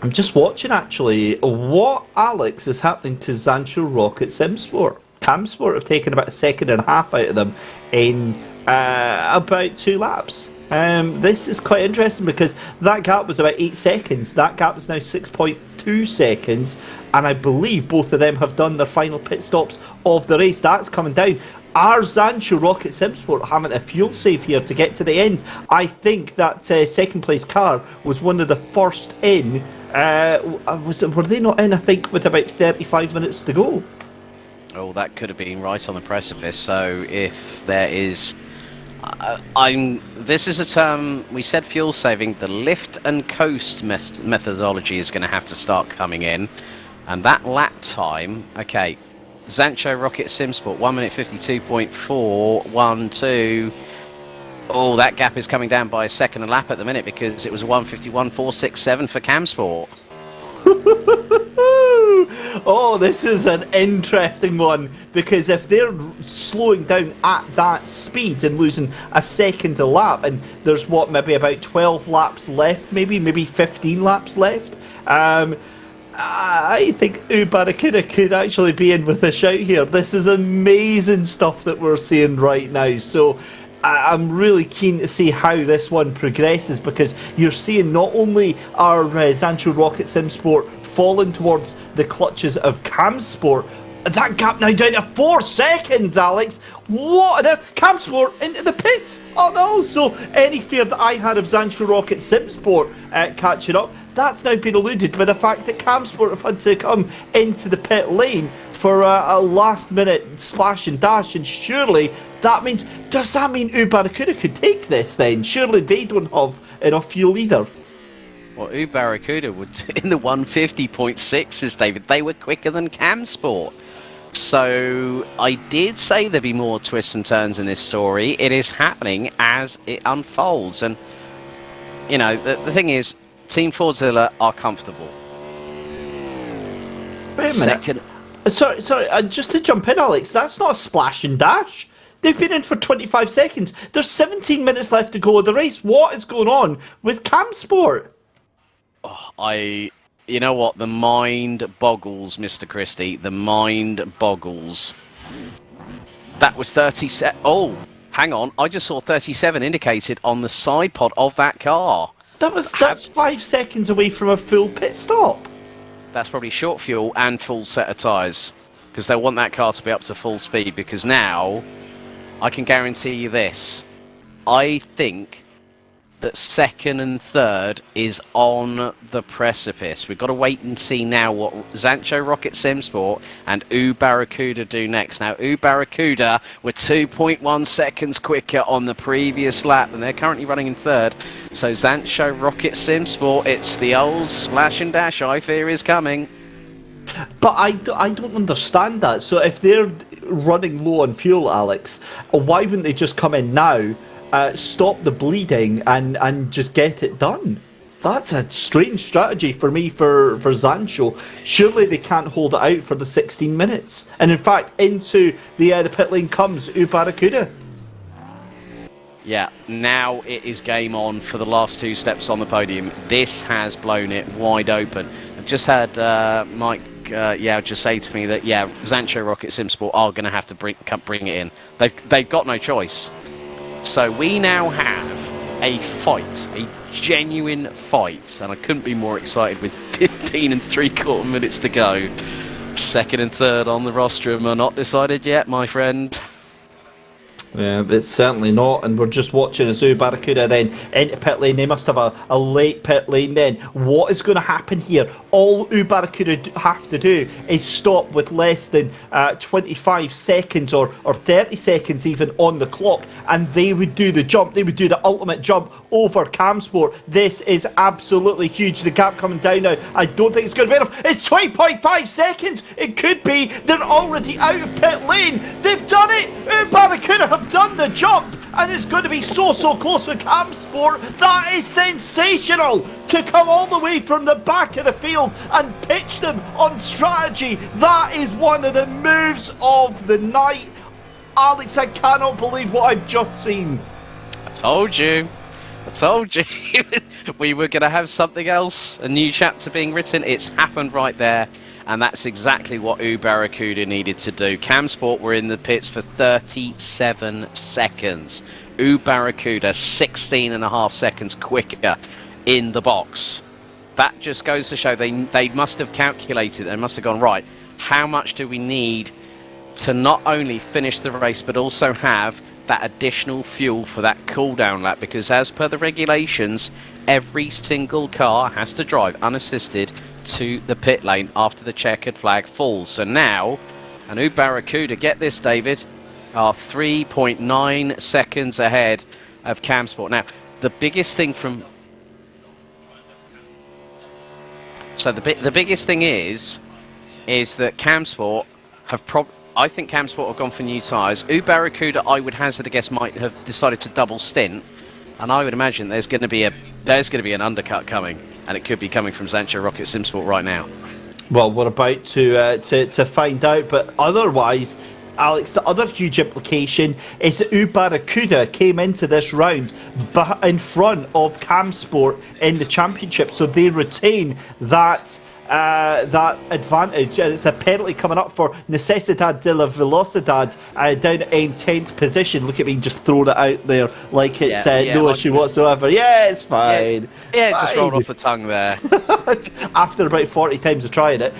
I'm just watching actually what, Alex, is happening to Zancho Rocket Simsport. Camsport have taken about a second and a half out of them in about 2 laps. This is quite interesting because that gap was about 8 seconds. That gap is now 6.2 seconds, and I believe both of them have done their final pit stops of the race. That's coming down. Are Zancho Rocket Simsport having a fuel save here to get to the end? I think that second place car was one of the first in. Were they not in, I think, with about 35 minutes to go? Oh, that could have been right on the precipice. So if there is... this is a term, we said fuel saving, the lift and coast methodology is going to have to start coming in. And that lap time, okay, Zancho Rocket Simsport, 1 minute 52.412. Oh, that gap is coming down by a second a lap at the minute because it was 151.467 for Camsport. Oh, this is an interesting one because if they're slowing down at that speed and losing a second a lap, and there's what, maybe about 12 laps left, maybe 15 laps left, I think Barracuda could actually be in with a shout here. This is amazing stuff that we're seeing right now. So I'm really keen to see how this one progresses because you're seeing not only are Zancho Rocket Simsport falling towards the clutches of Camsport, that gap now down to 4 seconds, Alex. What on earth? Camsport into the pits. Oh no, so any fear that I had of Zancho Rocket Simsport catching up, that's now been eluded by the fact that Camsport have had to come into the pit lane for a last minute splash and dash, and surely that means, does that mean Barracuda could take this then? Surely they don't have enough fuel either. Well, Barracuda would in the 150.6s, David. They were quicker than Camsport. So I did say there'd be more twists and turns in this story. It is happening as it unfolds. And, you know, the thing is, Team Fordzilla are comfortable. Wait a minute. Sorry, just to jump in, Alex, that's not a splash and dash. They've been in for 25 seconds. There's 17 minutes left to go of the race. What is going on with Camsport? Oh, you know what? The mind boggles, Mr. Christie. The mind boggles. That was 37. Oh, hang on. I just saw 37 indicated on the side pod of that car. That's 5 seconds away from a full pit stop. That's probably short fuel and full set of tyres. Because they'll want that car to be up to full speed. Because now, I can guarantee you this. I think that second and third is on the precipice. We've got to wait and see now what Zancho Rocket Simsport and Barracuda do next. Now, Barracuda were 2.1 seconds quicker on the previous lap, and they're currently running in third. So Zancho Rocket Simsport, it's the old splash and dash I fear is coming. But I don't understand that. So if they're running low on fuel, Alex, why wouldn't they just come in now, stop the bleeding and just get it done? That's a strange strategy for me for Zancho. Surely they can't hold it out for the 16 minutes. And in fact, into the pit lane comes Barracuda. Yeah, now it is game on for the last two steps on the podium. This has blown it wide open. I've just had Mike just say to me that, Zancho Rocket Simsport are going to have to bring it in. They've got no choice. So we now have a fight, a genuine fight, and I couldn't be more excited with 15 3/4 minutes to go. Second and third on the rostrum are not decided yet, my friend. Yeah, it's certainly not, and we're just watching as Barracuda then into pit lane. They must have a late pit lane then. What is going to happen here? All Barracuda have to do is stop with less than 25 seconds or 30 seconds even on the clock, and they would do the jump. They would do the ultimate jump over Camsport. This is absolutely huge. The gap coming down now, I don't think it's going to be enough. It's 20.5 seconds. It could be. They're already out of pit lane. They've done it. Barracuda have done the jump, and it's going to be so close with Camsport. That is sensational to come all the way from the back of the field and pitch them on strategy. That is one of the moves of the night. Alex, I cannot believe what I've just seen. I told you we were going to have something else, a new chapter being written. It's happened right there. And that's exactly what Barracuda needed to do. Camsport were in the pits for 37 seconds. Barracuda 16.5 seconds quicker in the box. That just goes to show they must have calculated, they must have gone, right, how much do we need to not only finish the race but also have that additional fuel for that cool down lap, because as per the regulations, every single car has to drive unassisted to the pit lane after the checkered flag falls. So now, and Barracuda, get this, David, are 3.9 seconds ahead of Camsport. Now, the biggest thing from... So the biggest thing is that Camsport have I think Camsport have gone for new tyres. Barracuda, I would hazard a guess, might have decided to double stint, and I would imagine there's going to be an undercut coming, and it could be coming from Zancho Rocket Simsport right now. Well, we're about to find out, but otherwise, Alex, the other huge implication is that Barracuda came into this round in front of Camsport in the championship, so they retain that advantage. It's a penalty coming up for Necesidad de la Velocidad down in 10th position. Look at me just throwing it out there like it's no issue whatsoever. Yeah, it's fine. Yeah, just rolled off the tongue there. After about 40 times of trying it.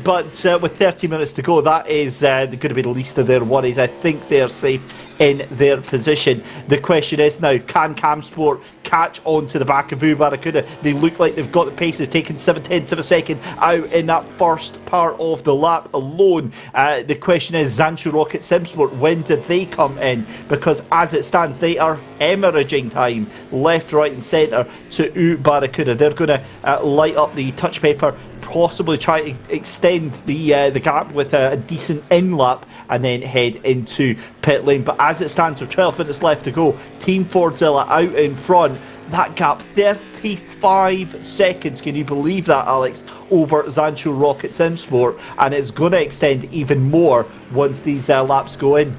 But with 30 minutes to go, that is going to be the least of their worries. I think they're safe in their position. The question is now, can Camsport catch on to the back of Barracuda? They look like they've got the pace. They've taken 7/10 of a second out in that first part of the lap alone. The question is, Zancho Rocket Simsport, when did they come in? Because as it stands, they are hemorrhaging time left, right and centre to Barracuda. They're going to light up the touch paper, possibly try to extend the gap with a decent in lap and then head into pit lane. But as it stands with 12 minutes left to go, Team Fordzilla out in front. That gap, 35 seconds, can you believe that, Alex, over Zancho Rocket Simsport, and it's going to extend even more once these laps go in.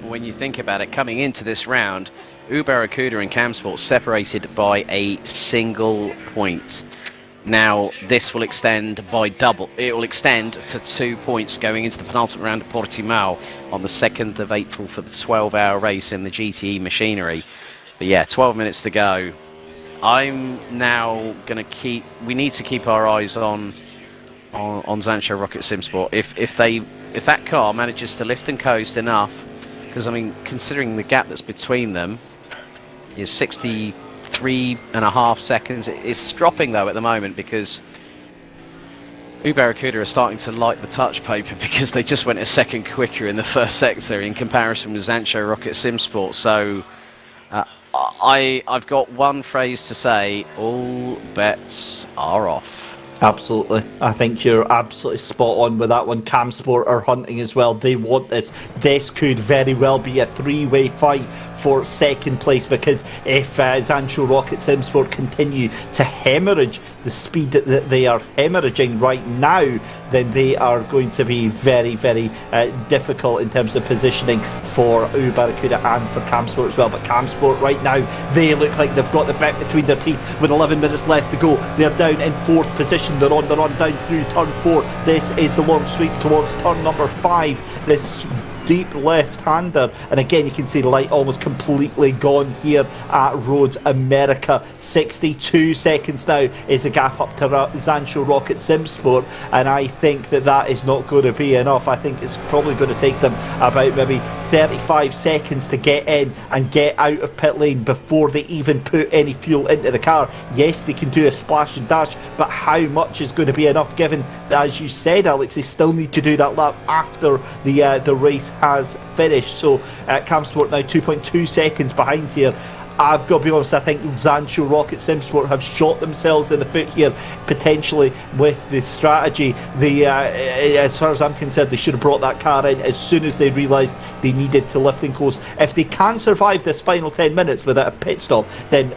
When you think about it, coming into this round, Barracuda and Camsport separated by a single point. Now, this will extend by double. It will extend to 2 points going into the penultimate round of Portimao on the 2nd of April for the 12-hour race in the GTE machinery. But yeah, 12 minutes to go. I'm now going to keep... We need to keep our eyes on Zancho Rocket Simsport. If that car manages to lift and coast enough, because, I mean, considering the gap that's between them is 63.5 seconds. It's dropping though at the moment because Barracuda are starting to light the touch paper because they just went a second quicker in the first sector in comparison with Zancho Rocket Simsport. So I've got one phrase to say: all bets are off. Absolutely. I think you're absolutely spot on with that one. Camsport are hunting as well. They want this. This could very well be a three-way fight for second place, because if Zancho Rocket Simsport continue to hemorrhage the speed that they are hemorrhaging right now, then they are going to be very, very difficult in terms of positioning for Barracuda and for Camsport as well. But Camsport right now, they look like they've got the bit between their teeth with 11 minutes left to go. They're down in 4th position. They're on the run down through turn 4. This is the long sweep towards turn number 5. This deep left-hander, and again you can see the light almost completely gone here at Roads America. 62 seconds now is the gap up to Zancho Rocket Simsport, and I think that is not going to be enough. I think it's probably going to take them about maybe 35 seconds to get in and get out of pit lane before they even put any fuel into the car. Yes, they can do a splash and dash, but how much is going to be enough, given that, as you said, Alex, they still need to do that lap after the race has finished. So Camsport now 2.2 seconds behind here. I've got to be honest, I think Zancho Rocket Simsport have shot themselves in the foot here, potentially, with the strategy. As far as I'm concerned, they should have brought that car in as soon as they realised they needed to lift and coast. If they can survive this final 10 minutes without a pit stop, then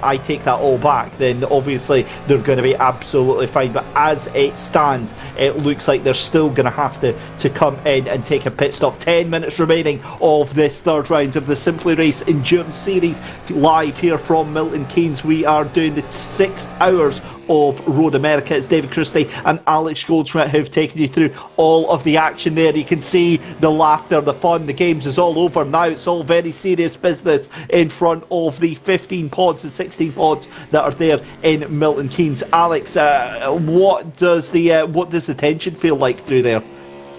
I take that all back. Then obviously they're going to be absolutely fine. But as it stands, it looks like they're still going to have to come in and take a pit stop. 10 minutes remaining of this third round of the Simply Race Endurance Series live here from Milton Keynes. We are doing the 6 hours of Road America. It's David Christie and Alex Goldschmiidt who've taken you through all of the action there. You can see the laughter, the fun, the games is all over now. It's all very serious business in front of the 15 pods and 16 pods that are there in Milton Keynes. Alex, what does the tension feel like through there?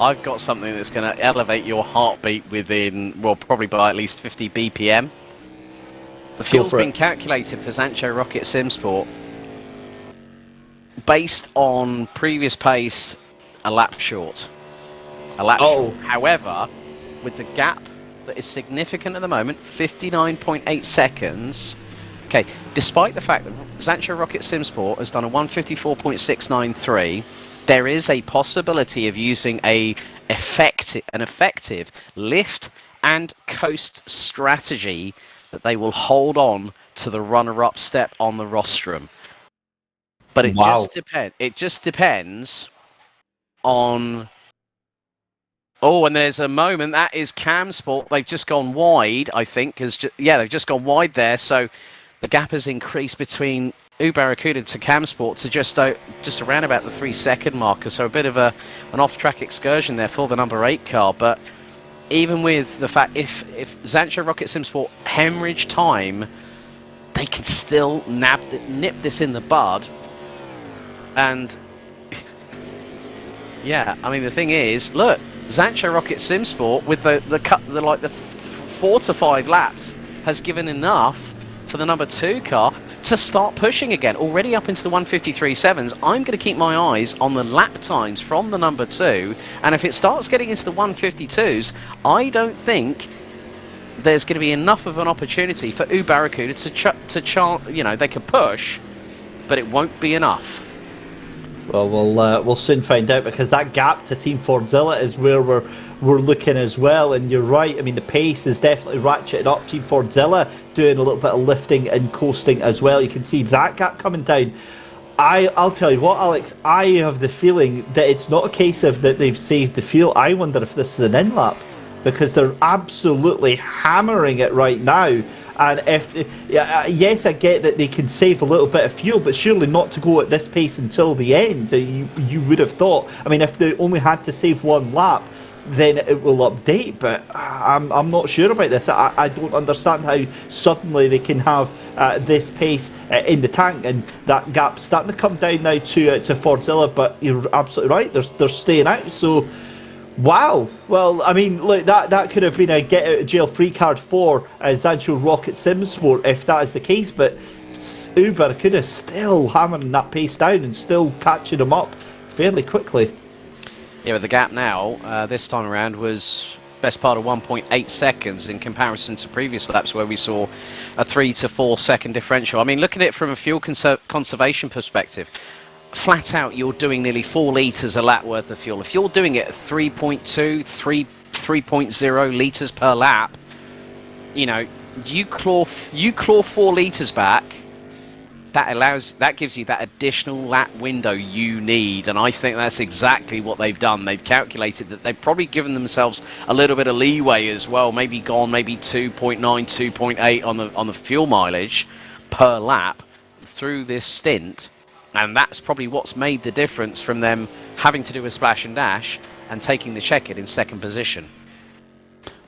I've got something that's going to elevate your heartbeat within, well, probably by at least 50 BPM. The fuel's been calculated for Zancho Rocket Simsport based on previous pace, a lap short. Short. However, with the gap that is significant at the moment, 59.8 seconds. Okay, despite the fact that Zancho Rocket Simsport has done a 154.693, there is a possibility of using an effective lift and coast strategy that they will hold on to the runner-up step on the rostrum. But it just depends on... Oh, and there's a moment, that is Camsport. They've just gone wide, I think. They've just gone wide there, so the gap has increased between Barracuda to Camsport to just around about the 3-second marker, so a bit of an off-track excursion there for the number 8 car. But even with the fact, if Zancho Rocket Simsport hemorrhage time, they can still nip this in the bud. And yeah, I mean, the thing is, look, Zancho Rocket Simsport with the 4 to 5 laps has given enough for the number 2 car to start pushing again, already up into the 153.7s. I'm going to keep my eyes on the lap times from the number 2, and if it starts getting into the 152s, I don't think there's going to be enough of an opportunity for Barracuda they can push, but it won't be enough. Well, we'll soon find out, because that gap to Team Fordzilla is where we're looking as well. And you're right, I mean, the pace is definitely ratcheted up. Team Fordzilla doing a little bit of lifting and coasting as well. You can see that gap coming down. I'll tell you what, Alex, I have the feeling that it's not a case of that they've saved the fuel. I wonder if this is an in-lap, because they're absolutely hammering it right now. And yes, I get that they can save a little bit of fuel, but surely not to go at this pace until the end. You would have thought. I mean, if they only had to save one lap, then it will update. But I'm not sure about this. I don't understand how suddenly they can have this pace in the tank, and that gap's starting to come down now to Fordzilla. But you're absolutely right. They're staying out. So. Wow. Well, I mean, look, that could have been a get-out-of-jail-free card for Zancho Rocket Simsport if that is the case, but Barracuda still hammering that pace down and still catching them up fairly quickly. Yeah, but the gap now, this time around, was best part of 1.8 seconds in comparison to previous laps where we saw a 3 to 4 second differential. I mean, look at it from a fuel conservation perspective. Flat out, you're doing nearly 4 litres a lap worth of fuel. If you're doing it at 3.2, 3.0 litres per lap, you claw 4 litres back. That gives you that additional lap window you need, and I think that's exactly what they've done. They've calculated that they've probably given themselves a little bit of leeway as well. Maybe 2.9, 2.8 on the fuel mileage per lap through this stint. And that's probably what's made the difference from them having to do a splash and dash and taking the checker in second position.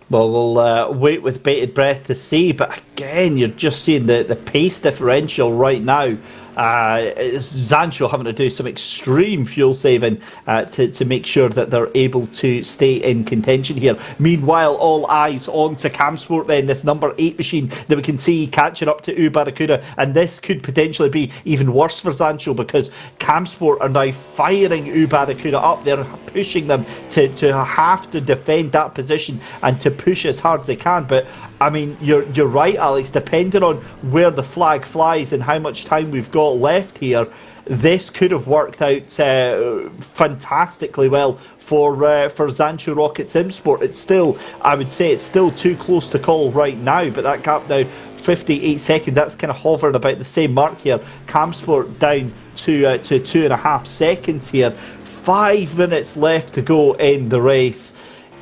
Well, we'll wait with bated breath to see. But again, you're just seeing the pace differential right now. Zancho having to do some extreme fuel saving to make sure that they're able to stay in contention here. Meanwhile, all eyes on to Camsport then, this number 8 machine that we can see catching up to Barracuda, and this could potentially be even worse for Zancho, because Camsport are now firing Barracuda up. They're pushing them to have to defend that position and to push as hard as they can. But I mean, you're right, Alex, depending on where the flag flies and how much time we've got left here, this could have worked out fantastically well for Zancho Rocket Simsport. It's still, I would say, it's still too close to call right now, but that gap now, 58 seconds, that's kind of hovering about the same mark here. Camsport down to 2.5 seconds here. 5 minutes left to go in the race.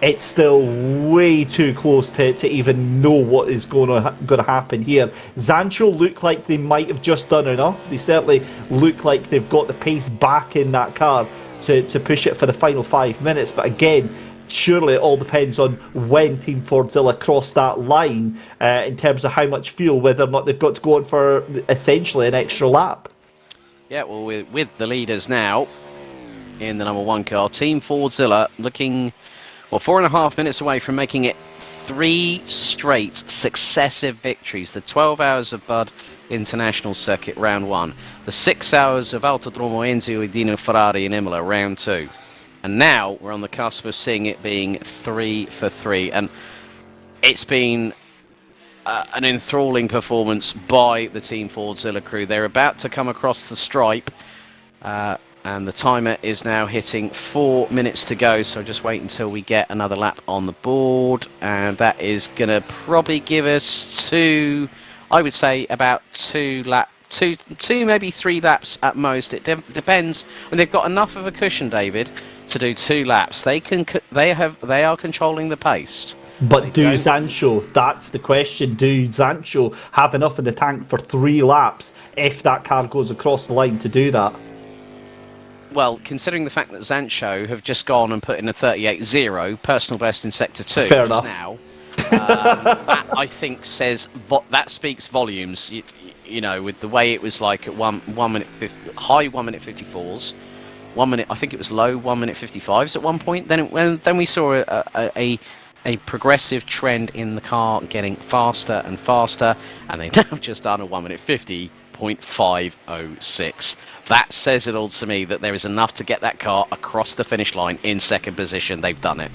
it's still way too close to even know what is going to happen here. Zancho look like they might have just done enough. They certainly look like they've got the pace back in that car to push it for the final 5 minutes. But again, surely it all depends on when Team Fordzilla cross that line in terms of how much fuel, whether or not they've got to go on for essentially an extra lap. Yeah, well, with the leaders now in the number 1 car, Team Fordzilla looking, well, 4.5 minutes away from making it 3 straight successive victories. The 12 hours of Bud International Circuit round 1, the 6 hours of Autodromo Enzio Dino Ferrari in Imola round 2, and now we're on the cusp of seeing it being 3 for 3, and it's been an enthralling performance by the Team Fordzilla crew. They're about to come across the stripe, and the timer is now hitting 4 minutes to go, so just wait until we get another lap on the board, and that is going to probably give us I would say about two, maybe 3 laps at most. It depends, and they've got enough of a cushion, David, to do 2 laps. They are controlling the pace. But do Zancho, that's the question, do Zancho have enough in the tank for 3 laps if that car goes across the line to do that? Well, considering the fact that Zancho have just gone and put in a 38.0 personal best in Sector 2 Fair enough. Now, that, I think, that speaks volumes. You know, with the way it was like at 1 minute, high 1 minute 54s, 1 minute, I think it was low 1 minute 55s at one point. Then we saw a progressive trend in the car getting faster and faster, and they've now just done a 1 minute 50.506. That says it all to me that there is enough to get that car across the finish line in 2nd position. They've done it.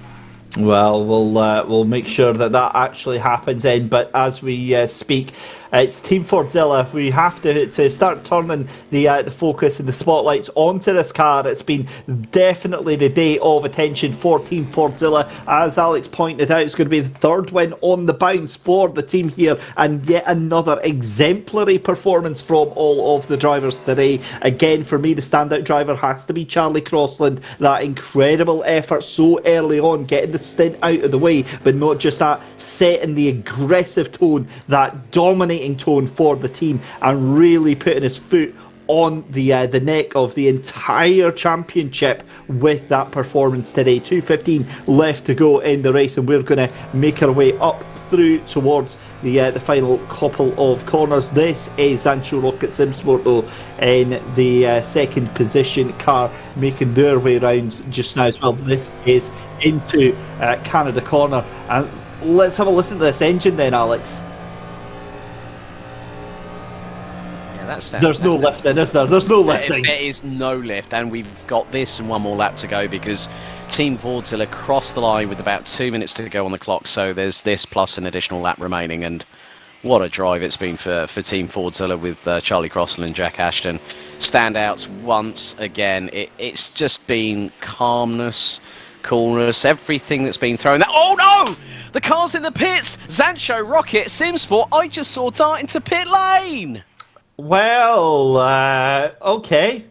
Well, we'll make sure that actually happens then. But as we speak, it's Team Fordzilla. We have to start turning the focus and the spotlights onto this car. It's been definitely the day of attention for Team Fordzilla. As Alex pointed out, it's going to be the 3rd win on the bounce for the team here, and yet another exemplary performance from all of the drivers today. Again, for me, the standout driver has to be Charlie Crossland. That incredible effort so early on, getting the stint out of the way, but not just that, setting the aggressive tone, that dominating tone for the team, and really putting his foot on the neck of the entire championship with that performance today. 2:15 left to go in the race, and we're going to make our way up through towards the final couple of corners. This is Zancho Rocket Simsport though in the 2nd position car, making their way around just now as well. This is into Canada corner, and let's have a listen to this engine then, Alex. There's no lifting, is there? There's no lifting. There is no lift, and we've got this and 1 more lap to go because Team Fordzilla crossed the line with about 2 minutes to go on the clock, so there's this plus an additional lap remaining, and what a drive it's been for Team Fordzilla with Charlie Crossland and Jack Ashton. Standouts once again. It's just been calmness, coolness, everything that's been thrown. Oh no! The car's in the pits! Zancho Rocket Simsport, I just saw dart into pit lane! Well, okay.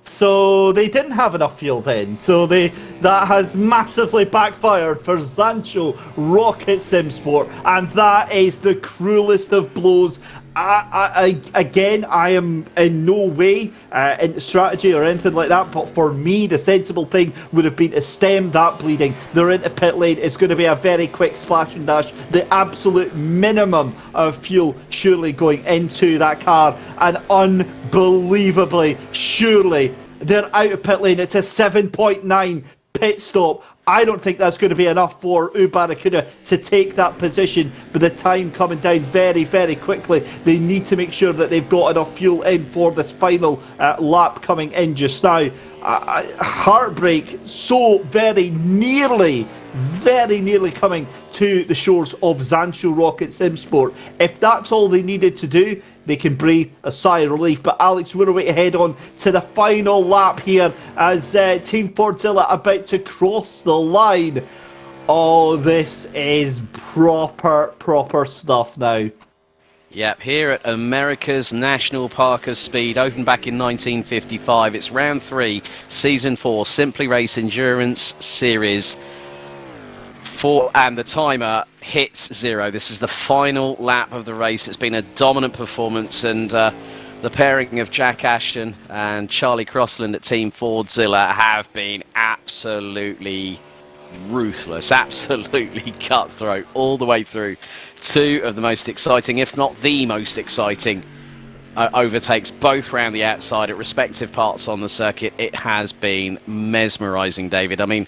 So they didn't have enough fuel then. So that has massively backfired for Zancho Rocket Simsport, and that is the cruelest of blows. Again, I am in no way into strategy or anything like that, but for me, the sensible thing would have been to stem that bleeding. They're into pit lane. It's going to be a very quick splash and dash. The absolute minimum of fuel surely going into that car, and unbelievably, surely they're out of pit lane. It's a 7.9 pit stop. I don't think that's going to be enough for Barracuda to take that position, but the time coming down very, very quickly. They need to make sure that they've got enough fuel in for this final lap coming in just now. Heartbreak, so very nearly coming to the shores of Zancho Rocket Simsport. If that's all they needed to do, they can breathe a sigh of relief. But Alex, we're about to head on to the final lap here as Team Fordzilla about to cross the line. Oh, this is proper stuff now. Yep, here at America's National Park of Speed, opened back in 1955. It's round 3, season 4, Simply Race Endurance Series. And the timer hits 0. This is the final lap of the race. It's been a dominant performance, and the pairing of Jack Ashton and Charlie Crossland at Team Fordzilla have been absolutely ruthless, absolutely cutthroat all the way through. Two of the most exciting, if not the most exciting, overtakes both round the outside at respective parts on the circuit. It has been mesmerising, David. I mean,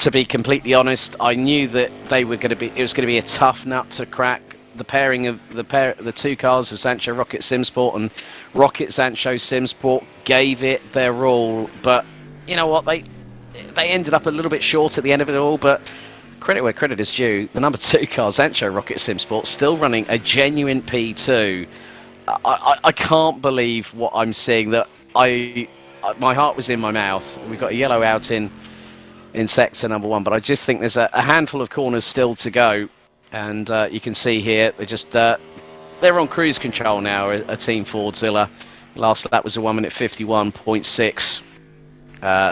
to be completely honest, I knew that it was going to be a tough nut to crack. The pairing of the two cars of Sancho Rocket Simsport and Rocket Sancho Simsport gave it their all, but you know what, they ended up a little bit short at the end of it all. But credit where credit is due, the number 2 car, Sancho Rocket Simsport, still running a genuine P2. I can't believe what I'm seeing. That my heart was in my mouth. We've got a yellow out in sector number 1, but I just think there's a handful of corners still to go. And you can see here, they're on cruise control now, a Team Fordzilla. Last lap was a 1 minute 51.6.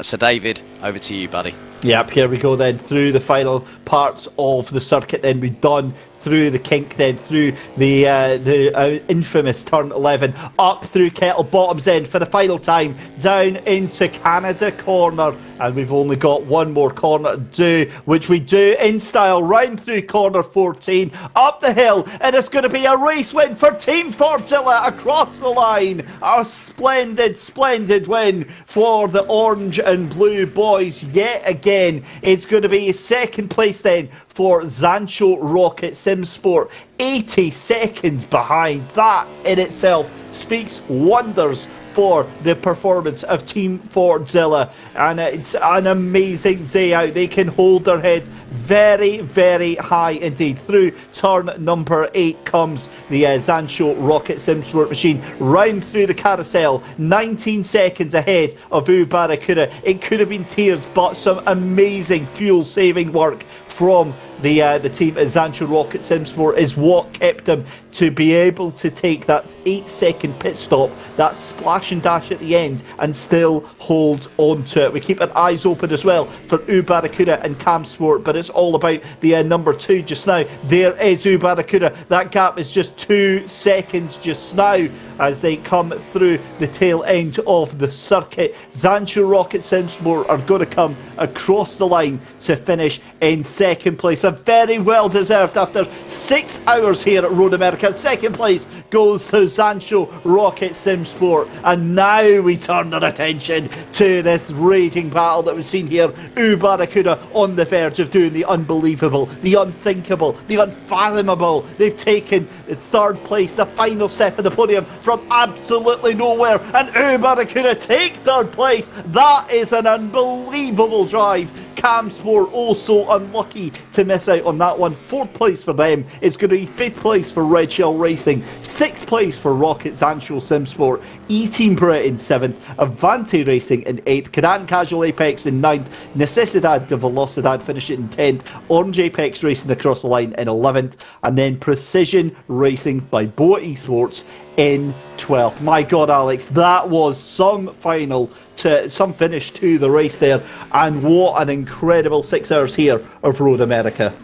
So David, over to you, buddy. Yep, here we go then, through the final parts of the circuit. Then we've done through the kink, then through the infamous turn 11, up through Kettle Bottoms then for the final time, down into Canada corner. And we've only got one more corner to do, which we do in style, round through corner 14, up the hill, and it's going to be a race win for Team Fordzilla across the line. A splendid, splendid win for the orange and blue boys yet again. It's going to be second place then for Sancho Rocket Simsport, 80 seconds behind. That in itself speaks wonders for the performance of Team Fordzilla, and it's an amazing day out. They can hold their heads very, very high indeed. Through turn number 8 comes the Sancho Rocket Simsport machine, round through the carousel, 19 seconds ahead of Barracuda. It could have been tears, but some amazing fuel saving work from the team at Sancho Rocket Simsport is what kept him to be able to take that 8-second pit stop, that splash and dash at the end, and still hold on to it. We keep our eyes open as well for Barracuda and Cam Sport, but it's all about the number 2 just now. There is Barracuda. That gap is just 2 seconds just now as they come through the tail end of the circuit. Sancho Rocket Simsport are going to come across the line to finish in second place. A very well deserved after 6 hours here at Road America. Second place goes to Sancho Rocket Simsport. And now we turn our attention to this raging battle that we've seen here. Barracuda on the verge of doing the unbelievable, the unthinkable, the unfathomable. They've taken third place, the final step of the podium, from absolutely nowhere, and Barracuda take third place. That is an unbelievable drive. Cam Sport also unlucky to miss out on that one. Fourth place for them. It's going to be fifth place for Red Shell Racing, sixth place for Rocket Sancho Simsport, E-Team Brit in seventh, Avante Racing in eighth, Cadan Casual Apex in ninth, Necesidad de Velocidad finishing in 10th, Orange Apex Racing across the line in 11th, and then Precision Racing by Boa Esports in 12th. My God, Alex, that was some finish to the race there, and what an incredible 6 hours here of Road America.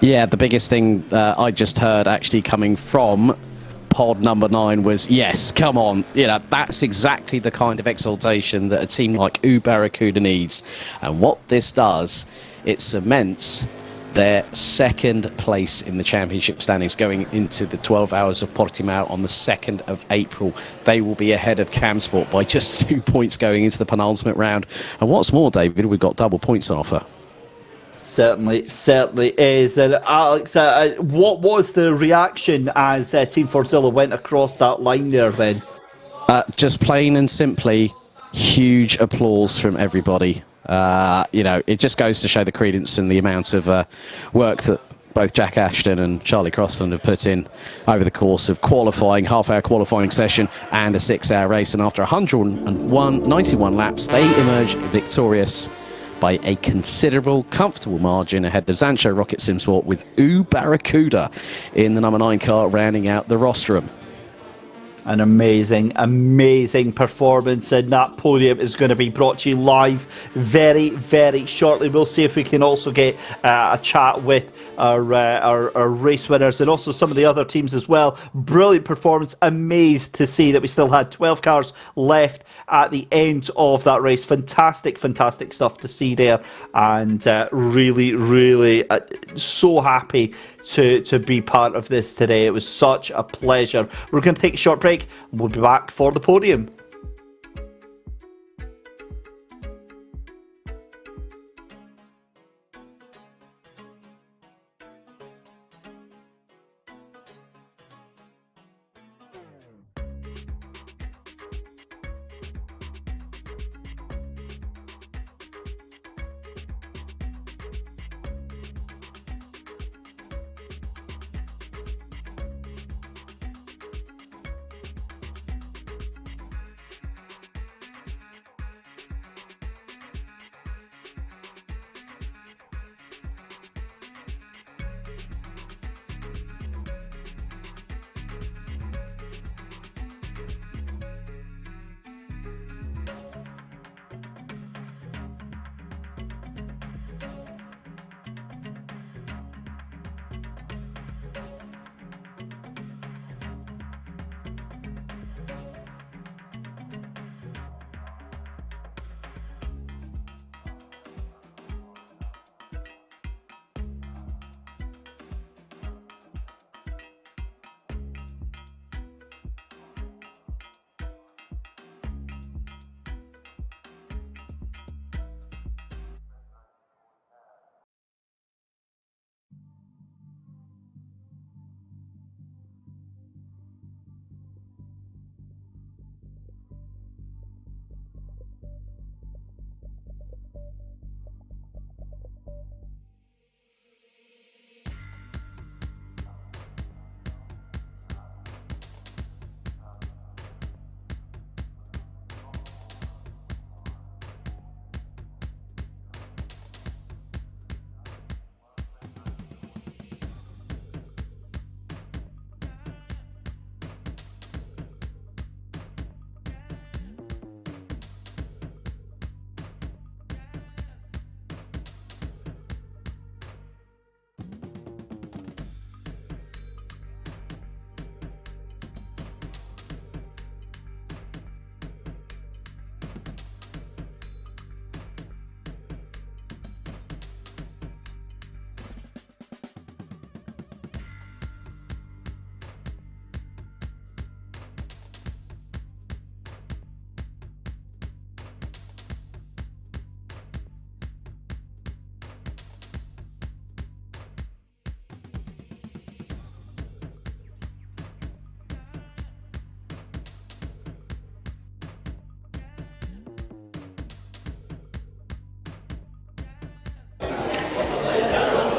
Yeah, the biggest thing I just heard actually coming from pod number 9 was, yes, come on, that's exactly the kind of exaltation that a team like Barracuda needs. And what this does, it cements their second place in the championship standings going into the 12 hours of Portimao on the 2nd of April. They will be ahead of Camsport by just 2 points going into the penultimate round. And what's more, David, we've got double points on offer. Certainly is. And Alex, what was the reaction as Team Fordzilla went across that line there then? Just plain and simply, huge applause from everybody. It just goes to show the credence and the amount of work that both Jack Ashton and Charlie Crossland have put in over the course of qualifying, half-hour qualifying session and a 6-hour race. And after 91 laps, they emerge victorious by a considerable, comfortable margin ahead of Sancho Rocket Simsport, with Barracuda in the number 9 car rounding out the rostrum. an amazing, amazing performance, and that podium is going to be brought to you live very, very shortly. We'll see if we can also get a chat with our race winners and also some of the other teams as well. Brilliant performance. Amazed to see that we still had 12 cars left at the end of that race. Fantastic, fantastic stuff to see there, and really, really so happy to be part of this today. It was such a pleasure. We're going to take a short break and we'll be back for the podium.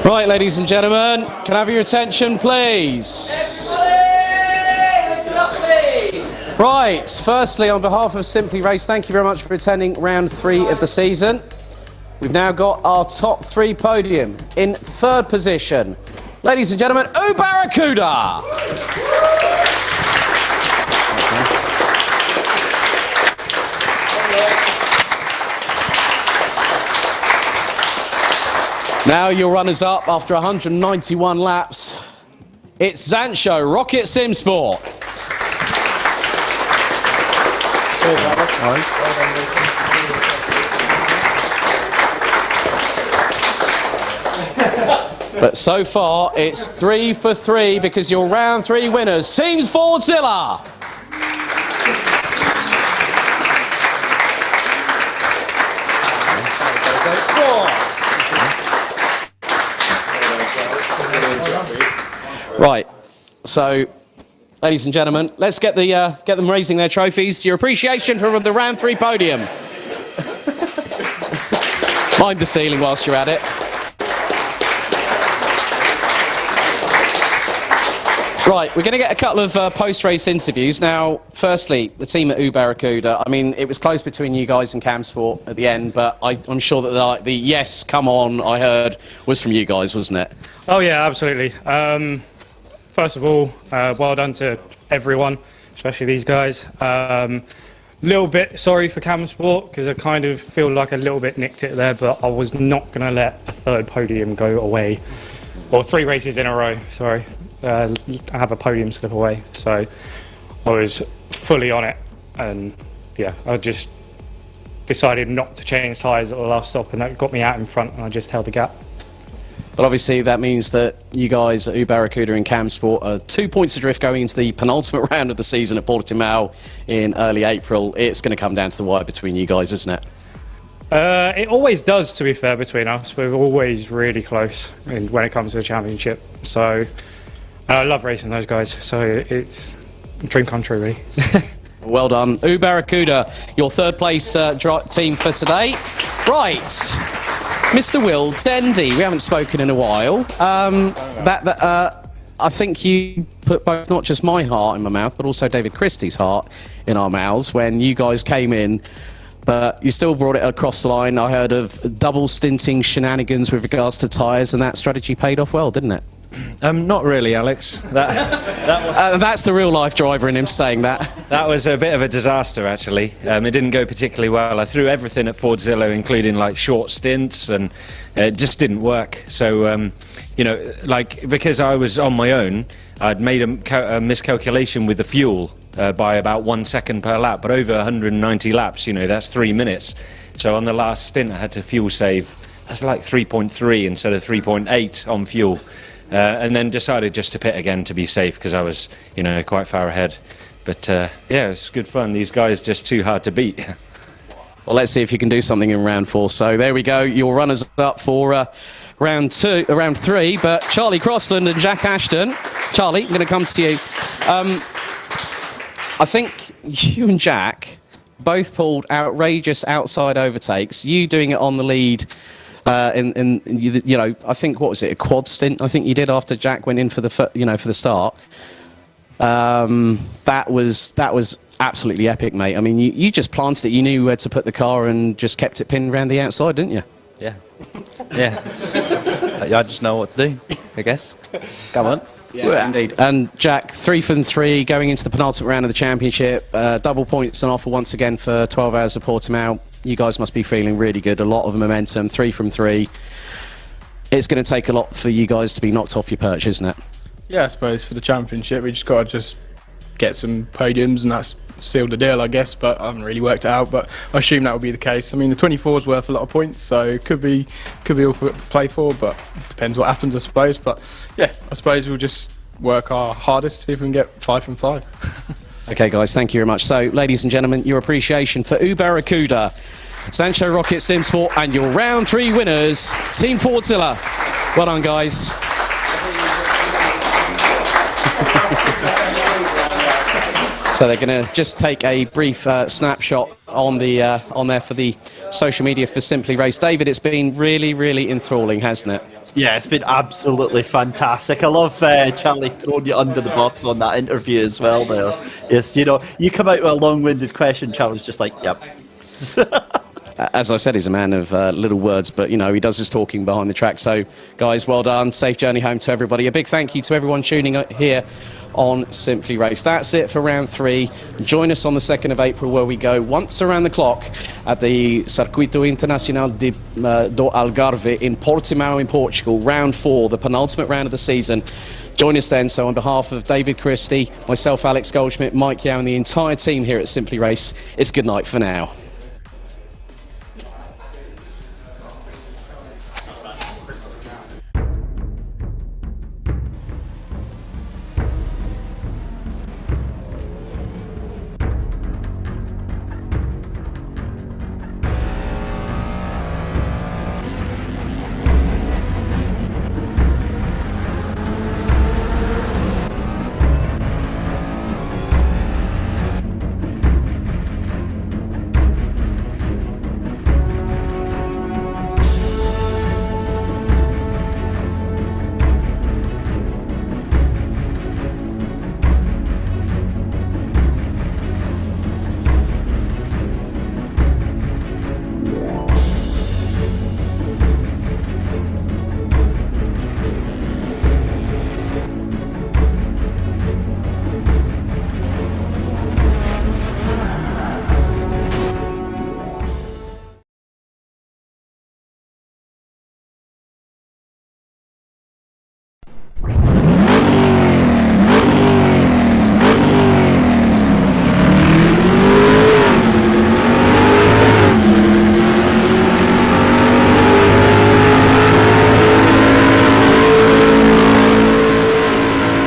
Right, ladies and gentlemen, can I have your attention, please? Right, firstly, on behalf of Simply Race, thank you very much for attending round 3 of the season. We've now got our top 3 podium. In 3rd position, ladies and gentlemen, Barracuda! Now your runners-up after 191 laps, it's Zancho, Rocket Sim Sport. But so far, it's 3 for 3 because you're round 3 winners. Teams Fordzilla. Right, so, ladies and gentlemen, let's get them raising their trophies. Your appreciation for the round 3 podium. Mind the ceiling whilst you're at it. Right, we're going to get a couple of post-race interviews. Now, firstly, the team at Barracuda, I mean, it was close between you guys and Cam Sport at the end, but I'm sure that the yes, come on, I heard, was from you guys, wasn't it? Oh, yeah, absolutely. First of all, well done to everyone especially these guys. Little bit sorry for Cam Sport because I kind of feel like a little bit nicked it there, but I was not going to let a third podium go away, or 3 races in a row. Sorry, I have a podium slip away, so I was fully on it, and yeah, I just decided not to change tyres at the last stop, and that got me out in front, and I just held the gap. But obviously that means that you guys at Barracuda and Cam Sport are 2 points adrift going into the penultimate round of the season at Portimao in early April. It's going to come down to the wire between you guys, isn't it? It always does, to be fair, between us. We're always really close when it comes to a championship. So I love racing those guys. So it's a dream come true, really. Well done. Barracuda, your third place team for today. Right. Mr. Will Dendy, we haven't spoken in a while. I think you put both, not just my heart in my mouth, but also David Christie's heart in our mouths when you guys came in, but you still brought it across the line. I heard of double stinting shenanigans with regards to tyres, and that strategy paid off well, didn't it? Not really, Alex. That's the real life driver in him saying that. That was a bit of a disaster, actually. It didn't go particularly well. I threw everything at Fordzilla, including like short stints, and it just didn't work. So, because I was on my own, I'd made a miscalculation with the fuel by about 1 second per lap, but over 190 laps, that's 3 minutes. So on the last stint, I had to fuel save. That's like 3.3 instead of 3.8 on fuel. And then decided just to pit again to be safe because I was, quite far ahead. But yeah, it's good fun. These guys just too hard to beat. Well, let's see if you can do something in round 4. So there we go. Your runners up for round 3. But Charlie Crossland and Jack Ashton. Charlie, I'm going to come to you. I think you and Jack both pulled outrageous outside overtakes. You doing it on the lead. I think, what was it, a quad stint? I think you did after Jack went in for the start. That was absolutely epic, mate. I mean, you just planted it. You knew where to put the car and just kept it pinned around the outside, didn't you? Yeah. I just know what to do, I guess. Come on. Yeah, indeed. And Jack, 3 from 3 going into the penultimate round of the championship. Double points on offer once again for 12 Hours of Portimao. You guys must be feeling really good. A lot of momentum. 3 from 3. It's going to take a lot for you guys to be knocked off your perch, isn't it? Yeah, I suppose for the championship we just got to get some podiums and that's sealed the deal, I guess, but I haven't really worked it out, but I assume that will be the case. I mean, the 24 is worth a lot of points, so it could be all for play for, but it depends what happens, I suppose. But yeah, I suppose we'll just work our hardest, see if we can get 5 from 5. Okay, guys, thank you very much. So, ladies and gentlemen, your appreciation for Barracuda, Sancho Rocket Simsport, and your round 3 winners, Team Fordzilla. Well done, guys. So they're going to just take a brief snapshot on there for the social media for Simply Race. David, it's been really, really enthralling, hasn't it? Yeah, it's been absolutely fantastic. I love Charlie throwing you under the bus on that interview as well there. Yes, you come out with a long-winded question, Charlie's just like, yep. As I said, he's a man of little words, but, he does his talking behind the track. So, guys, well done. Safe journey home to everybody. A big thank you to everyone tuning here on Simply Race. That's it for round 3. Join us on the 2nd of April where we go once around the clock at the Circuito Internacional do Algarve in Portimao in Portugal. Round 4, the penultimate round of the season. Join us then. So on behalf of David Christie, myself, Alex Goldschmiidt, Mike Yao and the entire team here at Simply Race, it's good night for now.